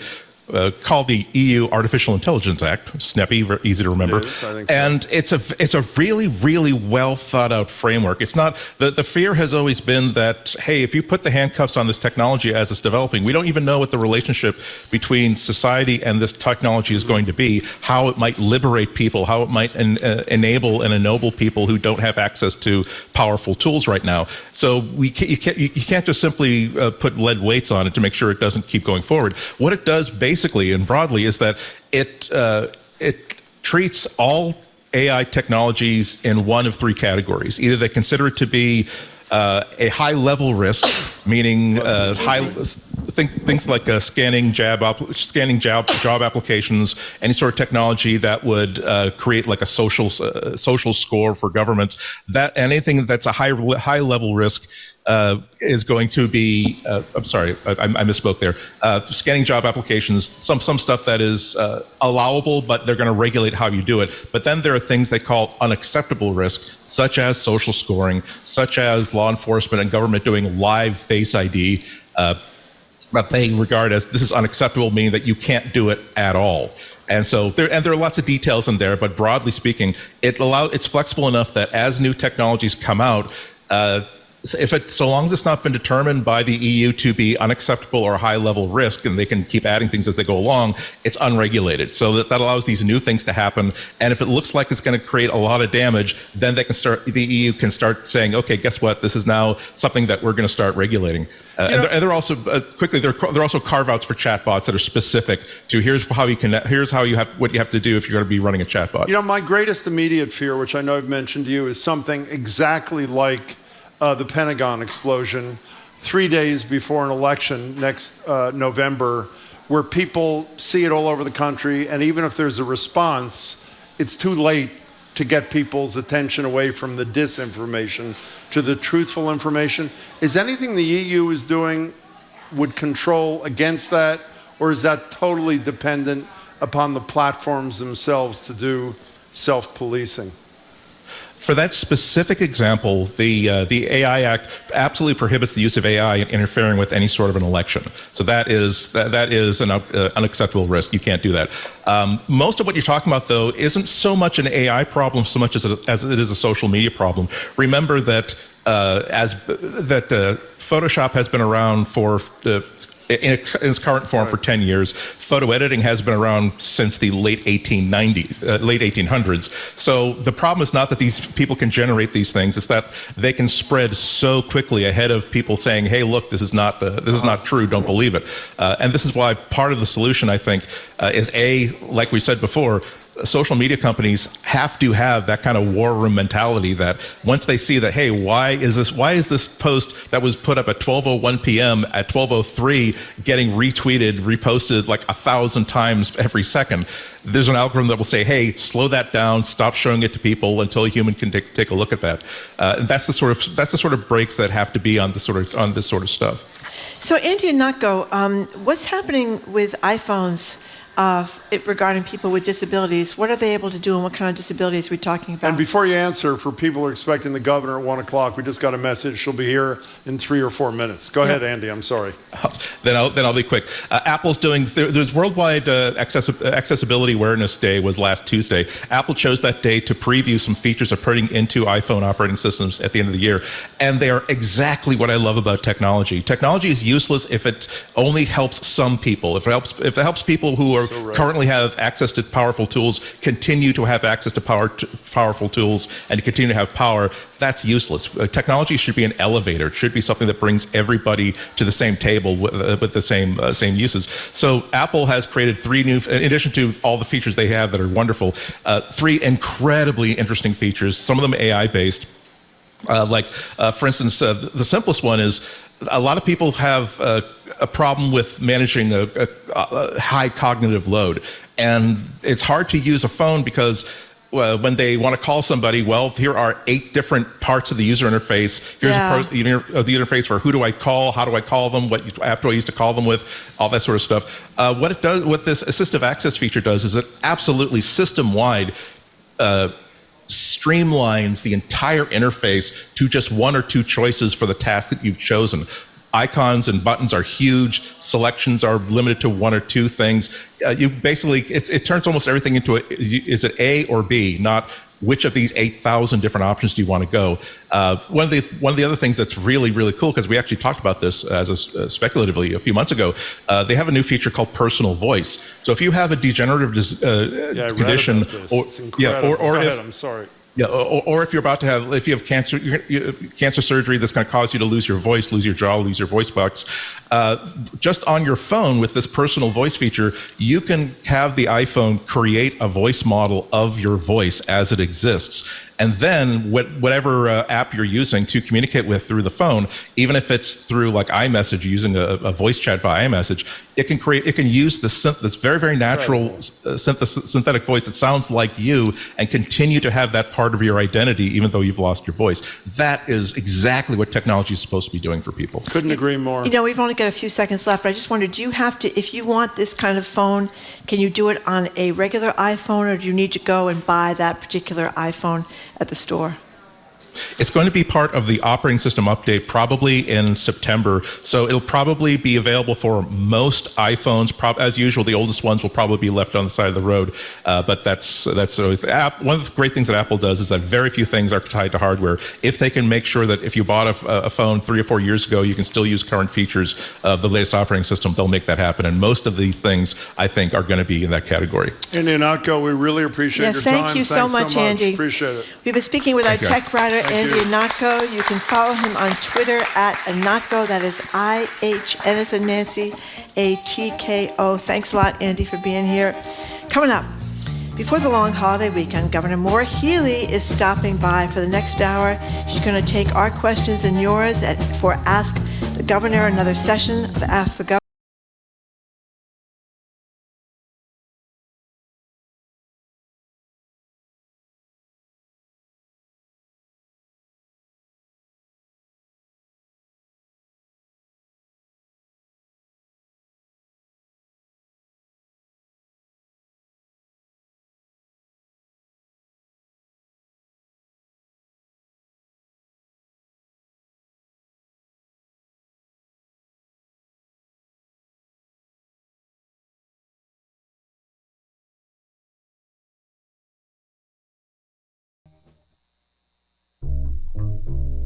called the EU Artificial Intelligence Act. Snappy, easy to remember. It is, I think so. And it's a really, really well thought out framework. It's not, the fear has always been that, hey, if you put the handcuffs on this technology as it's developing, we don't even know what the relationship between society and this technology is going to be, how it might liberate people, how it might enable and ennoble people who don't have access to powerful tools right now. So you can't just simply put lead weights on it to make sure it doesn't keep going forward. What it does basically and broadly is that it treats all AI technologies in one of three categories. Either they consider it to be a high-level risk, meaning things like scanning job applications, any sort of technology that would create like a social score for governments. That anything that's a high-level risk is going to be, I'm sorry, I misspoke there. Scanning job applications, some stuff that is allowable, but they're going to regulate how you do it. But then there are things they call unacceptable risk, such as social scoring, such as law enforcement and government doing live Face ID, that they regard as this is unacceptable, meaning that you can't do it at all. And so there are lots of details in there, but broadly speaking, it's flexible enough that as new technologies come out, so long as it's not been determined by the EU to be unacceptable or high-level risk, and they can keep adding things as they go along, it's unregulated. So that allows these new things to happen. And if it looks like it's going to create a lot of damage, then the EU can start saying, okay, guess what? This is now something that we're going to start regulating. And they're also they're also carve-outs for chatbots that are specific to here's what you have to do if you're going to be running a chatbot. You know, my greatest immediate fear, which I know I've mentioned to you, is something exactly like the Pentagon explosion 3 days before an election next November, where people see it all over the country, and even if there's a response, it's too late to get people's attention away from the disinformation to the truthful information. Is anything the EU is doing would control against that, or is that totally dependent upon the platforms themselves to do self-policing? For that specific example, the AI Act absolutely prohibits the use of AI in interfering with any sort of an election. So that is an unacceptable risk. You can't do that. Most of what you're talking about, though, isn't so much an AI problem so much as it is a social media problem. Remember that Photoshop has been around for in its current form for 10 years. Photo editing has been around since the late 1800s. So the problem is not that these people can generate these things; it's that they can spread so quickly ahead of people saying, "Hey, look, this is not true. Don't believe it." And this is why part of the solution, I think, is like we said before, social media companies have to have that kind of war room mentality that once they see that, hey, why is this post that was put up at 12:01 p.m. at 12:03 getting retweeted, reposted like 1,000 times every second? There's an algorithm that will say, hey, slow that down, stop showing it to people until a human can take a look at that. And that's the sort of breaks that have to be on this sort of stuff. So Andy and Notko, what's happening with iPhones regarding people with disabilities? What are they able to do, and what kind of disabilities are we talking about? And before you answer, for people who are expecting the governor at 1 o'clock, we just got a message. She'll be here in 3 or 4 minutes. Go ahead, Andy. I'm sorry. Then I'll be quick. Apple's doing. There's Worldwide Accessibility Awareness Day was last Tuesday. Apple chose that day to preview some features they're putting into iPhone operating systems at the end of the year, and they are exactly what I love about technology. Technology is useless if it only helps some people. If it helps people who are currently have access to powerful tools, continue to have access to powerful tools, and continue to have power, that's useless. Technology should be an elevator. It should be something that brings everybody to the same table with the same uses. So Apple has created 3 new, in addition to all the features they have that are wonderful, 3 incredibly interesting features, some of them AI-based. For instance, the simplest one is a lot of people have a problem with managing a high cognitive load. And it's hard to use a phone because when they want to call somebody, well, here are 8 different parts of the user interface. Here's the interface for who do I call, how do I call them, what app do I use to call them with, all that sort of stuff. What this assistive access feature does is it absolutely system-wide streamlines the entire interface to just 1 or 2 choices for the task that you've chosen. Icons and buttons are huge. Selections are limited to 1 or 2 things. You basically, it turns almost everything into is it A or B, not which of these 8,000 different options do you want to go. One of the other things that's really, really cool, because we actually talked about this speculatively a few months ago, they have a new feature called personal voice. So if you have a degenerative condition, I'm sorry. Yeah, or if you have cancer surgery that's going to cause you to lose your voice, lose your jaw, lose your voice box, just on your phone with this personal voice feature, you can have the iPhone create a voice model of your voice as it exists. And then whatever app you're using to communicate with through the phone, even if it's through like iMessage, using a voice chat via iMessage, it can use this very, very natural synthetic voice that sounds like you and continue to have that part of your identity even though you've lost your voice. That is exactly what technology is supposed to be doing for people. Couldn't agree more. You know, we've only got a few seconds left, but I just wondered, do you have to, if you want this kind of phone, can you do it on a regular iPhone, or do you need to go and buy that particular iPhone at the store? It's going to be part of the operating system update probably in September. So it'll probably be available for most iPhones. As usual, the oldest ones will probably be left on the side of the road. But that's one of the great things that Apple does is that very few things are tied to hardware. If they can make sure that if you bought a phone 3 or 4 years ago, you can still use current features of the latest operating system, they'll make that happen. And most of these things, I think, are going to be in that category. Andy and Notko, we really appreciate your time. Thank you so much, Andy. Appreciate it. We've been speaking with our tech writer, Andy you. Notko. You can follow him on Twitter at Notko. That is IHN as in Nancy, ATKO. Thanks a lot, Andy, for being here. Coming up, before the long holiday weekend, Governor Maura Healey is stopping by for the next hour. She's going to take our questions and yours for Ask the Governor, another session of Ask the Governor.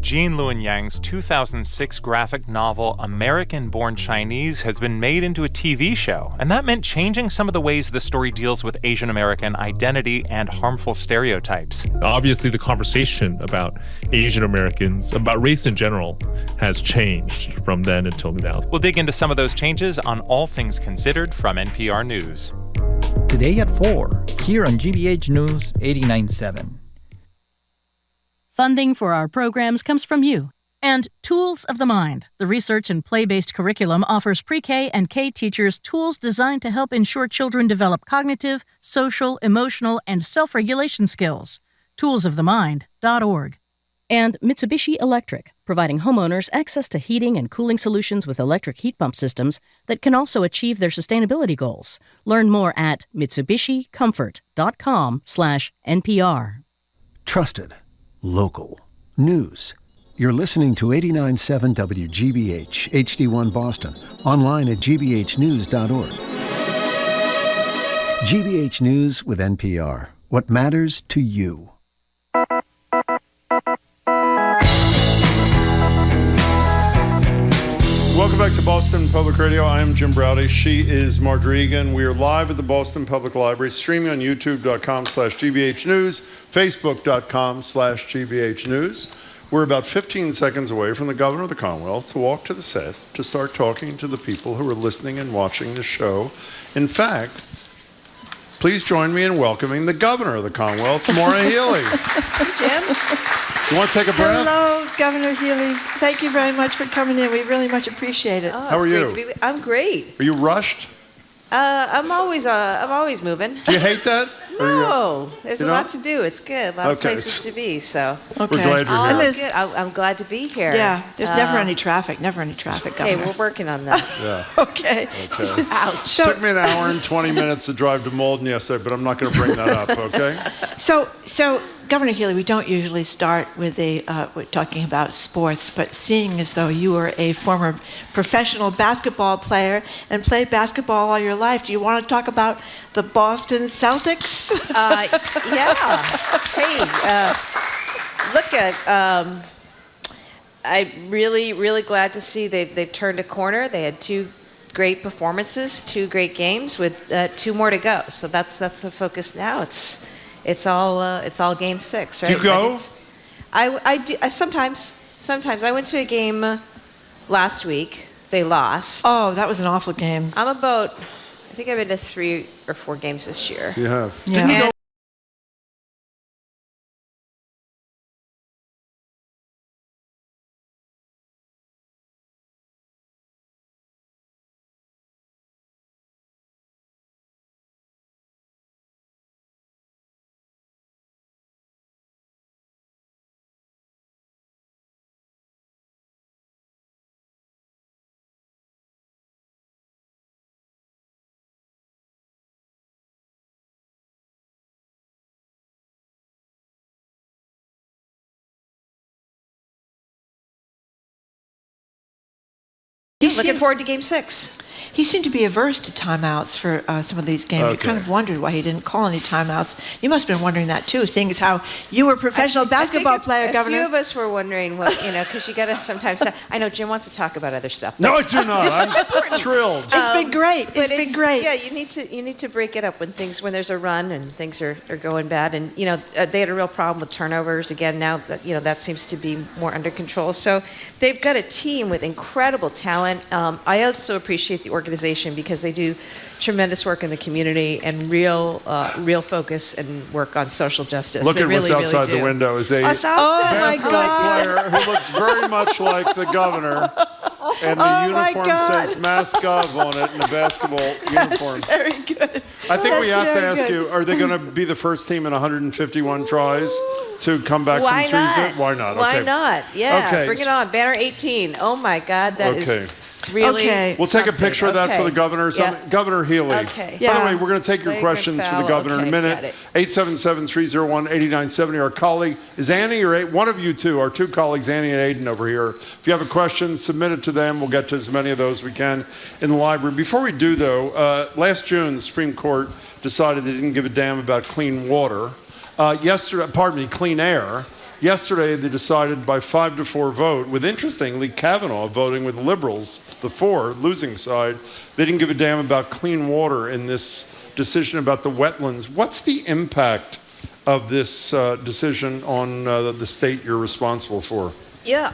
Gene Luen Yang's 2006 graphic novel American-Born Chinese has been made into a TV show, and that meant changing some of the ways the story deals with Asian American identity and harmful stereotypes. Obviously, the conversation about Asian Americans, about race in general, has changed from then until now. We'll dig into some of those changes on All Things Considered from NPR News. Today at 4, here on GBH News 89.7. Funding for our programs comes from you. And Tools of the Mind, the research and play-based curriculum, offers pre-K and K teachers tools designed to help ensure children develop cognitive, social, emotional, and self-regulation skills. toolsofthemind.org. And Mitsubishi Electric, providing homeowners access to heating and cooling solutions with electric heat pump systems that can also achieve their sustainability goals. Learn more at mitsubishicomfort.com/NPR. Trusted, local, news. You're listening to 89.7 WGBH, HD1 Boston, online at gbhnews.org. GBH News with NPR. What matters to you. Welcome back to Boston Public Radio. I am Jim Browdy. She is Marjorie Egan. We are live at the Boston Public Library, streaming on youtube.com/GBH News, facebook.com/GBH News. We're about 15 seconds away from the Governor of the Commonwealth to walk to the set to start talking to the people who are listening and watching the show. In fact, please join me in welcoming the Governor of the Commonwealth, Maura Healey. Jim? You want to take a breath? Hello, Governor Healey. Thank you very much for coming in. We really much appreciate it. How are you? I'm great. Are you rushed? I'm always moving. Do you hate that? No, there's a lot to do. It's good. A lot of places to be. So we're glad you're here. Good. I'm glad to be here. Yeah, there's never any traffic. Governor. Hey, we're working on that. Yeah. Okay. Ouch. Took me an hour and 20 minutes to drive to Malden yesterday, but I'm not going to bring that up, okay? So, Governor Healey, we don't usually start with with talking about sports, but seeing as though you were a former professional basketball player and played basketball all your life, do you want to talk about the Boston Celtics? Yeah. Hey, look at. I'm really glad to see they've turned a corner. They had 2 great performances, 2 great games with 2 more to go. So that's the focus now. It's all game 6, right? Do you go? I do. Sometimes I went to a game last week. They lost. Oh, that was an awful game. I think I've been to 3 or 4 games this year. You have. Yeah. Didn't you go? Looking forward to game 6. He seemed to be averse to timeouts for some of these games. Okay. You kind of wondered why he didn't call any timeouts. You must have been wondering that too, seeing as how you were a professional basketball player, Governor. A few of us were wondering what, because you got to sometimes. I know Jim wants to talk about other stuff. No, I do not. I'm thrilled. It's been great. It's been great. Yeah, you need to break it up when there's a run and things are going bad. And they had a real problem with turnovers again. Now that seems to be more under control. So they've got a team with incredible talent. I also appreciate the organization because they do tremendous work in the community and real focus and work on social justice. Look they at really, what's outside really the window. Is a basketball player who looks very much like the governor, and the uniform says Mask Gov on it in the basketball uniform. Very good. I think we have to ask you, are they going to be the first team in 151 tries to come back Why from 3-0? not? Why not? Why Okay. not? Yeah, Okay. bring it on. Banner 18. Oh my God, that is really. Okay. We'll take a something. picture of that for the governor. Yeah. Governor Healey. Okay. By the way, we're going to take your questions for the governor in a minute. got it. 877-301-8970. Our colleague is Annie, or one of you two, our 2 colleagues, Annie and Aiden over here. If you have a question, submit it to them. We'll get to as many of those as we can in the library. Before we do, though, last June, the Supreme Court decided they didn't give a damn about clean water. Clean air. Yesterday, they decided by 5-4 vote, with interestingly Kavanaugh voting with liberals, the 4 losing side. They didn't give a damn about clean water in this decision about the wetlands. What's the impact of this decision on the state you're responsible for? Yeah,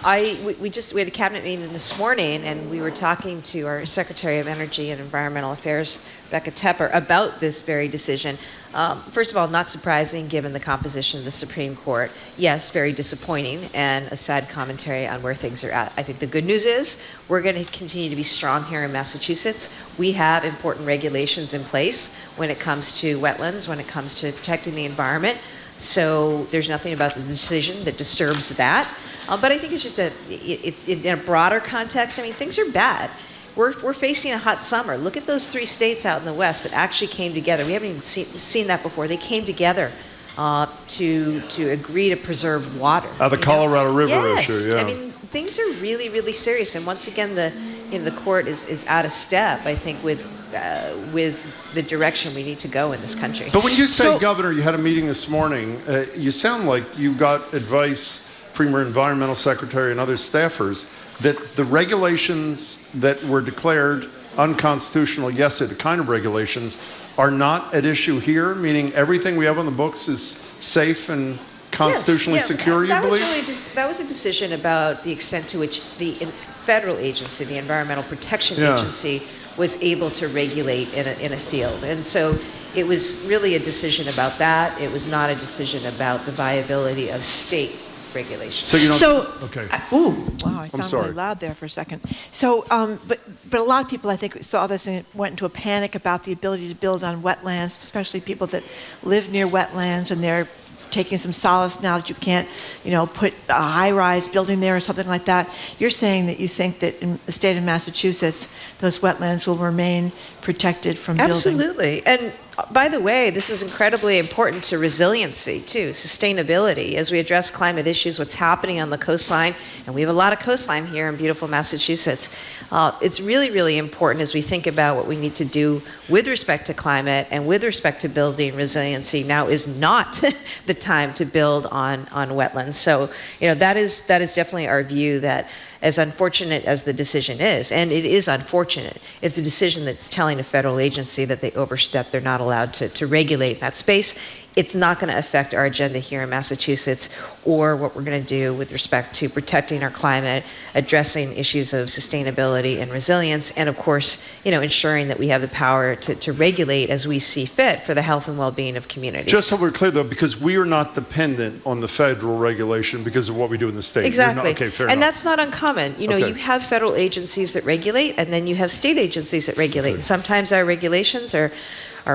we had a cabinet meeting this morning, and we were talking to our Secretary of Energy and Environmental Affairs, Becca Tepper, about this very decision. First of all, not surprising given the composition of the Supreme Court. Yes, very disappointing and a sad commentary on where things are at. I think the good news is we're going to continue to be strong here in Massachusetts. We have important regulations in place when it comes to wetlands, when it comes to protecting the environment. So there's nothing about the decision that disturbs that. But I think it's just in a broader context, I mean, things are bad. We're facing a hot summer. Look at those 3 states out in the West that actually came together. We haven't even seen that before. They came together to agree to preserve water. The Colorado River issue, yeah. I mean, things are really, really serious. And once again, the court is out of step, I think, with the direction we need to go in this country. But when you say, Governor, you had a meeting this morning, you sound like you got advice from your environmental secretary and other staffers that the regulations that were declared unconstitutional yesterday, the kind of regulations, are not at issue here, meaning everything we have on the books is safe and constitutionally secure, you believe? That was a decision about the extent to which the federal agency, the Environmental Protection Agency, was able to regulate in a field. And so it was really a decision about that. It was not a decision about the viability of state regulation. So you don't. Okay. Wow, I sounded really loud there for a second. So, but a lot of people, I think, saw this and went into a panic about the ability to build on wetlands, especially people that live near wetlands, and they're taking some solace now that you can't, put a high-rise building there or something like that. You're saying that you think that in the state of Massachusetts, those wetlands will remain protected from building. Absolutely. And by the way, this is incredibly important to resiliency, too, sustainability. As we address climate issues, what's happening on the coastline, and we have a lot of coastline here in beautiful Massachusetts, it's really, really important as we think about what we need to do with respect to climate and with respect to building resiliency. Now is not the time to build on wetlands. So, that is definitely our view, that as unfortunate as the decision is, and it is unfortunate, it's a decision that's telling a federal agency that they overstep, they're not allowed to regulate that space. It's not going to affect our agenda here in Massachusetts or what we're going to do with respect to protecting our climate, addressing issues of sustainability and resilience, and of course, ensuring that we have the power to regulate as we see fit for the health and well-being of communities. Just so we're clear, though, because we are not dependent on the federal regulation because of what we do in the state. Exactly. Okay, fair and enough. That's not uncommon. You have federal agencies that regulate, and then you have state agencies that regulate. And sometimes our regulations are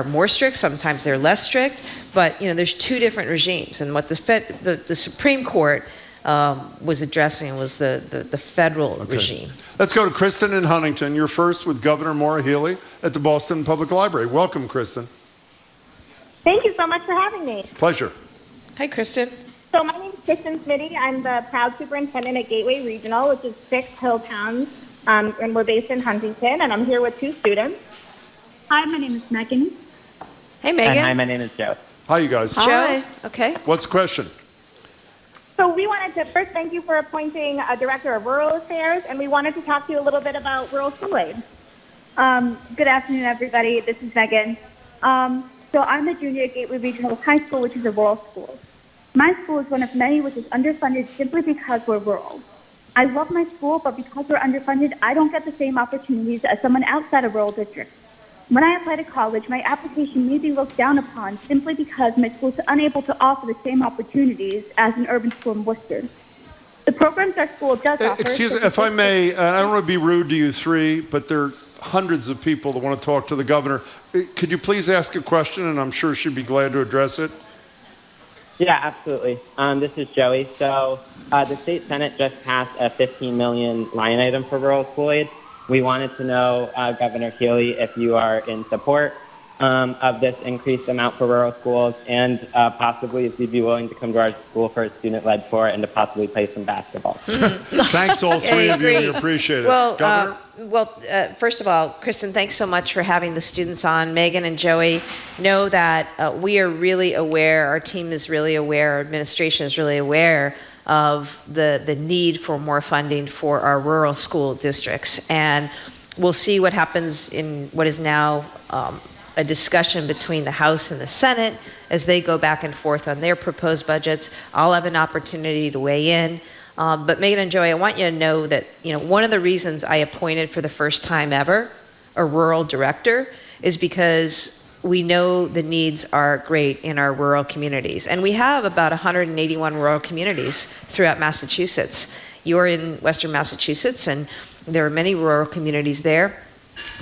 more strict, sometimes they're less strict, but there's 2 different regimes. And what the Supreme Court was addressing was the federal regime. Let's go to Kristen in Huntington. You're first with Governor Maura Healey at the Boston Public Library. Welcome, Kristen. Thank you so much for having me. Pleasure. Hi, Kristen. So my name is Kristen Smitty. I'm the proud superintendent at Gateway Regional, which is 6 hill towns, and we're based in Huntington, and I'm here with 2 students. Hi, my name is Megan. Hey, Megan. And hi, my name is Joe. Hi, you guys. Joe. Okay. What's the question? So we wanted to first thank you for appointing a director of rural affairs, and we wanted to talk to you a little bit about rural school aid. Good afternoon, everybody. This is Megan. So I'm a junior at Gateway Regional High School, which is a rural school. My school is one of many which is underfunded simply because we're rural. I love my school, but because we're underfunded, I don't get the same opportunities as someone outside a rural district. When I apply to college, my application may be looked down upon simply because my school is unable to offer the same opportunities as an urban school in Worcester. The programs our school does offer... Excuse me, if I may, I don't want to be rude to you 3, but there are hundreds of people that want to talk to the governor. Could you please ask a question, and I'm sure she'd be glad to address it? Yeah, absolutely. This is Joey. So the state Senate just passed a $15 million line item for rural school aid. We wanted to know, Governor Healey, if you are in support of this increased amount for rural schools, and possibly if you'd be willing to come to our school for a student-led tour and to possibly play some basketball. Thanks, all 3 of you. We appreciate it. Well, first of all, Kristen, thanks so much for having the students on. Megan and Joey, know that we are really aware, our team is really aware, our administration is really aware of the need for more funding for our rural school districts. And we'll see what happens in what is now a discussion between the House and the Senate as they go back and forth on their proposed budgets. I'll have an opportunity to weigh in. But Megan and Joey, I want you to know that one of the reasons I appointed for the first time ever a rural director is because we know the needs are great in our rural communities. And we have about 181 rural communities throughout Massachusetts. You're in Western Massachusetts, and there are many rural communities there,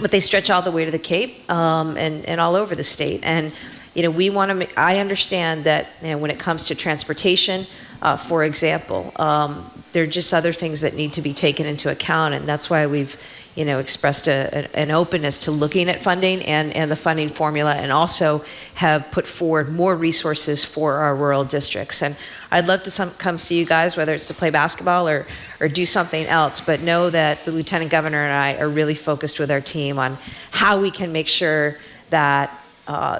but they stretch all the way to the Cape and all over the state. And we want to. I understand that when it comes to transportation, for example, there are just other things that need to be taken into account, and that's why we've expressed an openness to looking at funding and the funding formula, and also have put forward more resources for our rural districts. And I'd love to come see you guys, whether it's to play basketball or do something else, but know that the Lieutenant Governor and I are really focused with our team on how we can make sure that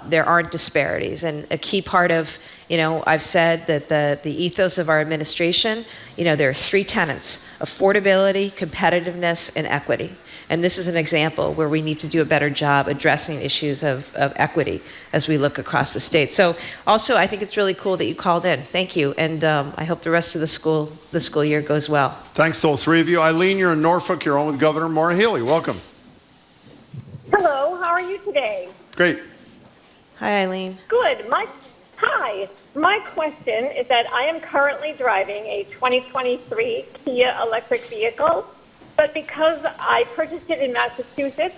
there aren't disparities. And a key part of, I've said that the ethos of our administration, there are 3 tenets: affordability, competitiveness, and equity. And this is an example where we need to do a better job addressing issues of equity as we look across the state. So also, I think it's really cool that you called in. Thank you. And I hope the rest of the school year goes well. Thanks to all 3 of you. Eileen, you're in Norfolk. You're on with Governor Maura Healey. Welcome. Hello, how are you today? Great. Hi, Eileen. Good. Hi. My question is that I am currently driving a 2023 Kia electric vehicle, but because I purchased it in Massachusetts,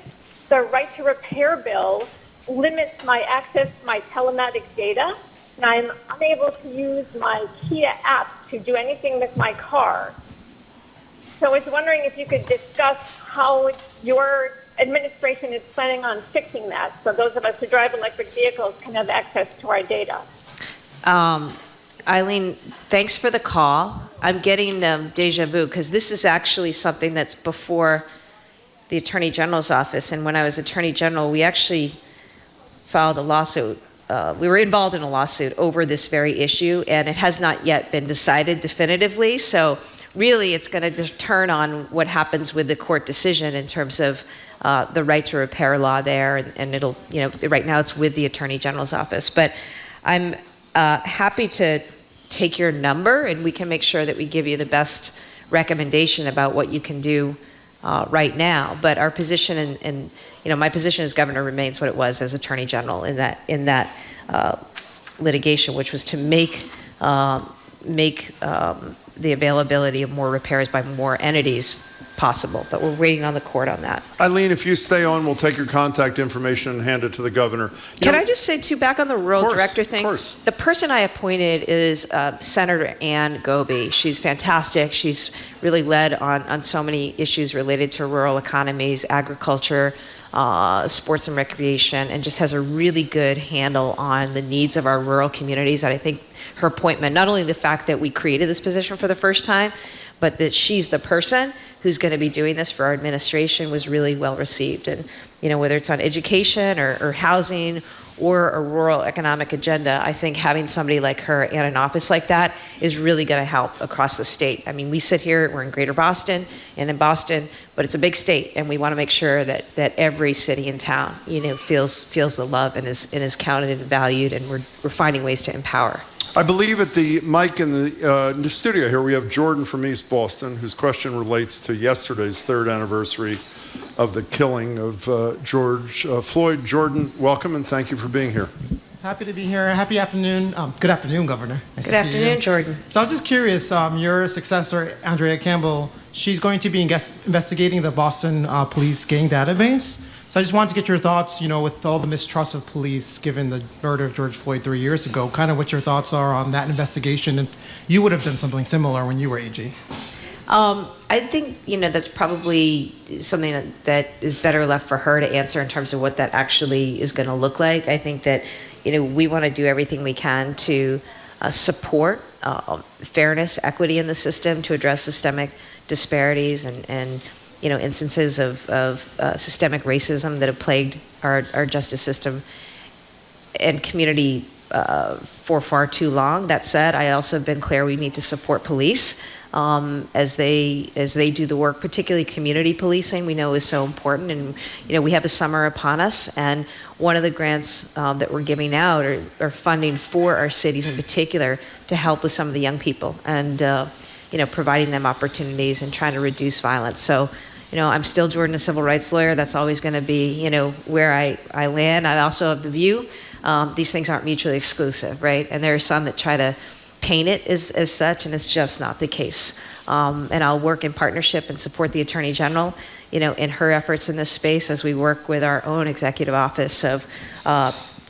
the right to repair bill limits my access to my telematics data, and I'm unable to use my Kia app to do anything with my car. So I was wondering if you could discuss how your administration is planning on fixing that, so those of us who drive electric vehicles can have access to our data. Eileen, thanks for the call. I'm getting deja vu because this is actually something that's before the Attorney General's office. And when I was Attorney General, we actually filed a lawsuit. We were involved in a lawsuit over this very issue, and it has not yet been decided definitively. So really, it's going to turn on what happens with the court decision in terms of the right to repair law there. And it'll, right now it's with the Attorney General's office. But I'm happy to take your number, and we can make sure that we give you the best recommendation about what you can do right now. But our position and my position as governor remains what it was as Attorney General in that litigation, which was to make the availability of more repairs by more entities possible. But we're waiting on the court on that. Eileen, if you stay on, we'll take your contact information and hand it to the governor. Can I just say, too, back on the rural director thing? Of course. The person I appointed is Senator Ann Goby. She's fantastic. She's really led on so many issues related to rural economies, agriculture, sports and recreation, and just has a really good handle on the needs of our rural communities. And I think her appointment, not only the fact that we created this position for the first time, but that she's the person who's going to be doing this for our administration, was really well received. And whether it's on education or housing or a rural economic agenda, I think having somebody like her in an office like that is really going to help across the state. I mean, we sit here, we're in Greater Boston and in Boston, but it's a big state, and we want to make sure that every city and town, feels the love and is counted and valued, and we're finding ways to empower. I believe at the mic in the studio here, we have Jordan from East Boston, whose question relates to yesterday's 3rd anniversary of the killing of George Floyd. Jordan, welcome, and thank you for being here. Happy to be here. Happy afternoon. Good afternoon, Governor. Nice Good afternoon, Jordan. So I was just curious, your successor, Andrea Campbell, she's going to be investigating the Boston police gang database. So I just wanted to get your thoughts, with all the mistrust of police given the murder of George Floyd 3 years ago, kind of what your thoughts are on that investigation, and you would have done something similar when you were AG. I think, that's probably something that is better left for her to answer in terms of what that actually is going to look like. I think that, we want to do everything we can to support fairness, equity in the system, to address systemic disparities and instances of systemic racism that have plagued our justice system and community for far too long. That said, I also have been clear we need to support police as they do the work, particularly community policing. We know is so important, and we have a summer upon us, and one of the grants that we're giving out are funding for our cities in particular to help with some of the young people. And providing them opportunities and trying to reduce violence. So, I'm still, Jordan, a civil rights lawyer. That's always going to be, where I land. I also have the view these things aren't mutually exclusive, right? And there are some that try to paint it as such, and it's just not the case. And I'll work in partnership and support the Attorney General, in her efforts in this space as we work with our own Executive Office of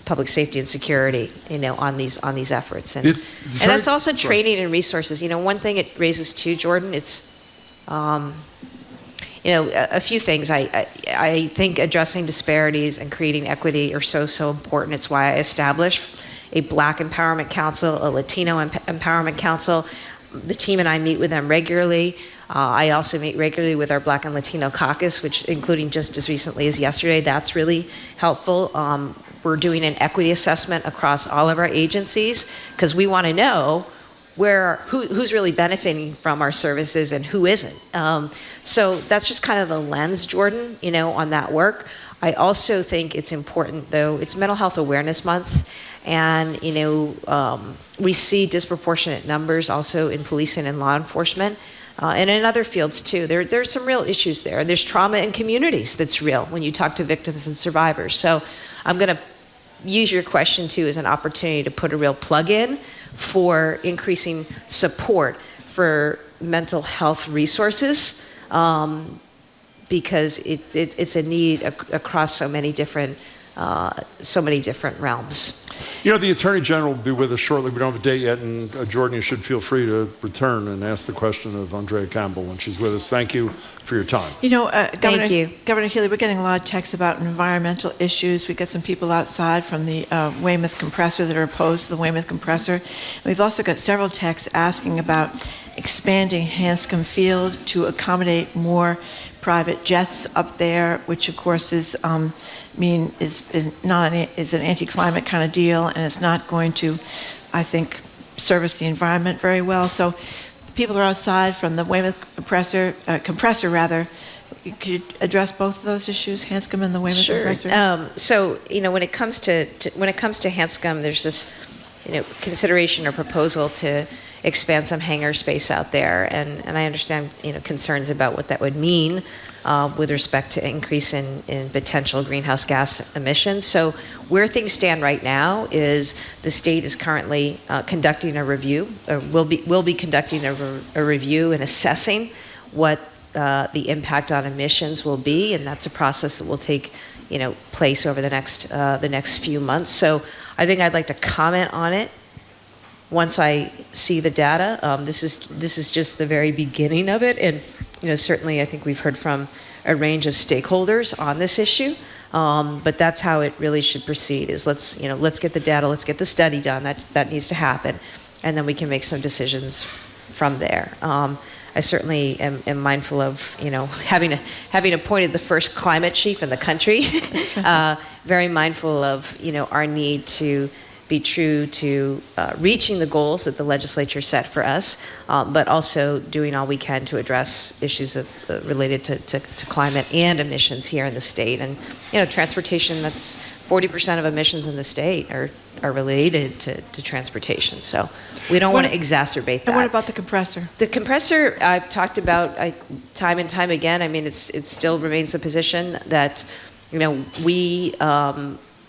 Public Safety and Security, on these efforts. And that's also training and resources. One thing it raises too, Jordan, it's, a few things. I think addressing disparities and creating equity are so important. It's why I established a Black Empowerment Council, a Latino Empowerment Council. The team and I meet with them regularly. I also meet regularly with our Black and Latino caucus, which including just as recently as yesterday. That's really helpful. We're doing an equity assessment across all of our agencies because we want to know who's really benefiting from our services and who isn't. So that's just kind of the lens, Jordan, on that work. I also think it's important, though, it's Mental Health Awareness Month, and we see disproportionate numbers also in policing and law enforcement, and in other fields too. There's some real issues there. There's trauma in communities that's real when you talk to victims and survivors. So I'm going to use your question too as an opportunity to put a real plug in for increasing support for mental health resources, because it's a need across so many different realms. The Attorney General will be with us shortly. We don't have a date yet, and Jordan, you should feel free to return and ask the question of Andrea Campbell when she's with us. Thank you for your time. Thank you. Governor Healey, we're getting a lot of texts about environmental issues. We've got some people outside from the Weymouth compressor that are opposed to the Weymouth compressor. And we've also got several texts asking about expanding Hanscom Field to accommodate more private jets up there, which of course is an anti-climate kind of deal, and it's not going to, I think, service the environment very well. So people are outside from the Weymouth compressor. Could you address both of those issues, Hanscom and the Weymouth compressor? So when it comes to Hanscom, there's this consideration or proposal to expand some hangar space out there, and I understand concerns about what that would mean with respect to increase in potential greenhouse gas emissions. So where things stand right now is the state is currently conducting a review, or will be conducting a review and assessing what the impact on emissions will be, and that's a process that will take place over the next few months. So I think I'd like to comment on it once I see the data. This is just the very beginning of it, and certainly I think we've heard from a range of stakeholders on this issue. But that's how it really should proceed. Is let's get the data, let's get the study done. That needs to happen, and then we can make some decisions from there. I certainly am mindful of having appointed the first climate chief in the country. Very mindful of our need to be true to reaching the goals that the legislature set for us, but also doing all we can to address issues related to climate and emissions here in the state. And transportation, that's 40% of emissions in the state are related to transportation. So we don't want to exacerbate that. And what about the compressor? The compressor I've talked about time and time again. I mean, it still remains a position that we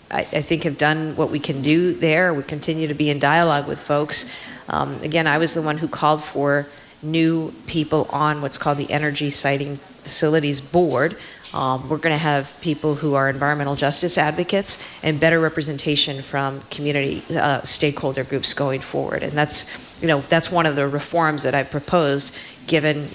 I think have done what we can do there. We continue to be in dialogue with folks. Again, I was the one who called for new people on what's called the Energy Siting Facilities Board. We're going to have people who are environmental justice advocates and better representation from community stakeholder groups going forward. And that's one of the reforms that I proposed, given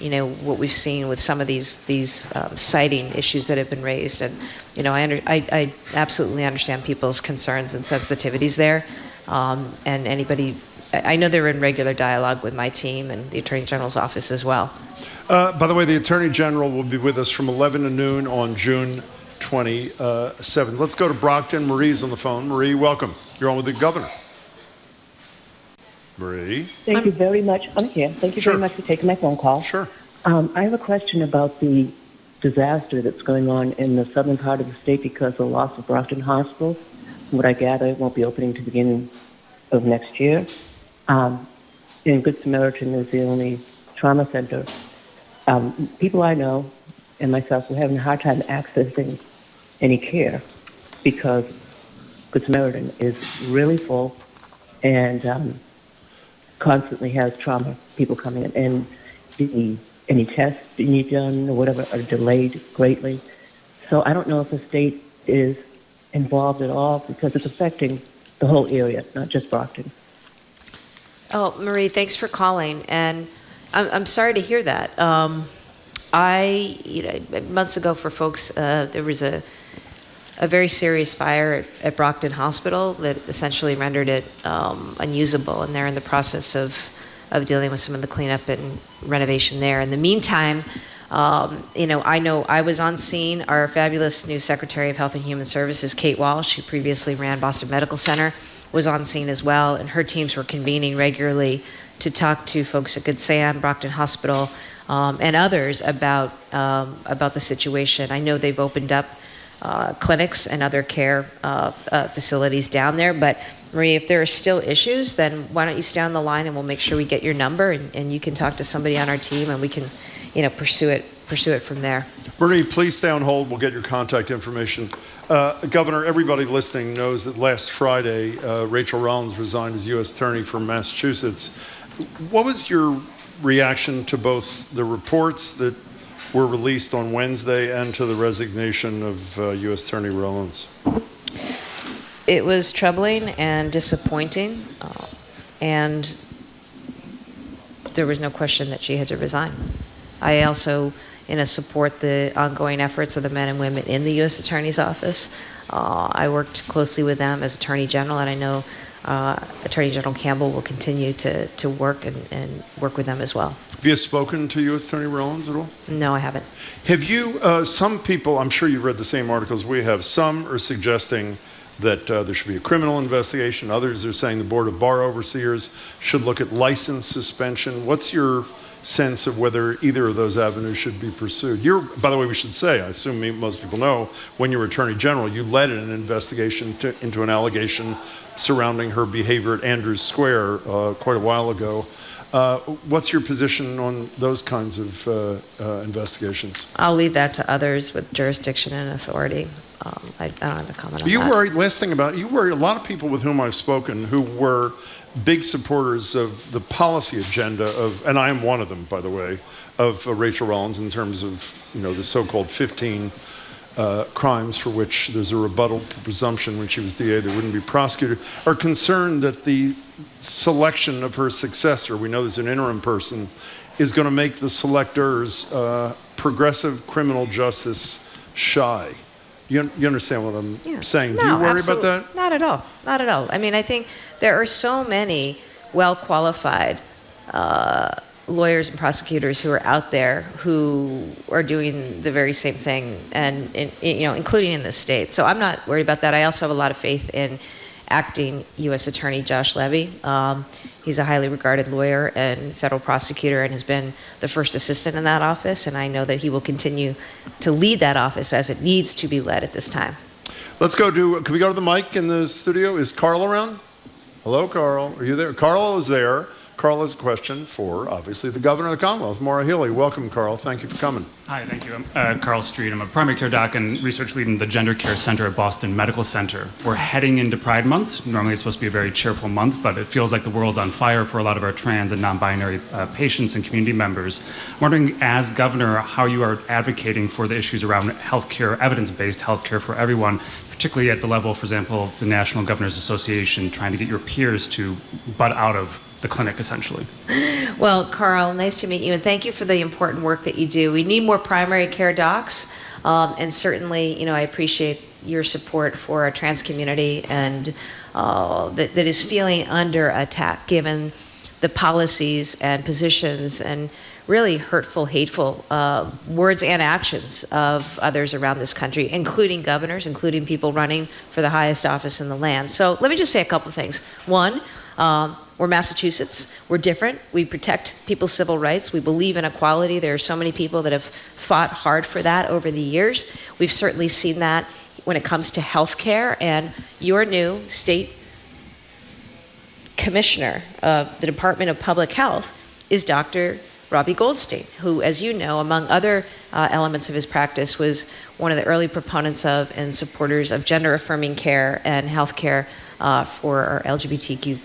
what we've seen with some of these siting issues that have been raised. And I absolutely understand people's concerns and sensitivities there. And anybody, I know they're in regular dialogue with my team and the Attorney General's office as well. By the way, the Attorney General will be with us from 11 to noon on June 27th. Let's go to Brockton. Marie's on the phone. Marie, welcome. You're on with the governor. Marie. Thank you very much. I'm here. Thank you very much for taking my phone call. Sure. I have a question about the disaster that's going on in the southern part of the state because of the loss of Brockton Hospital. From what I gather, it won't be opening to the beginning of next year. And Good Samaritan is the only trauma center, people I know and myself were having a hard time accessing any care because Good Samaritan is really full and constantly has trauma people coming in. And any tests you need done or whatever are delayed greatly. So I don't know if the state is involved at all because it's affecting the whole area, not just Brockton. Oh, Marie, thanks for calling. And I'm sorry to hear that. Months ago for folks, there was a very serious fire at Brockton Hospital that essentially rendered it unusable, and they're in the process of dealing with some of the cleanup and renovation there. In the meantime, I know I was on scene. Our fabulous new Secretary of Health and Human Services, Kate Walsh, who previously ran Boston Medical Center, was on scene as well, and her teams were convening regularly to talk to folks at Good Sam, Brockton Hospital, and others about the situation. I know they've opened up clinics and other care facilities down there, but Marie, if there are still issues, then why don't you stay on the line and we'll make sure we get your number and you can talk to somebody on our team and we can, pursue it from there. Marie, please stay on hold. We'll get your contact information. Governor, everybody listening knows that last Friday, Rachel Rollins resigned as U.S. Attorney for Massachusetts. What was your reaction to both the reports that were released on Wednesday and to the resignation of U.S. Attorney Rollins? It was troubling and disappointing, and there was no question that she had to resign. I also, support the ongoing efforts of the men and women in the U.S. Attorney's Office. I worked closely with them as Attorney General, and I know Attorney General Campbell will continue to work and work with them as well. Have you spoken to U.S. Attorney Rollins at all? No, I haven't. Have you, some people, I'm sure you've read the same articles we have, some are suggesting that there should be a criminal investigation. Others are saying the Board of Bar Overseers should look at license suspension. What's your sense of whether either of those avenues should be pursued? By the way, we should say, I assume most people know, when you were Attorney General, you led an investigation into an allegation surrounding her behavior at Andrews Square quite a while ago. What's your position on those kinds of investigations? I'll leave that to others with jurisdiction and authority. I don't have a comment on You that. worry, last thing about it, you worry a lot of people with whom I've spoken who were big supporters of the policy agenda of, and I am one of them, by the way, of Rachel Rollins in terms of, the so-called 15 crimes for which there's a rebuttal presumption when she was DA that wouldn't be prosecuted, are concerned that the selection of her successor, we know there's an interim person, is going to make the selectors progressive criminal justice shy. You understand what I'm saying? Do you worry about that? Not at all. Not at all. I mean, I think there are so many well-qualified lawyers and prosecutors who are out there who are doing the very same thing, and including in this state. So I'm not worried about that. I also have a lot of faith in acting U.S. Attorney Josh Levy. He's a highly regarded lawyer and federal prosecutor and has been the first assistant in that office, and I know that he will continue to lead that office as it needs to be led at this time. Let's go can we go to the mic in the studio? Is Carl around? Hello, Carl. Are you there? Carl is there. Carl has a question for, obviously, the Governor of the Commonwealth, Maura Healey. Welcome, Carl. Thank you for coming. Hi, thank you. I'm Carl Street. I'm a primary care doc and research lead in the Gender Care Center at Boston Medical Center. We're heading into Pride Month. Normally it's supposed to be a very cheerful month, but it feels like the world's on fire for a lot of our trans and non-binary patients and community members. I'm wondering, as governor, how you are advocating for the issues around healthcare, evidence-based healthcare for everyone, particularly at the level, for example, of the National Governors Association, trying to get your peers to butt out of the clinic, essentially. Well, Carl, nice to meet you, and thank you for the important work that you do. We need more primary care docs, and certainly, I appreciate your support for our trans community and that is feeling under attack given the policies and positions and really hurtful, hateful words and actions of others around this country, including governors, including people running for the highest office in the land. So let me just say a couple of things. One, we're Massachusetts. We're different. We protect people's civil rights. We believe in equality. There are so many people that have fought hard for that over the years. We've certainly seen that when it comes to health care, and your new state commissioner of the Department of Public Health is Dr. Robbie Goldstein, who, as you know, among other elements of his practice, was one of the early proponents of and supporters of gender-affirming care and health care for our LGBTQ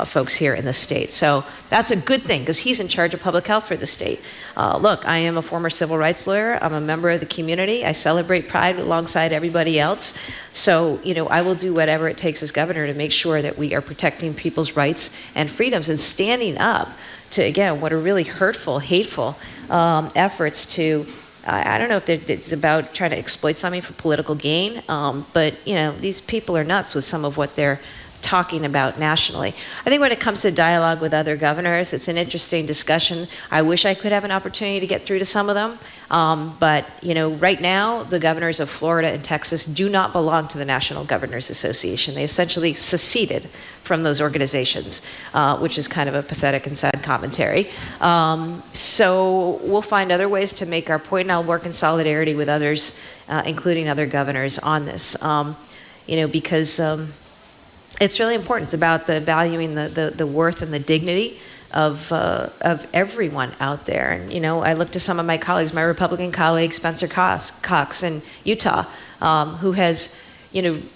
folks here in the state. So that's a good thing because he's in charge of public health for the state. Look, I am a former civil rights lawyer. I'm a member of the community. I celebrate Pride alongside everybody else. So, I will do whatever it takes as governor to make sure that we are protecting people's rights and freedoms and standing up to, again, what are really hurtful, hateful efforts to I don't know if it's about trying to exploit something for political gain, but these people are nuts with some of what they're talking about nationally. I think when it comes to dialogue with other governors, it's an interesting discussion. I wish I could have an opportunity to get through to some of them, but right now the governors of Florida and Texas do not belong to the National Governors Association. They essentially seceded from those organizations, which is kind of a pathetic and sad commentary. So we'll find other ways to make our point, and I'll work in solidarity with others, including other governors, on this. Because it's really important. It's about the valuing the worth and the dignity of everyone out there. And I look to some of my colleagues, my Republican colleague Spencer Cox in Utah, who has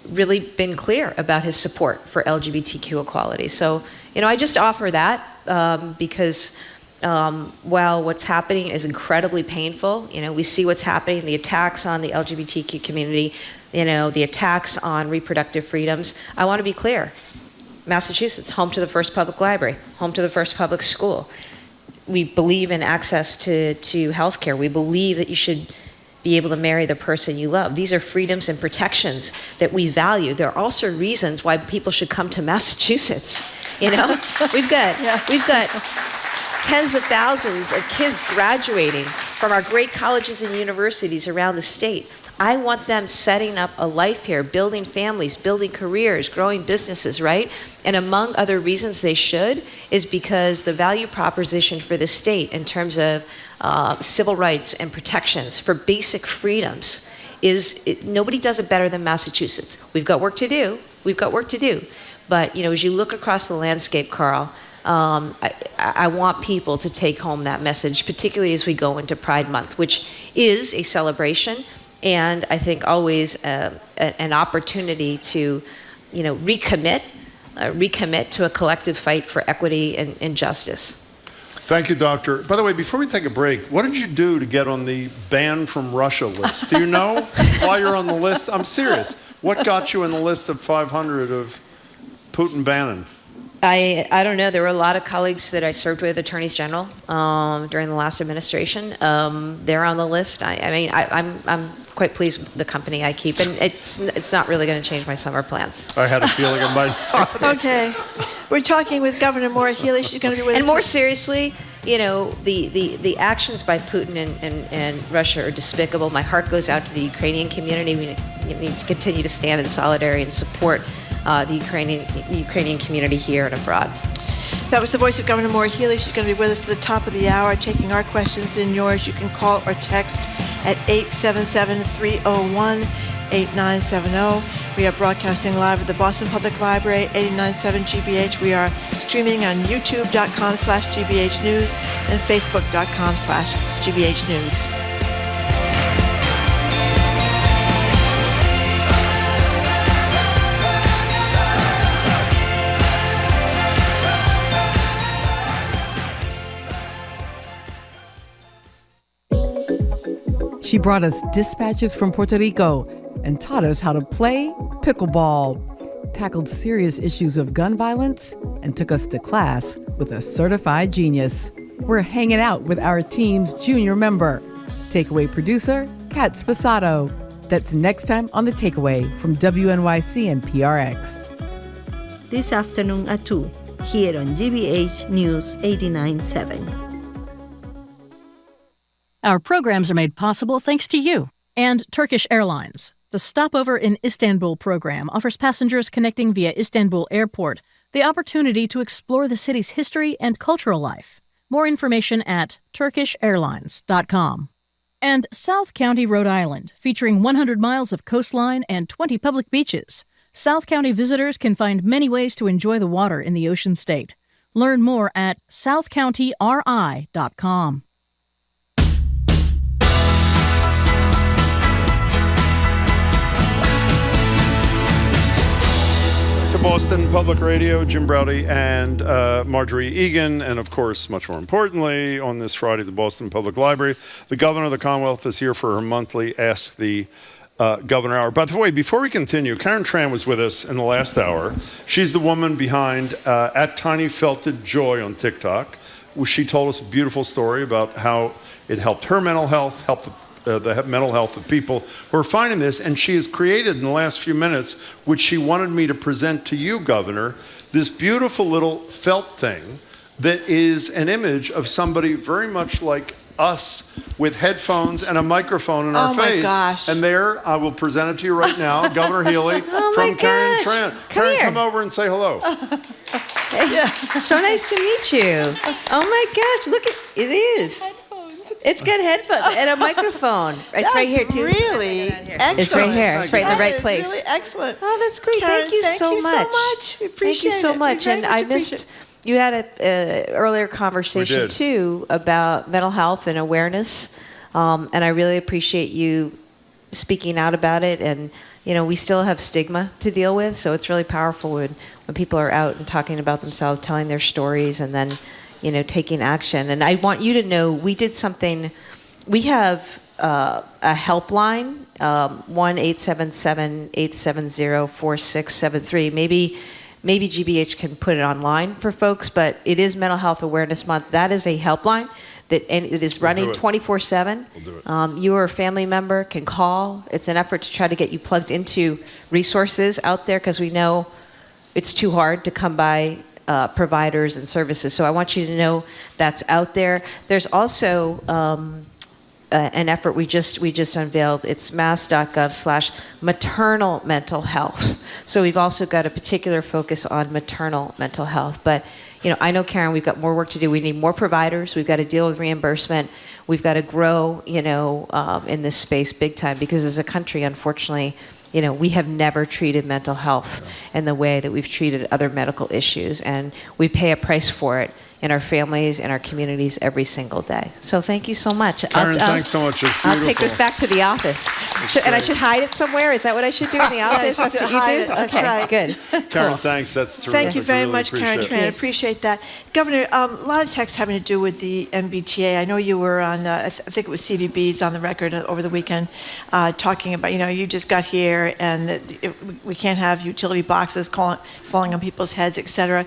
really been clear about his support for LGBTQ equality. So I just offer that because while what's happening is incredibly painful, we see what's happening, the attacks on the LGBTQ community, the attacks on reproductive freedoms. I want to be clear. Massachusetts, home to the first public library, home to the first public school. We believe in access to health care. We believe that you should be able to marry the person you love. These are freedoms and protections that we value. There are also reasons why people should come to Massachusetts. We've got tens of thousands of kids graduating from our great colleges and universities around the state. I want them setting up a life here, building families, building careers, growing businesses, right? And among other reasons they should is because the value proposition for the state in terms of civil rights and protections for basic freedoms nobody does it better than Massachusetts. We've got work to do. But, as you look across the landscape, Carl, I want people to take home that message, particularly as we go into Pride Month, which is a celebration and I think always an opportunity to, recommit to a collective fight for equity and justice. Thank you, Doctor. By the way, before we take a break, what did you do to get on the banned from Russia list? Do you know while you're on the list? I'm serious. What got you in the list of 500 of Putin banning? I don't know. There were a lot of colleagues that I served with, attorneys general, during the last administration. They're on the list. I'm quite pleased with the company I keep, and it's not really going to change my summer plans. I had a feeling it might not. Okay. We're talking with Governor Maura Healey. She's going to be with us. And more seriously, the actions by Putin and Russia are despicable. My heart goes out to the Ukrainian community. We need to continue to stand in solidarity and support the Ukrainian community here and abroad. That was the voice of Governor Maura Healey. She's going to be with us to the top of the hour, taking our questions and yours. You can call or text at 877-301-8970. We are broadcasting live at the Boston Public Library, 89.7 GBH. We are streaming on youtube.com/GBH News and facebook.com/GBH News. She brought us dispatches from Puerto Rico and taught us how to play pickleball, tackled serious issues of gun violence, and took us to class with a certified genius. We're hanging out with our team's junior member, Takeaway producer, Kat Sposato. That's next time on The Takeaway from WNYC and PRX. This afternoon at 2, here on GBH News 89.7. Our programs are made possible thanks to you and Turkish Airlines. The Stopover in Istanbul program offers passengers connecting via Istanbul Airport the opportunity to explore the city's history and cultural life. More information at turkishairlines.com. And South County, Rhode Island, featuring 100 miles of coastline and 20 public beaches. South County visitors can find many ways to enjoy the water in the Ocean State. Learn more at southcountyri.com. To Boston Public Radio, Jim Browdy and Marjorie Egan, and of course, much more importantly, on this Friday, the Boston Public Library. The Governor of the Commonwealth is here for her monthly Ask the Governor Hour. By the way, before we continue, Karen Tran was with us in the last hour. She's the woman behind at Tiny Felted Joy on TikTok. She told us a beautiful story about how it helped her mental health, helped the mental health of people who are finding this, and she has created in the last few minutes, which she wanted me to present to you, Governor, this beautiful little felt thing that is an image of somebody very much like us with headphones and a microphone in our face. Gosh. And there, I will present it to you right now, Governor Healey from Karen Tran. Karen, come over and say hello. So nice to meet you. Oh my gosh, look at it is. It's got headphones and a microphone. It's right here too. Really excellent. It's right here. It's right in the right place. Really excellent. Oh, that's great. Karen, thank you so much. We appreciate Thank you so much. We And very I much missed. appreciate it. You had a earlier conversation too about mental health and awareness, and I really appreciate you speaking out about it. And we still have stigma to deal with, so it's really powerful when people are out and talking about themselves, telling their stories, and then taking action. And I want you to know we did something. We have a helpline, 1-877-870-4673. Maybe GBH can put it online for folks, but it is Mental Health Awareness Month. That is a helpline and it is running 24/7. We'll do it. You or a family member can call. It's an effort to try to get you plugged into resources out there because we know it's too hard to come by providers and services. So I want you to know that's out there. There's also an effort we just unveiled. It's mass.gov/maternal mental health. So we've also got a particular focus on maternal mental health. But I know, Karen, we've got more work to do. We need more providers. We've got to deal with reimbursement. We've got to grow, in this space big time because as a country, unfortunately, we have never treated mental health in the way that we've treated other medical issues, and we pay a price for it in our families, in our communities every single day. So thank you so much. Karen, thanks so much. It's beautiful. I'll take this back to the office. And I should hide it somewhere? Is that what I should do in the office? That's what you do? That's Okay, right. Good. Karen, thanks. That's terrific. Thank you very Really much, Karen appreciate Tran. it. Appreciate that. Governor, a lot of texts having to do with the MBTA. I know you were on, I think it was CVB's on the record over the weekend, talking about, you just got here and that we can't have utility boxes falling on people's heads, et cetera.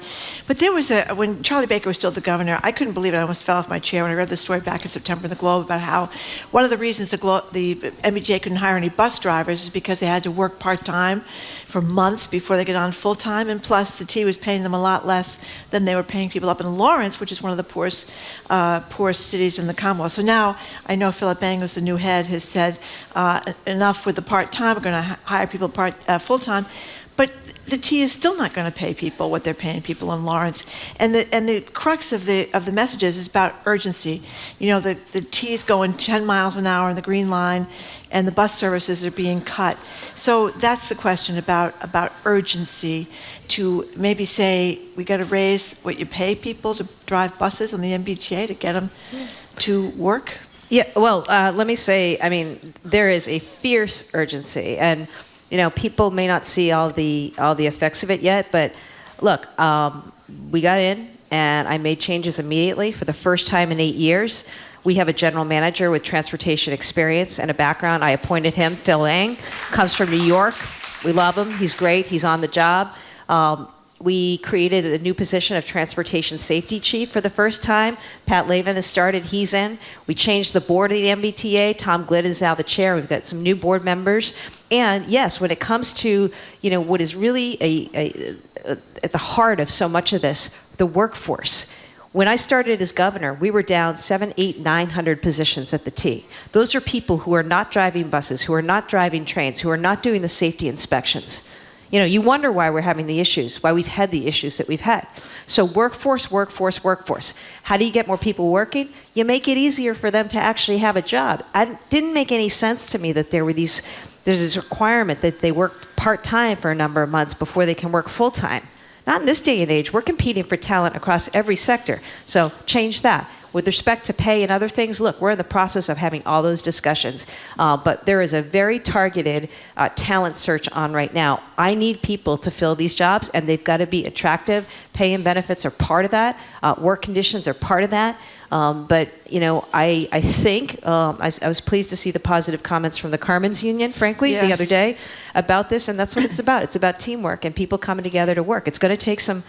But there was when Charlie Baker was still the governor, I couldn't believe it. I almost fell off my chair when I read the story back in September in the Globe about how one of the reasons the MBTA couldn't hire any bus drivers is because they had to work part-time for months before they get on full-time, and plus the T was paying them a lot less than they were paying people up in Lawrence, which is one of the poorest cities in the Commonwealth. So now I know Philip Angles, the new head, has said enough with the part-time, we're going to hire people full-time. But the T is still not going to pay people what they're paying people in Lawrence, and the crux of the messages is about urgency. The T is going 10 miles an hour in the Green Line, and the bus services are being cut. So that's the question about urgency. To maybe say we got to raise what you pay people to drive buses on the MBTA to get them to work. Yeah. Well, let me say, there is a fierce urgency, and people may not see all the effects of it yet, but look, we got in and I made changes immediately for the first time in 8 years. We have a general manager with transportation experience and a background. I appointed him, Phil Ang, comes from New York. We love him. He's great. He's on the job. We created a new position of transportation safety chief for the first time. Pat Lavin has started, he's in. We changed the board of the MBTA. Tom Glitt is now the chair. We've got some new board members. And yes, when it comes to, what is really at the heart of so much of this, the workforce. When I started as governor, we were down 700, 800, 900 positions at the T. Those are people who are not driving buses, who are not driving trains, who are not doing the safety inspections. You wonder why we're having the issues, why we've had the issues that we've had. So workforce. How do you get more people working? You make it easier for them to actually have a job. It didn't make any sense to me that there's this requirement that they work part-time for a number of months before they can work full-time. Not in this day and age. We're competing for talent across every sector. So change that. With respect to pay and other things, look, we're in the process of having all those discussions. But there is a very targeted talent search on right now. I need people to fill these jobs, and they've got to be attractive. Pay and benefits are part of that. Work conditions are part of that. But, I think I was pleased to see the positive comments from the Carmen's Union, frankly, the other day about this, and that's what it's about. It's about teamwork and people coming together to work. It's going to take some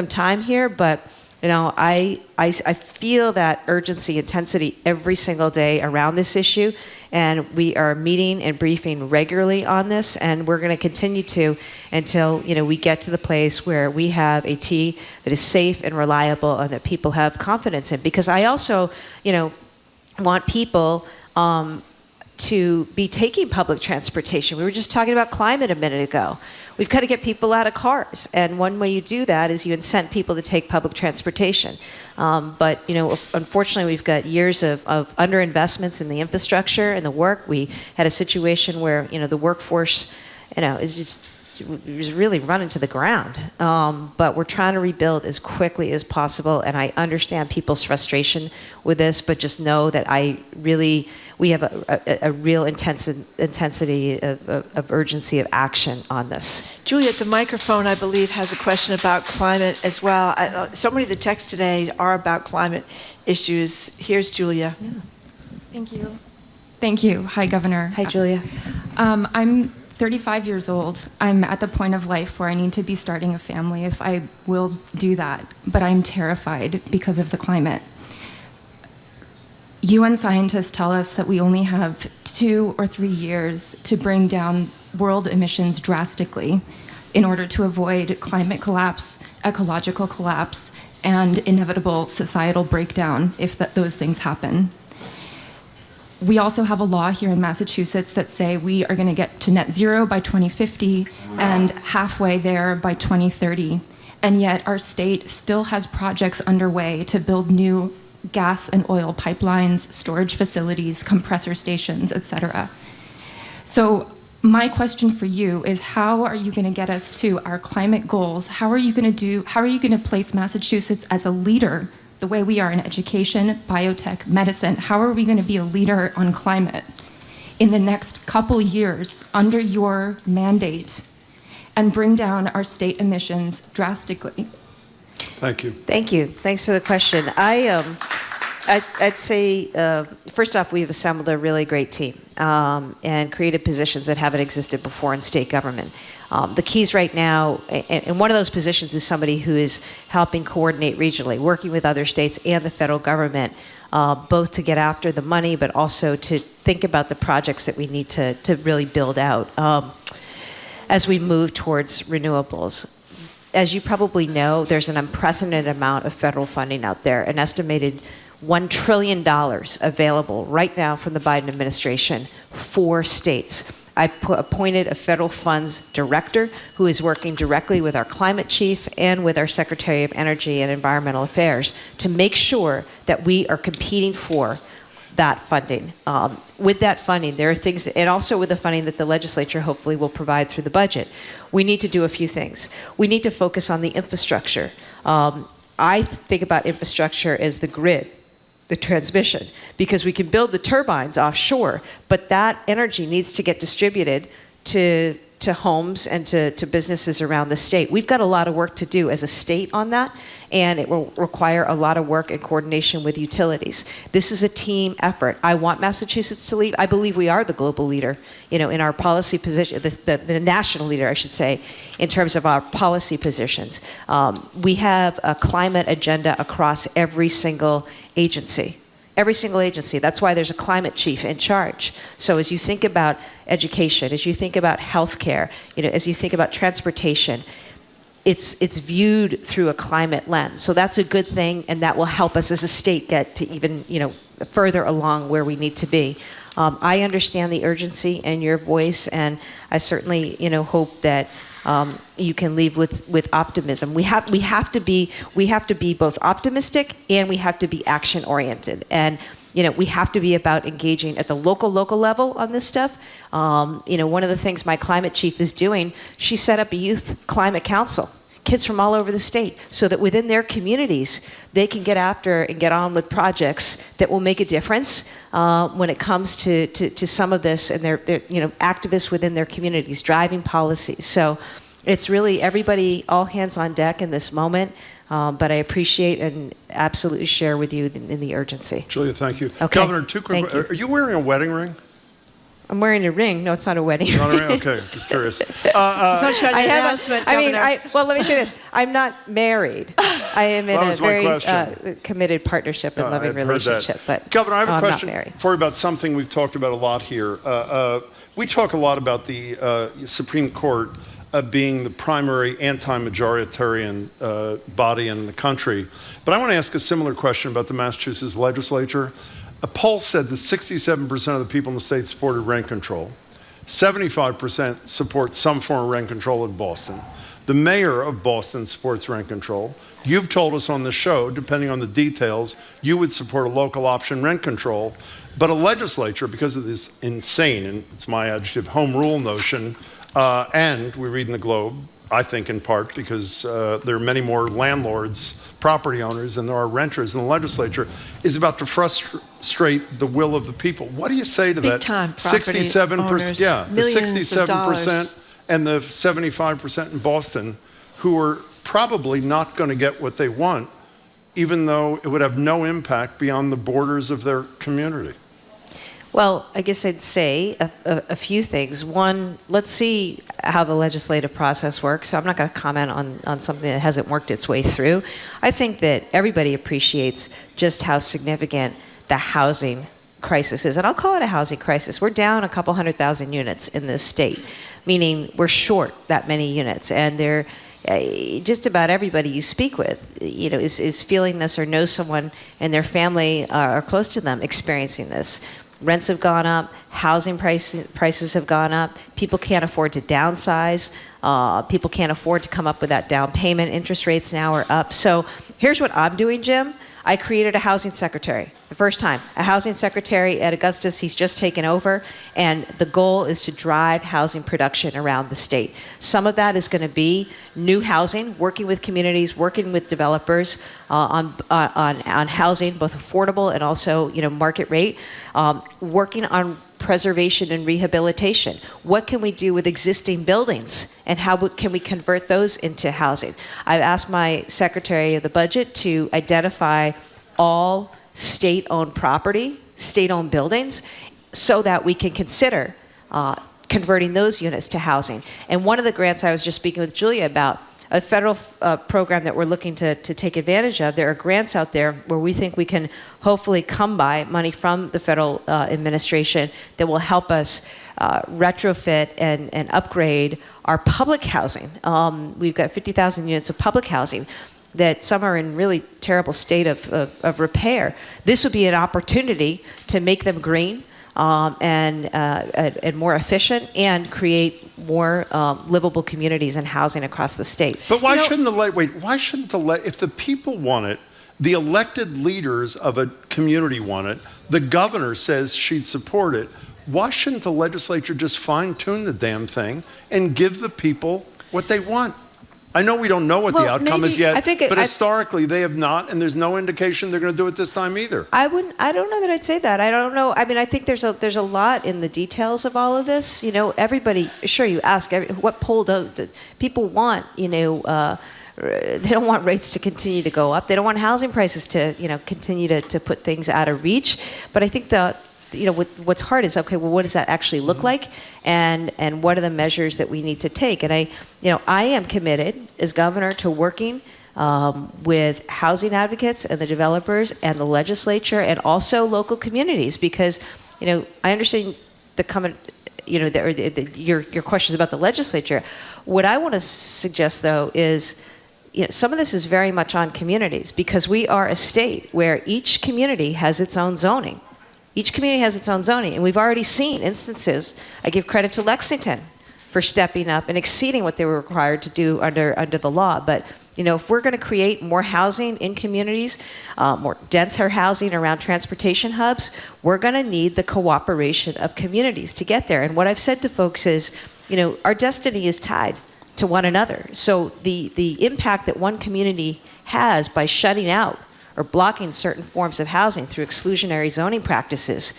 time here, but I feel that urgency, intensity every single day around this issue, and we are meeting and briefing regularly on this, and we're going to continue to until we get to the place where we have a T that is safe and reliable and that people have confidence in. Because I also, want people to be taking public transportation. We were just talking about climate a minute ago. We've got to get people out of cars, and one way you do that is you incent people to take public transportation. But unfortunately, we've got years of underinvestments in the infrastructure and the work. We had a situation where the workforce, is just really running to the ground. But we're trying to rebuild as quickly as possible, and I understand people's frustration with this, but just know that we have a real intensity of urgency of action on this. Julia, the microphone, I believe, has a question about climate as well. So many of the texts today are about climate issues. Here's Julia. Yeah. Thank you. Thank you. Hi, Governor. Hi, Julia. I'm 35 years old. I'm at the point of life where I need to be starting a family if I will do that, but I'm terrified because of the climate. UN scientists tell us that we only have 2 or 3 years to bring down world emissions drastically in order to avoid climate collapse, ecological collapse, and inevitable societal breakdown if those things happen. We also have a law here in Massachusetts that say we are going to get to net zero by 2050 and halfway there by 2030. And yet our state still has projects underway to build new gas and oil pipelines, storage facilities, compressor stations, etc. So my question for you is, how are you going to get us to our climate goals? How are you going to place Massachusetts as a leader the way we are in education, biotech, medicine? How are we going to be a leader on climate in the next couple years under your mandate and bring down our state emissions drastically? Thank you. Thank you. Thanks for the question. I'd say, first off, we've assembled a really great team and created positions that haven't existed before in state government. The keys right now, and one of those positions is somebody who is helping coordinate regionally, working with other states and the federal government, both to get after the money, but also to think about the projects that we need to really build out as we move towards renewables. As you probably know, there's an unprecedented amount of federal funding out there, an estimated $1 trillion available right now from the Biden administration for states. I appointed a federal funds director who is working directly with our climate chief and with our Secretary of Energy and Environmental Affairs to make sure that we are competing for that funding. With that funding, there are things, and also with the funding that the legislature hopefully will provide through the budget, we need to do a few things. We need to focus on the infrastructure. I think about infrastructure as the grid, the transmission, because we can build the turbines offshore, but that energy needs to get distributed to homes and to businesses around the state. We've got a lot of work to do as a state on that, and it will require a lot of work and coordination with utilities. This is a team effort. I want Massachusetts to lead. I believe we are the global leader, in our policy position, the national leader, I should say, in terms of our policy positions. We have a climate agenda across every single agency. Every single agency. That's why there's a climate chief in charge. So as you think about education, as you think about healthcare, as you think about transportation, it's viewed through a climate lens. So that's a good thing, and that will help us as a state get to even further along where we need to be. I understand the urgency in your voice, and I certainly hope that you can leave with optimism. We have to be both optimistic and we have to be action oriented, and we have to be about engaging at the local level on this stuff. One of the things my climate chief is doing, she set up a youth climate council. kids from all over the state, so that within their communities, they can get after and get on with projects that will make a difference when it comes to some of this, and they're activists within their communities driving policies. So it's really everybody, all hands on deck in this moment. But I appreciate and absolutely share with you in the urgency. Julia, thank you. Okay. Governor, two quick. Are you wearing a wedding ring? I'm wearing a ring. No, it's not a wedding ring. Not a ring? Okay, just curious. Well, let me say this. I'm not married. I am in a very committed partnership and loving relationship. But Governor, I have a question not married. for you about something we've talked about a lot here. We talk a lot about the Supreme Court being the primary anti-majoritarian body in the country. But I want to ask a similar question about the Massachusetts legislature. A poll said that 67% of the people in the state supported rent control. 75% support some form of rent control in Boston. The mayor of Boston supports rent control. You've told us on the show, depending on the details, you would support a local option rent control. But a legislature, because of this insane, and it's my adjective, home rule notion, and we read in the Globe, I think in part because there are many more landlords, property owners, than there are renters in the legislature, is about to frustrate the will of the people. What do you say to that? Big-time property 67%, yeah, the millions of 67% and the 75% in Boston, who are probably not going to get what they want, even though it would have no impact beyond the borders of their community. Well, I guess I'd say a few things. One, let's see how the legislative process works. So I'm not going to comment on something that hasn't worked its way through. I think that everybody appreciates just how significant the housing crisis is. And I'll call it a housing crisis. We're down a couple 100,000 units in this state, meaning we're short that many units. And they're just about everybody you speak with, is feeling this or knows someone in their family or close to them experiencing this. Rents have gone up, housing prices have gone up, people can't afford to downsize, people can't afford to come up with that down payment, interest rates now are up. So here's what I'm doing, Jim. I created a housing secretary, the first time. A housing secretary at Augustus, he's just taken over, and the goal is to drive housing production around the state. Some of that is going to be new housing, working with communities, working with developers on housing, both affordable and also market rate, working on preservation and rehabilitation. What can we do with existing buildings, and how can we convert those into housing? I've asked my Secretary of the Budget to identify all state-owned property, state-owned buildings, so that we can consider converting those units to housing. And one of the grants I was just speaking with Julia about, a federal program that we're looking to take advantage of. There are grants out there where we think we can hopefully come by money from the federal administration that will help us retrofit and upgrade our public housing. We've got 50,000 units of public housing that some are in really terrible state of repair. This would be an opportunity to make them green and more efficient, and create more livable communities and housing across the state. But why shouldn't if the people want it, the elected leaders of a community want it, the governor says she'd support it, why shouldn't the legislature just fine-tune the damn thing and give the people what they want? I know we don't know what the outcome is yet, but historically they have not, and there's no indication they're going to do it this time either. I don't know that I'd say that. I don't know. I mean, I think there's a lot in the details of all of this. Everybody, sure, you ask, what poll do people want, they don't want rates to continue to go up. They don't want housing prices to, continue to put things out of reach. But I think what's hard is, okay, well, what does that actually look like? And what are the measures that we need to take? And I am committed as governor to working with housing advocates and the developers and the legislature and also local communities, because, I understand the comment, your questions about the legislature. What I want to suggest, though, is some of this is very much on communities, because we are a state where each community has its own zoning. Each community has its own zoning, and we've already seen instances. I give credit to Lexington for stepping up and exceeding what they were required to do under the law. But if we're going to create more housing in communities, more denser housing around transportation hubs, we're going to need the cooperation of communities to get there. And what I've said to folks is, our destiny is tied to one another. So the impact that one community has by shutting out or blocking certain forms of housing through exclusionary zoning practices,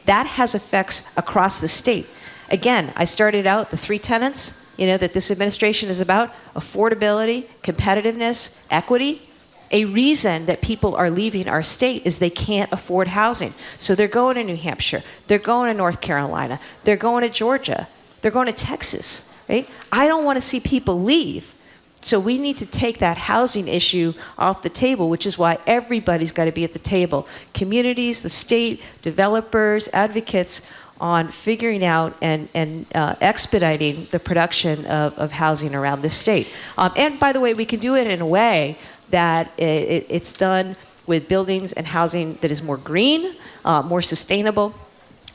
that has effects across the state. Again, I started out the 3 tenets, that this administration is about: affordability, competitiveness, equity. A reason that people are leaving our state is they can't afford housing. So they're going to New Hampshire, they're going to North Carolina, they're going to Georgia, they're going to Texas, right? I don't want to see people leave. So we need to take that housing issue off the table, which is why everybody's got to be at the table. Communities, the state, developers, advocates, on figuring out and expediting the production of housing around the state. And by the way, we can do it in a way that it's done with buildings and housing that is more green, more sustainable,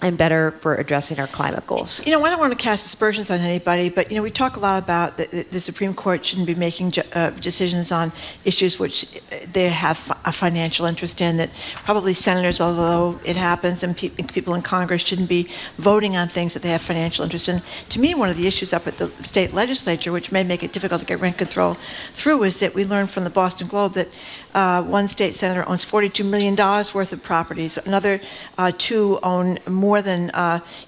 and better for addressing our climate goals. I don't want to cast aspersions on anybody, but we talk a lot about the Supreme Court shouldn't be making decisions on issues which they have a financial interest in, that probably senators, although it happens, and people in Congress shouldn't be voting on things that they have financial interest in. To me, one of the issues up at the state legislature, which may make it difficult to get rent control through, is that we learned from the Boston Globe that one state senator owns $42 million worth of properties. Another 2 own more than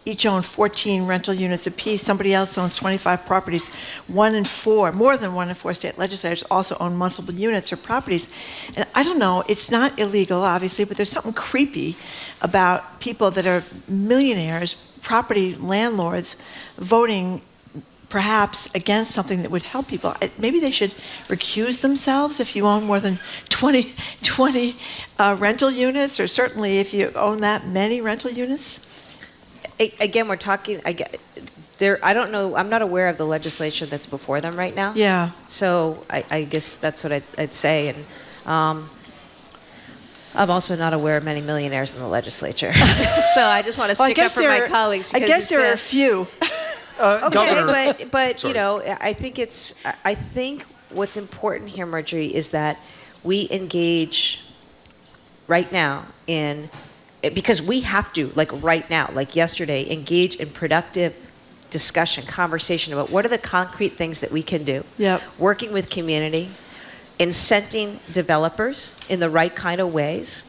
each own 14 rental units apiece. Somebody else owns 25 properties. More than 1 in 4 state legislators also own multiple units or properties. And I don't know, it's not illegal, obviously, but there's something creepy about people that are millionaires, property landlords, voting perhaps against something that would help people. Maybe they should recuse themselves if you own more than 20 rental units, or certainly if you own that many rental units. Again, we're talking, I don't know, I'm not aware of the legislation that's before them right now. Yeah. So I guess that's what I'd say. And I'm also not aware of many millionaires in the legislature. So I just want to stick up for my colleagues. I guess there are a few. Okay, but I think what's important here, Marjorie, is that we engage right now because we have to, right now, like yesterday, engage in productive discussion, conversation about what are the concrete things that we can do. Yep. Working with community, incenting developers in the right kind of ways,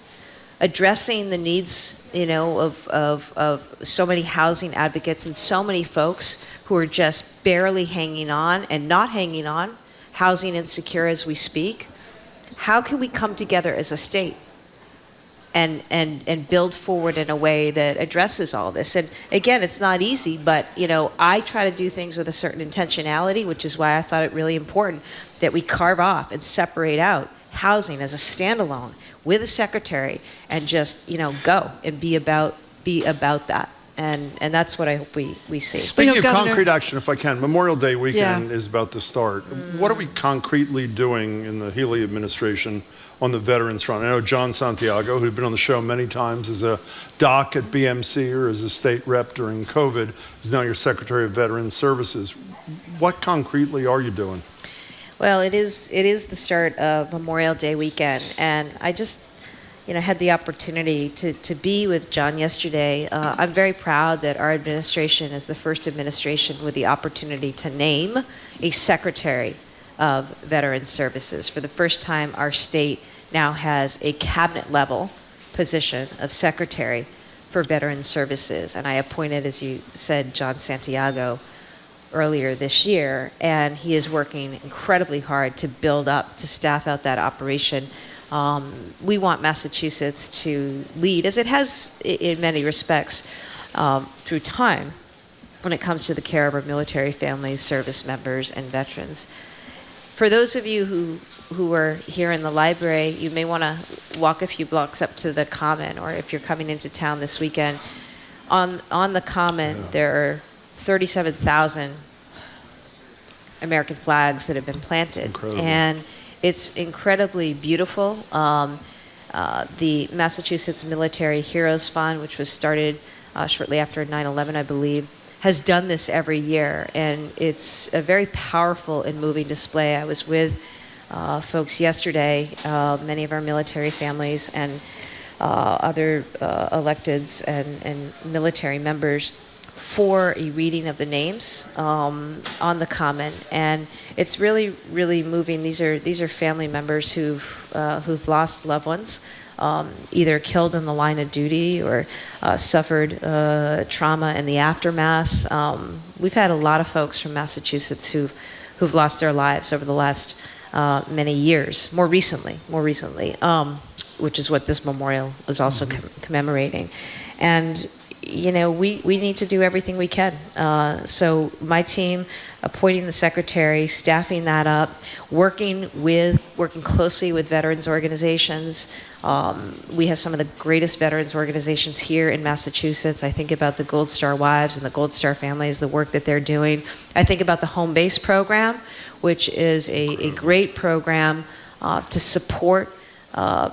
addressing the needs, of so many housing advocates and so many folks who are just barely hanging on and not hanging on, housing insecure as we speak. How can we come together as a state and build forward in a way that addresses all this? And again, it's not easy, but I try to do things with a certain intentionality, which is why I thought it really important that we carve off and separate out housing as a standalone with a secretary and just go and be about that. And that's what I hope we see. Speaking of concrete action, if I can, Memorial Day weekend is about to start. What are we concretely doing in the Healey administration on the veterans front? I know John Santiago, who's been on the show many times as a doc at BMC or as a state rep during COVID, is now your Secretary of Veterans Services. What concretely are you doing? Well, it is the start of Memorial Day weekend, and I just had the opportunity to be with John yesterday. I'm very proud that our administration is the first administration with the opportunity to name a Secretary of Veterans Services. For the first time, our state now has a cabinet-level position of Secretary for Veterans Services, and I appointed, as you said, John Santiago earlier this year, and he is working incredibly hard to staff out that operation. We want Massachusetts to lead, as it has in many respects through time, when it comes to the care of our military families, service members, and veterans. For those of you who are here in the library, you may want to walk a few blocks up to the Common, or if you're coming into town this weekend, on the Common, there are 37,000 American flags that have been planted. Incredible. And it's incredibly beautiful. The Massachusetts Military Heroes Fund, which was started shortly after 9/11, I believe, has done this every year. And it's a very powerful and moving display. I was with folks yesterday, many of our military families and other electeds and military members. for a reading of the names on the comment, and it's really, really moving. These are family members who've lost loved ones, either killed in the line of duty or suffered trauma in the aftermath. We've had a lot of folks from Massachusetts who've lost their lives over the last many years. More recently, which is what this memorial is also commemorating, and. We need to do everything we can. So my team, appointing the secretary, staffing that up, working closely with veterans organizations. We have some of the greatest veterans organizations here in Massachusetts. I think about the Gold Star Wives and the Gold Star families, the work that they're doing. I think about the Home Base program, which is a great program to support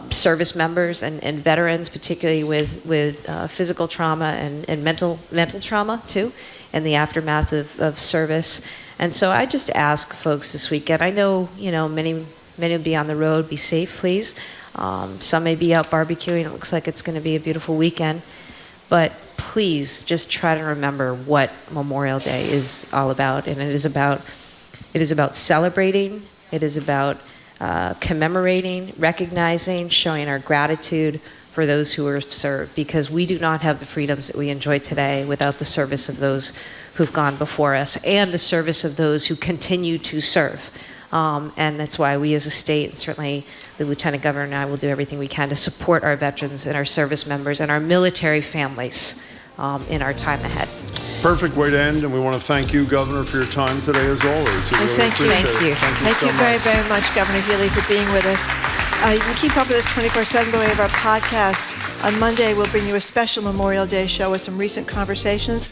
service members and veterans, particularly with physical trauma and mental trauma too, and the aftermath of service. And so I just ask folks this weekend. I know many will be on the road. Be safe, please. Some may be out barbecuing. It looks like it's going to be a beautiful weekend, but please just try to remember what Memorial Day is all about, and it is about celebrating. It is about commemorating, recognizing, showing our gratitude for those who were served, because we do not have the freedoms that we enjoy today without the service of those who've gone before us and the service of those who continue to serve. And that's why we as a state, and certainly the Lieutenant Governor and I, will do everything we can to support our veterans and our service members and our military families in our time ahead. Perfect way to end, and we want to thank you, Governor, for your time today, as always. We really Thank you. appreciate it. Thank you very, very much, Governor Healey, for being with us. You can keep up with us 24/7 by way of our podcast. On Monday, we'll bring you a special Memorial Day show with some recent conversations.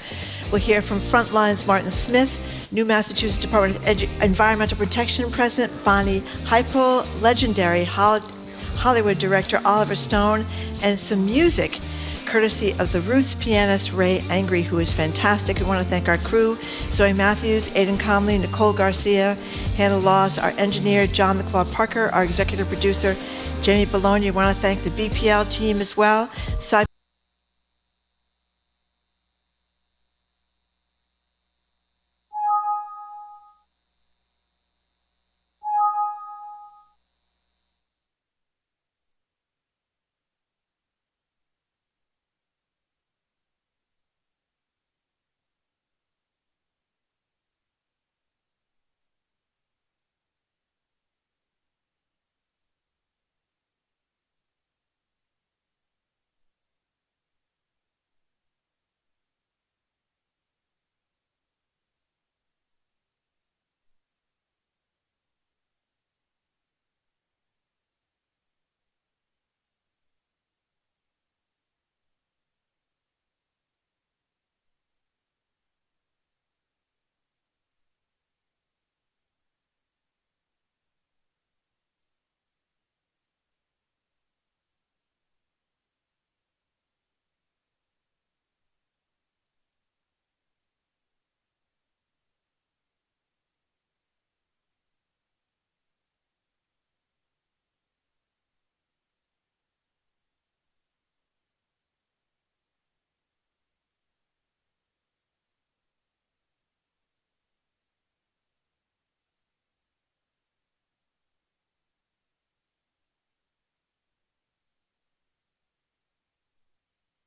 We'll hear from Frontline's Martin Smith, New Massachusetts Department of Environmental Protection President Bonnie Heupel, legendary Hollywood director Oliver Stone, and some music courtesy of the Roots pianist Ray Angry, who is fantastic. We want to thank our crew, Zoe Matthews, Aidan Conley, Nicole Garcia, Hannah Laws, our engineer, John LeClaw Parker, our executive producer, Jamie Bologna. We want to thank the BPL team as well, Cy